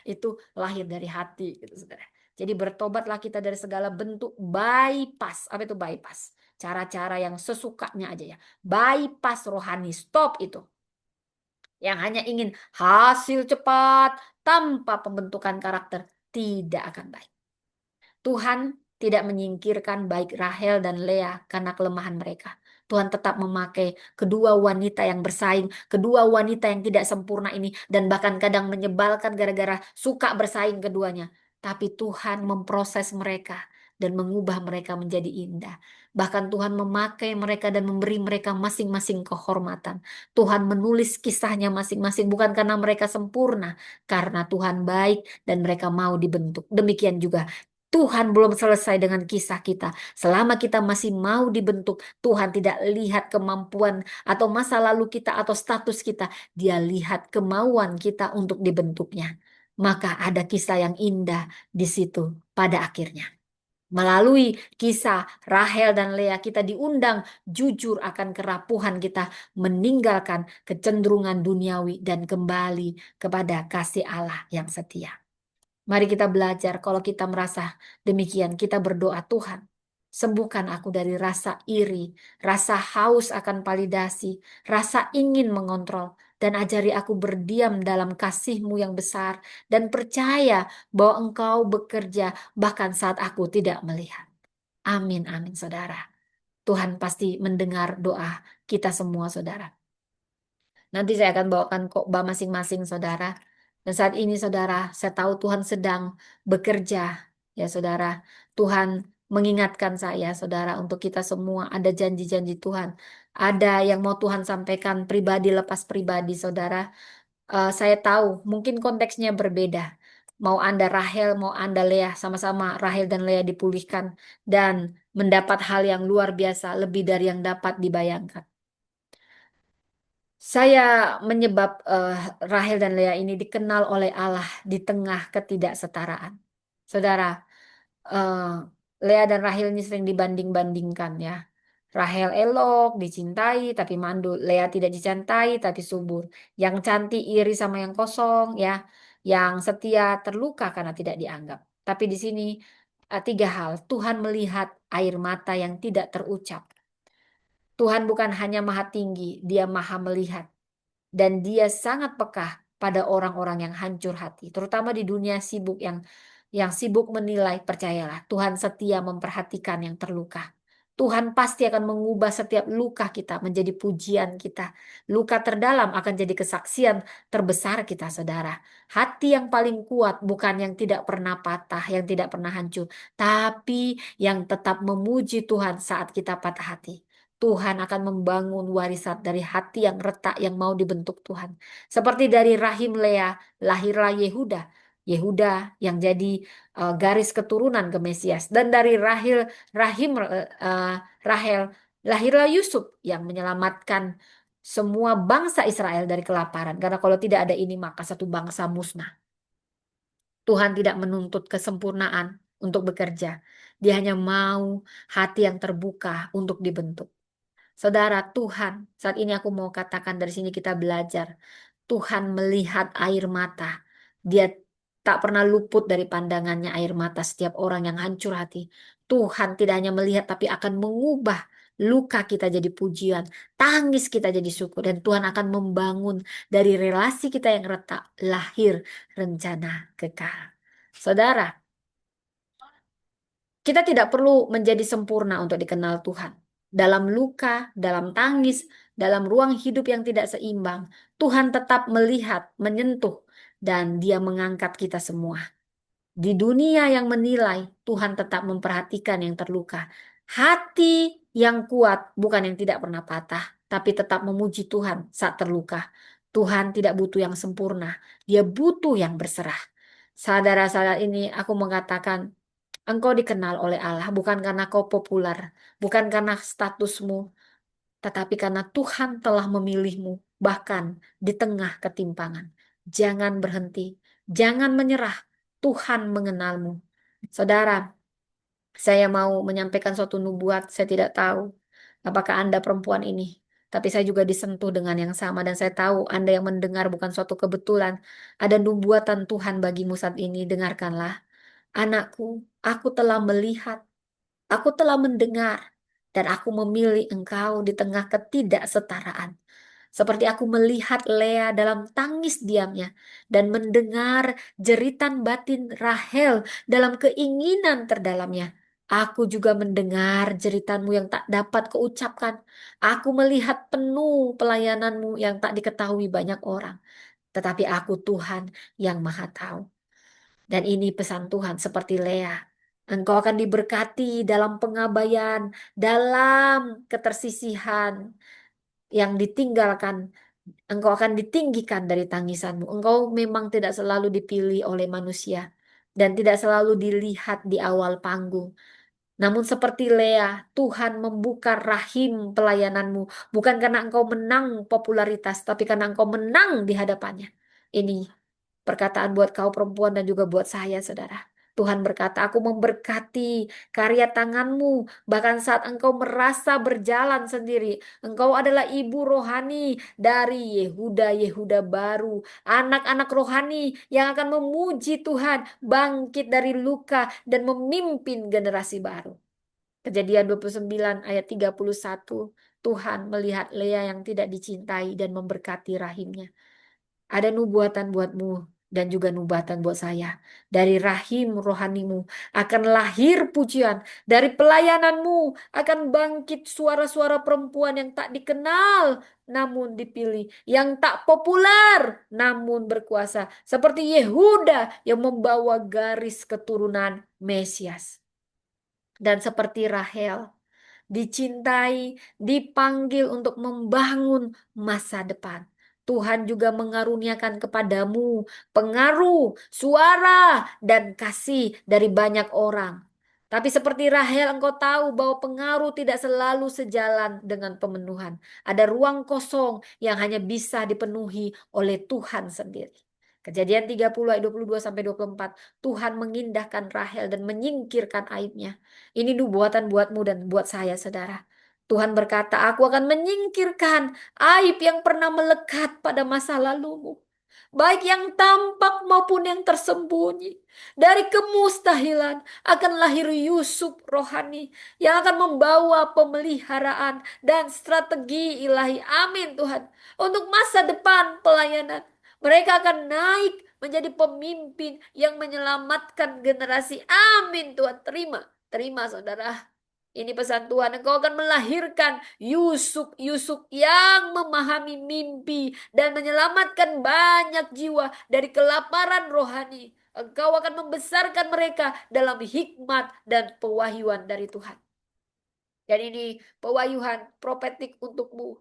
itu lahir dari hati, gitu, saudara. Jadi bertobatlah kita dari segala bentuk bypass, apa itu bypass? Cara-cara yang sesukanya aja ya, bypass rohani, stop itu. Yang hanya ingin hasil cepat tanpa pembentukan karakter tidak akan baik. Tuhan tidak menyingkirkan baik Rahel dan Lea karena kelemahan mereka. Tuhan tetap memakai kedua wanita yang bersaing, kedua wanita yang tidak sempurna ini, dan bahkan kadang menyebalkan gara-gara suka bersaing keduanya. Tapi Tuhan memproses mereka dan mengubah mereka menjadi indah. Bahkan Tuhan memakai mereka dan memberi mereka masing-masing kehormatan. Tuhan menulis kisahnya masing-masing bukan karena mereka sempurna, karena Tuhan baik dan mereka mau dibentuk. Demikian juga Tuhan belum selesai dengan kisah kita. Selama kita masih mau dibentuk, Tuhan tidak lihat kemampuan atau masa lalu kita atau status kita. Dia lihat kemauan kita untuk dibentuknya. Maka ada kisah yang indah di situ pada akhirnya. Melalui kisah Rahel dan Lea kita diundang jujur akan kerapuhan kita, meninggalkan kecenderungan duniawi dan kembali kepada kasih Allah yang setia. Mari kita belajar kalau kita merasa demikian, kita berdoa, Tuhan, sembuhkan aku dari rasa iri, rasa haus akan validasi, rasa ingin mengontrol, dan ajari aku berdiam dalam kasih-Mu yang besar, dan percaya bahwa Engkau bekerja bahkan saat aku tidak melihat. Amin, amin, saudara. Tuhan pasti mendengar doa kita semua, saudara. Nanti saya akan bawakan khotbah masing-masing, saudara. Dan saat ini, saudara, saya tahu Tuhan sedang bekerja, ya, saudara. Tuhan mengingatkan saya, saudara, untuk kita semua ada janji-janji Tuhan. Ada yang mau Tuhan sampaikan pribadi lepas pribadi, saudara. Saya tahu mungkin konteksnya berbeda. Mau Anda Rahel, mau Anda Lea, sama-sama Rahel dan Lea dipulihkan dan mendapat hal yang luar biasa, lebih dari yang dapat dibayangkan. Saya menyebab Rahel dan Lea ini dikenal oleh Allah di tengah ketidaksetaraan. Saudara, eh, Lea dan Rahel ini sering dibanding-bandingkan ya. Rahel elok, dicintai tapi mandul. Lea tidak dicintai tapi subur. Yang cantik iri sama yang kosong ya. Yang setia terluka karena tidak dianggap. Tapi di sini tiga hal. Tuhan melihat air mata yang tidak terucap. Tuhan bukan hanya maha tinggi, dia maha melihat. Dan dia sangat peka pada orang-orang yang hancur hati, terutama di dunia sibuk yang sibuk menilai. Percayalah, Tuhan setia memperhatikan yang terluka. Tuhan pasti akan mengubah setiap luka kita menjadi pujian kita. Luka terdalam akan jadi kesaksian terbesar kita, saudara. Hati yang paling kuat bukan yang tidak pernah patah, yang tidak pernah hancur, tapi yang tetap memuji Tuhan saat kita patah hati. Tuhan akan membangun warisan dari hati yang retak yang mau dibentuk Tuhan. Seperti dari rahim Lea lahirlah Yehuda. Yehuda yang jadi garis keturunan ke Mesias. Dan dari rahim Rahel lahirlah Yusuf yang menyelamatkan semua bangsa Israel dari kelaparan. Karena kalau tidak ada ini maka satu bangsa musnah. Tuhan tidak menuntut kesempurnaan untuk bekerja. Dia hanya mau hati yang terbuka untuk dibentuk. Saudara, Tuhan, saat ini aku mau katakan dari sini kita belajar. Tuhan melihat air mata. Dia tak pernah luput dari pandangannya air mata setiap orang yang hancur hati. Tuhan tidak hanya melihat tapi akan mengubah luka kita jadi pujian, tangis kita jadi syukur, dan Tuhan akan membangun dari relasi kita yang retak lahir rencana kekal. Saudara, kita tidak perlu menjadi sempurna untuk dikenal Tuhan. Dalam luka, dalam tangis, dalam ruang hidup yang tidak seimbang, Tuhan tetap melihat, menyentuh, dan Dia mengangkat kita semua. Di dunia yang menilai, Tuhan tetap memperhatikan yang terluka. Hati yang kuat bukan yang tidak pernah patah, tapi tetap memuji Tuhan saat terluka. Tuhan tidak butuh yang sempurna, Dia butuh yang berserah. Saudara-saudara ini aku mengatakan, engkau dikenal oleh Allah bukan karena kau populer, bukan karena statusmu, tetapi karena Tuhan telah memilihmu, bahkan di tengah ketimpangan. Jangan berhenti, jangan menyerah. Tuhan mengenalmu. Saudara, saya mau menyampaikan suatu nubuat. Saya tidak tahu apakah Anda perempuan ini, tapi saya juga disentuh dengan yang sama, dan saya tahu Anda yang mendengar bukan suatu kebetulan. Ada nubuatan Tuhan bagimu saat ini. Dengarkanlah. Anakku, aku telah melihat, aku telah mendengar, dan aku memilih engkau di tengah ketidaksetaraan. Seperti aku melihat Lea dalam tangis diamnya dan mendengar jeritan batin Rahel dalam keinginan terdalamnya. Aku juga mendengar jeritanmu yang tak dapat keucapkan. Aku melihat penuh pelayananmu yang tak diketahui banyak orang. Tetapi aku Tuhan yang Maha Tahu. Dan ini pesan Tuhan seperti Lea. Engkau akan diberkati dalam pengabaian, dalam ketersisihan yang ditinggalkan. Engkau akan ditinggikan dari tangisanmu. Engkau memang tidak selalu dipilih oleh manusia dan tidak selalu dilihat di awal panggung. Namun seperti Lea, Tuhan membuka rahim pelayananmu bukan karena engkau menang popularitas, tapi karena engkau menang di hadapannya. Ini perkataan buat kau perempuan dan juga buat saya, saudara. Tuhan berkata, aku memberkati karya tanganmu. Bahkan saat engkau merasa berjalan sendiri. Engkau adalah ibu rohani dari Yehuda baru. Anak-anak rohani yang akan memuji Tuhan. Bangkit dari luka dan memimpin generasi baru. Kejadian 29 ayat 31. Tuhan melihat Lea yang tidak dicintai dan memberkati rahimnya. Ada nubuatan buatmu dan juga nubuatan buat saya. Dari rahim rohanimu akan lahir pujian. Dari pelayananmu akan bangkit suara-suara perempuan yang tak dikenal namun dipilih. Yang tak populer namun berkuasa. Seperti Yehuda yang membawa garis keturunan Mesias. Dan seperti Rahel, dicintai, dipanggil untuk membangun masa depan. Tuhan juga mengaruniakan kepadamu pengaruh, suara, dan kasih dari banyak orang. Tapi seperti Rahel, engkau tahu bahwa pengaruh tidak selalu sejalan dengan pemenuhan. Ada ruang kosong yang hanya bisa dipenuhi oleh Tuhan sendiri. Kejadian 30 ayat 22 sampai 24. Tuhan mengindahkan Rahel dan menyingkirkan aibnya. Ini nubuatan buatmu dan buat saya, saudara. Tuhan berkata, aku akan menyingkirkan aib yang pernah melekat pada masa lalumu. Baik yang tampak maupun yang tersembunyi. Dari kemustahilan akan lahir Yusuf rohani yang akan membawa pemeliharaan dan strategi ilahi. Amin Tuhan. Untuk masa depan pelayanan. Mereka akan naik menjadi pemimpin yang menyelamatkan generasi. Amin Tuhan. Terima. Terima saudara. Ini pesan Tuhan, engkau akan melahirkan Yusuf yang memahami mimpi dan menyelamatkan banyak jiwa dari kelaparan rohani. Engkau akan membesarkan mereka dalam hikmat dan pewahyuan dari Tuhan. Dan ini pewahyuan profetik untukmu.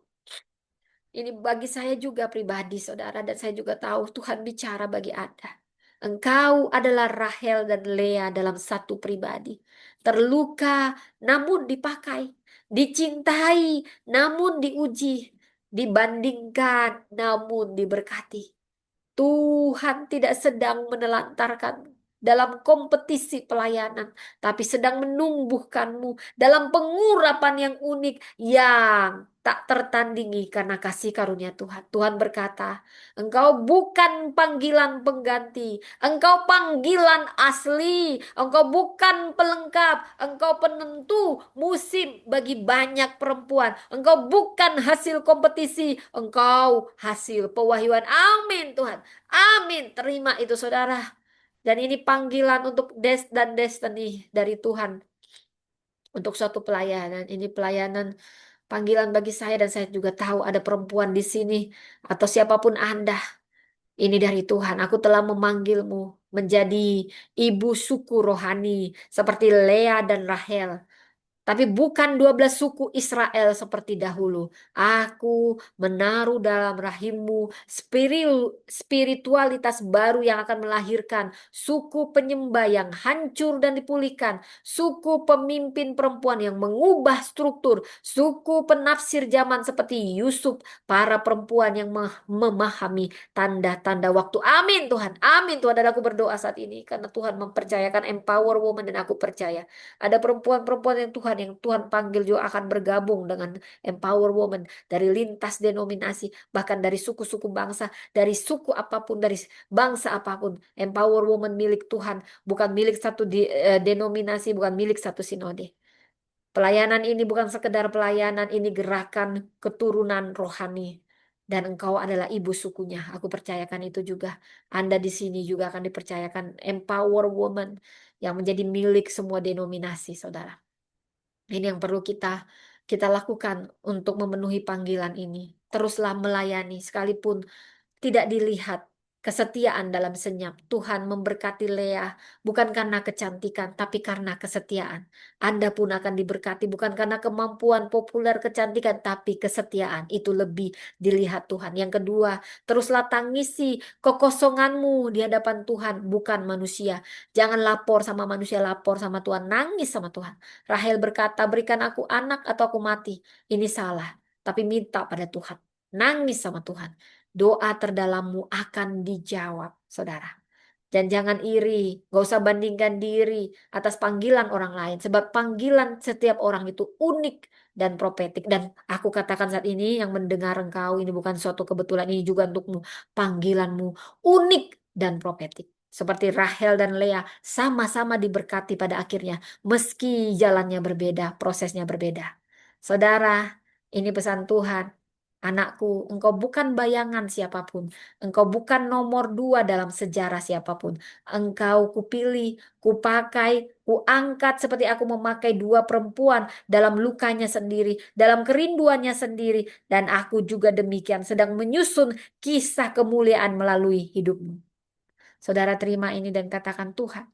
Ini bagi saya juga pribadi, saudara, dan saya juga tahu Tuhan bicara bagi Anda. Engkau adalah Rahel dan Lea dalam satu pribadi. Terluka namun dipakai, dicintai namun diuji, dibandingkan namun diberkati. Tuhan tidak sedang menelantarkan. dalam kompetisi pelayanan, tapi sedang menumbuhkanmu dalam pengurapan yang unik yang tak tertandingi karena kasih karunia Tuhan. Tuhan berkata, engkau bukan panggilan pengganti, engkau panggilan asli, engkau bukan pelengkap, engkau penentu musim bagi banyak perempuan, engkau bukan hasil kompetisi, engkau hasil pewahyuan. Amin Tuhan, amin. Terima itu saudara. Dan ini panggilan untuk des dan destiny dari Tuhan untuk suatu pelayanan. Ini pelayanan panggilan bagi saya dan saya juga tahu ada perempuan di sini atau siapapun Anda. Ini dari Tuhan. Aku telah memanggilmu menjadi ibu suku rohani seperti Lea dan Rahel. Tapi bukan 12 suku Israel seperti dahulu. Aku menaruh dalam rahimmu spiritualitas baru yang akan melahirkan suku penyembah yang hancur dan dipulihkan. Suku pemimpin perempuan yang mengubah struktur. Suku penafsir zaman seperti Yusuf. Para perempuan yang memahami tanda-tanda waktu. Amin Tuhan. Amin Tuhan. Dan aku berdoa saat ini. Karena Tuhan mempercayakan empower woman dan aku percaya. Ada perempuan-perempuan yang Tuhan panggil juga akan bergabung dengan Empower Woman dari lintas denominasi, bahkan dari suku-suku bangsa, dari suku apapun, dari bangsa apapun. Empower Woman milik Tuhan, bukan milik satu denominasi, bukan milik satu sinode. Pelayanan ini bukan sekedar pelayanan, ini gerakan keturunan rohani. Dan engkau adalah ibu sukunya. Aku percayakan itu juga. Anda di sini juga akan dipercayakan Empower Woman yang menjadi milik semua denominasi, saudara. Ini yang perlu kita lakukan untuk memenuhi panggilan ini. Teruslah melayani sekalipun tidak dilihat kesetiaan dalam senyap. Tuhan memberkati Lea bukan karena kecantikan, tapi karena kesetiaan. Anda pun akan diberkati bukan karena kemampuan populer kecantikan, tapi kesetiaan. Itu lebih dilihat Tuhan. Yang kedua, teruslah tangisi kekosonganmu di hadapan Tuhan, bukan manusia. Jangan lapor sama manusia, lapor sama Tuhan. Nangis sama Tuhan. Rahel berkata, berikan aku anak atau aku mati. Ini salah, tapi minta pada Tuhan. Nangis sama Tuhan. Doa terdalammu akan dijawab, saudara. Dan jangan iri, gak usah bandingkan diri atas panggilan orang lain. Sebab panggilan setiap orang itu unik dan profetik. Dan aku katakan saat ini yang mendengar engkau, ini bukan suatu kebetulan, ini juga untukmu. Panggilanmu unik dan profetik. Seperti Rahel dan Lea sama-sama diberkati pada akhirnya. Meski jalannya berbeda, prosesnya berbeda. Saudara, ini pesan Tuhan. Anakku, engkau bukan bayangan siapapun. Engkau bukan nomor dua dalam sejarah siapapun. Engkau kupilih, kupakai, kuangkat seperti aku memakai dua perempuan dalam lukanya sendiri, dalam kerinduannya sendiri. Dan aku juga demikian sedang menyusun kisah kemuliaan melalui hidupmu. Saudara terima ini dan katakan Tuhan.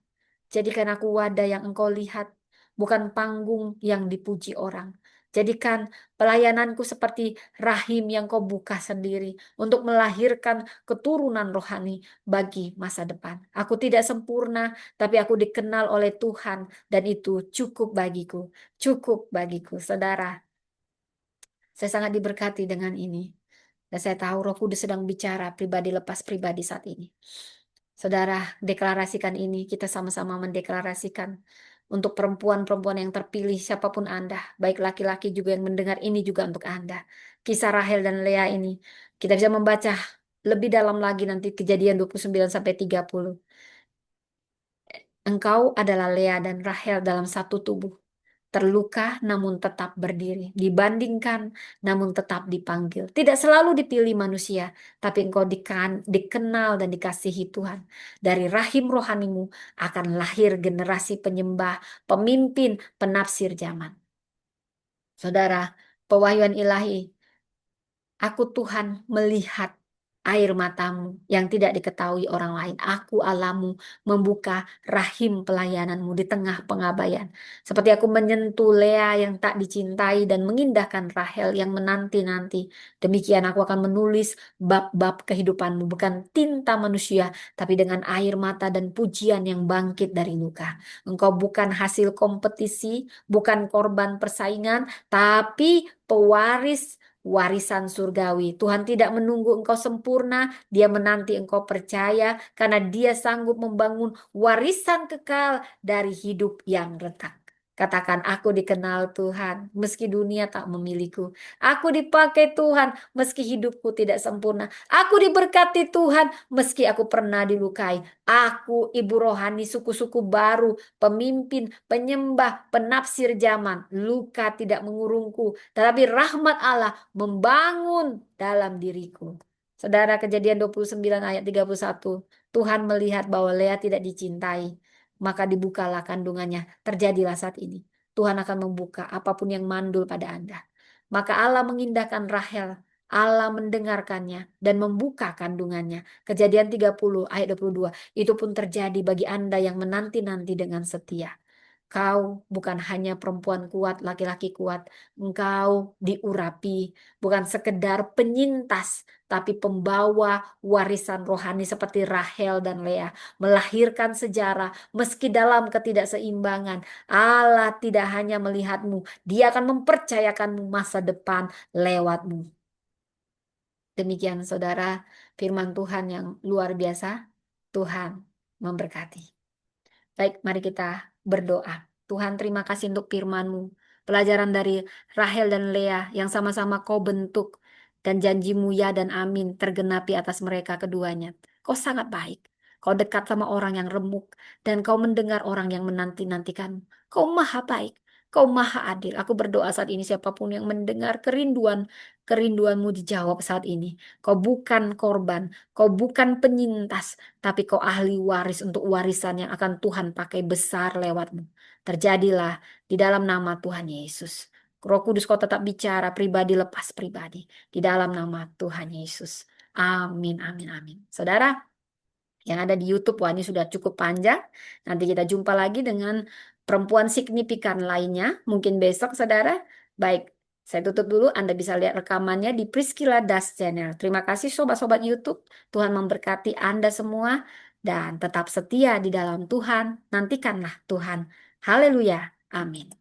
Jadikan aku wadah yang engkau lihat, bukan panggung yang dipuji orang. Jadikan pelayananku seperti rahim yang kau buka sendiri untuk melahirkan keturunan rohani bagi masa depan. Aku tidak sempurna, tapi aku dikenal oleh Tuhan dan itu cukup bagiku. Cukup bagiku, saudara. Saya sangat diberkati dengan ini. Dan saya tahu Roh Kudus sedang bicara pribadi lepas pribadi saat ini. Saudara, deklarasikan ini. Kita sama-sama mendeklarasikan untuk perempuan-perempuan yang terpilih, siapapun Anda, baik laki-laki juga yang mendengar ini juga untuk Anda. Kisah Rahel dan Lea ini, kita bisa membaca lebih dalam lagi nanti Kejadian 29 sampai 30. Engkau adalah Lea dan Rahel dalam satu tubuh. Terluka namun tetap berdiri, dibandingkan namun tetap dipanggil. Tidak selalu dipilih manusia, tapi engkau dikenal dan dikasihi Tuhan. Dari rahim rohanimu akan lahir generasi penyembah, pemimpin, penafsir zaman. Saudara, pewahyuan ilahi, aku Tuhan melihat air matamu yang tidak diketahui orang lain. Aku Allahmu membuka rahim pelayananmu di tengah pengabaian. Seperti aku menyentuh Lea yang tak dicintai dan mengindahkan Rahel yang menanti-nanti. Demikian aku akan menulis bab-bab kehidupanmu. Bukan tinta manusia, tapi dengan air mata dan pujian yang bangkit dari luka. Engkau bukan hasil kompetisi, bukan korban persaingan, tapi pewaris warisan surgawi. Tuhan tidak menunggu engkau sempurna, Dia menanti engkau percaya karena Dia sanggup membangun warisan kekal dari hidup yang retak. Katakan, aku dikenal Tuhan, meski dunia tak memilikiku. Aku dipakai Tuhan, meski hidupku tidak sempurna. Aku diberkati Tuhan, meski aku pernah dilukai. Aku ibu rohani suku-suku baru, pemimpin, penyembah, penafsir zaman. Luka tidak mengurungku, tetapi rahmat Allah membangun dalam diriku. Saudara, Kejadian 29 ayat 31. Tuhan melihat bahwa Lea tidak dicintai, maka dibukalah kandungannya. Terjadilah saat ini. Tuhan akan membuka apapun yang mandul pada Anda. Maka Allah mengindahkan Rahel. Allah mendengarkannya dan membuka kandungannya. Kejadian 30 ayat 22. Itu pun terjadi bagi Anda yang menanti-nanti dengan setia. Kau bukan hanya perempuan kuat, laki-laki kuat. Engkau diurapi, bukan sekedar penyintas, tapi pembawa warisan rohani seperti Rahel dan Lea. Melahirkan sejarah, meski dalam ketidakseimbangan. Allah tidak hanya melihatmu, Dia akan mempercayakanmu masa depan lewatmu. Demikian saudara, firman Tuhan yang luar biasa. Tuhan memberkati. Baik, mari kita berdoa. Tuhan, terima kasih untuk firman-Mu. Pelajaran dari Rahel dan Lea yang sama-sama Kau bentuk. Dan janjimu ya dan amin tergenapi atas mereka keduanya. Kau sangat baik. Kau dekat sama orang yang remuk. Dan Kau mendengar orang yang menanti-nantikan. Kau maha baik. Kau maha adil. Aku berdoa saat ini siapapun yang mendengar kerinduanmu dijawab saat ini. Kau bukan korban. Kau bukan penyintas. Tapi kau ahli waris untuk warisan yang akan Tuhan pakai besar lewatmu. Terjadilah di dalam nama Tuhan Yesus. Roh Kudus kau tetap bicara pribadi lepas pribadi. Di dalam nama Tuhan Yesus. Amin, amin, amin. Saudara, yang ada di YouTube, wah ini sudah cukup panjang. Nanti kita jumpa lagi dengan perempuan signifikan lainnya. Mungkin besok, saudara. Baik, saya tutup dulu. Anda bisa lihat rekamannya di Priscilla Das Channel. Terima kasih sobat-sobat YouTube. Tuhan memberkati Anda semua. Dan tetap setia di dalam Tuhan. Nantikanlah Tuhan. Haleluya. Amin.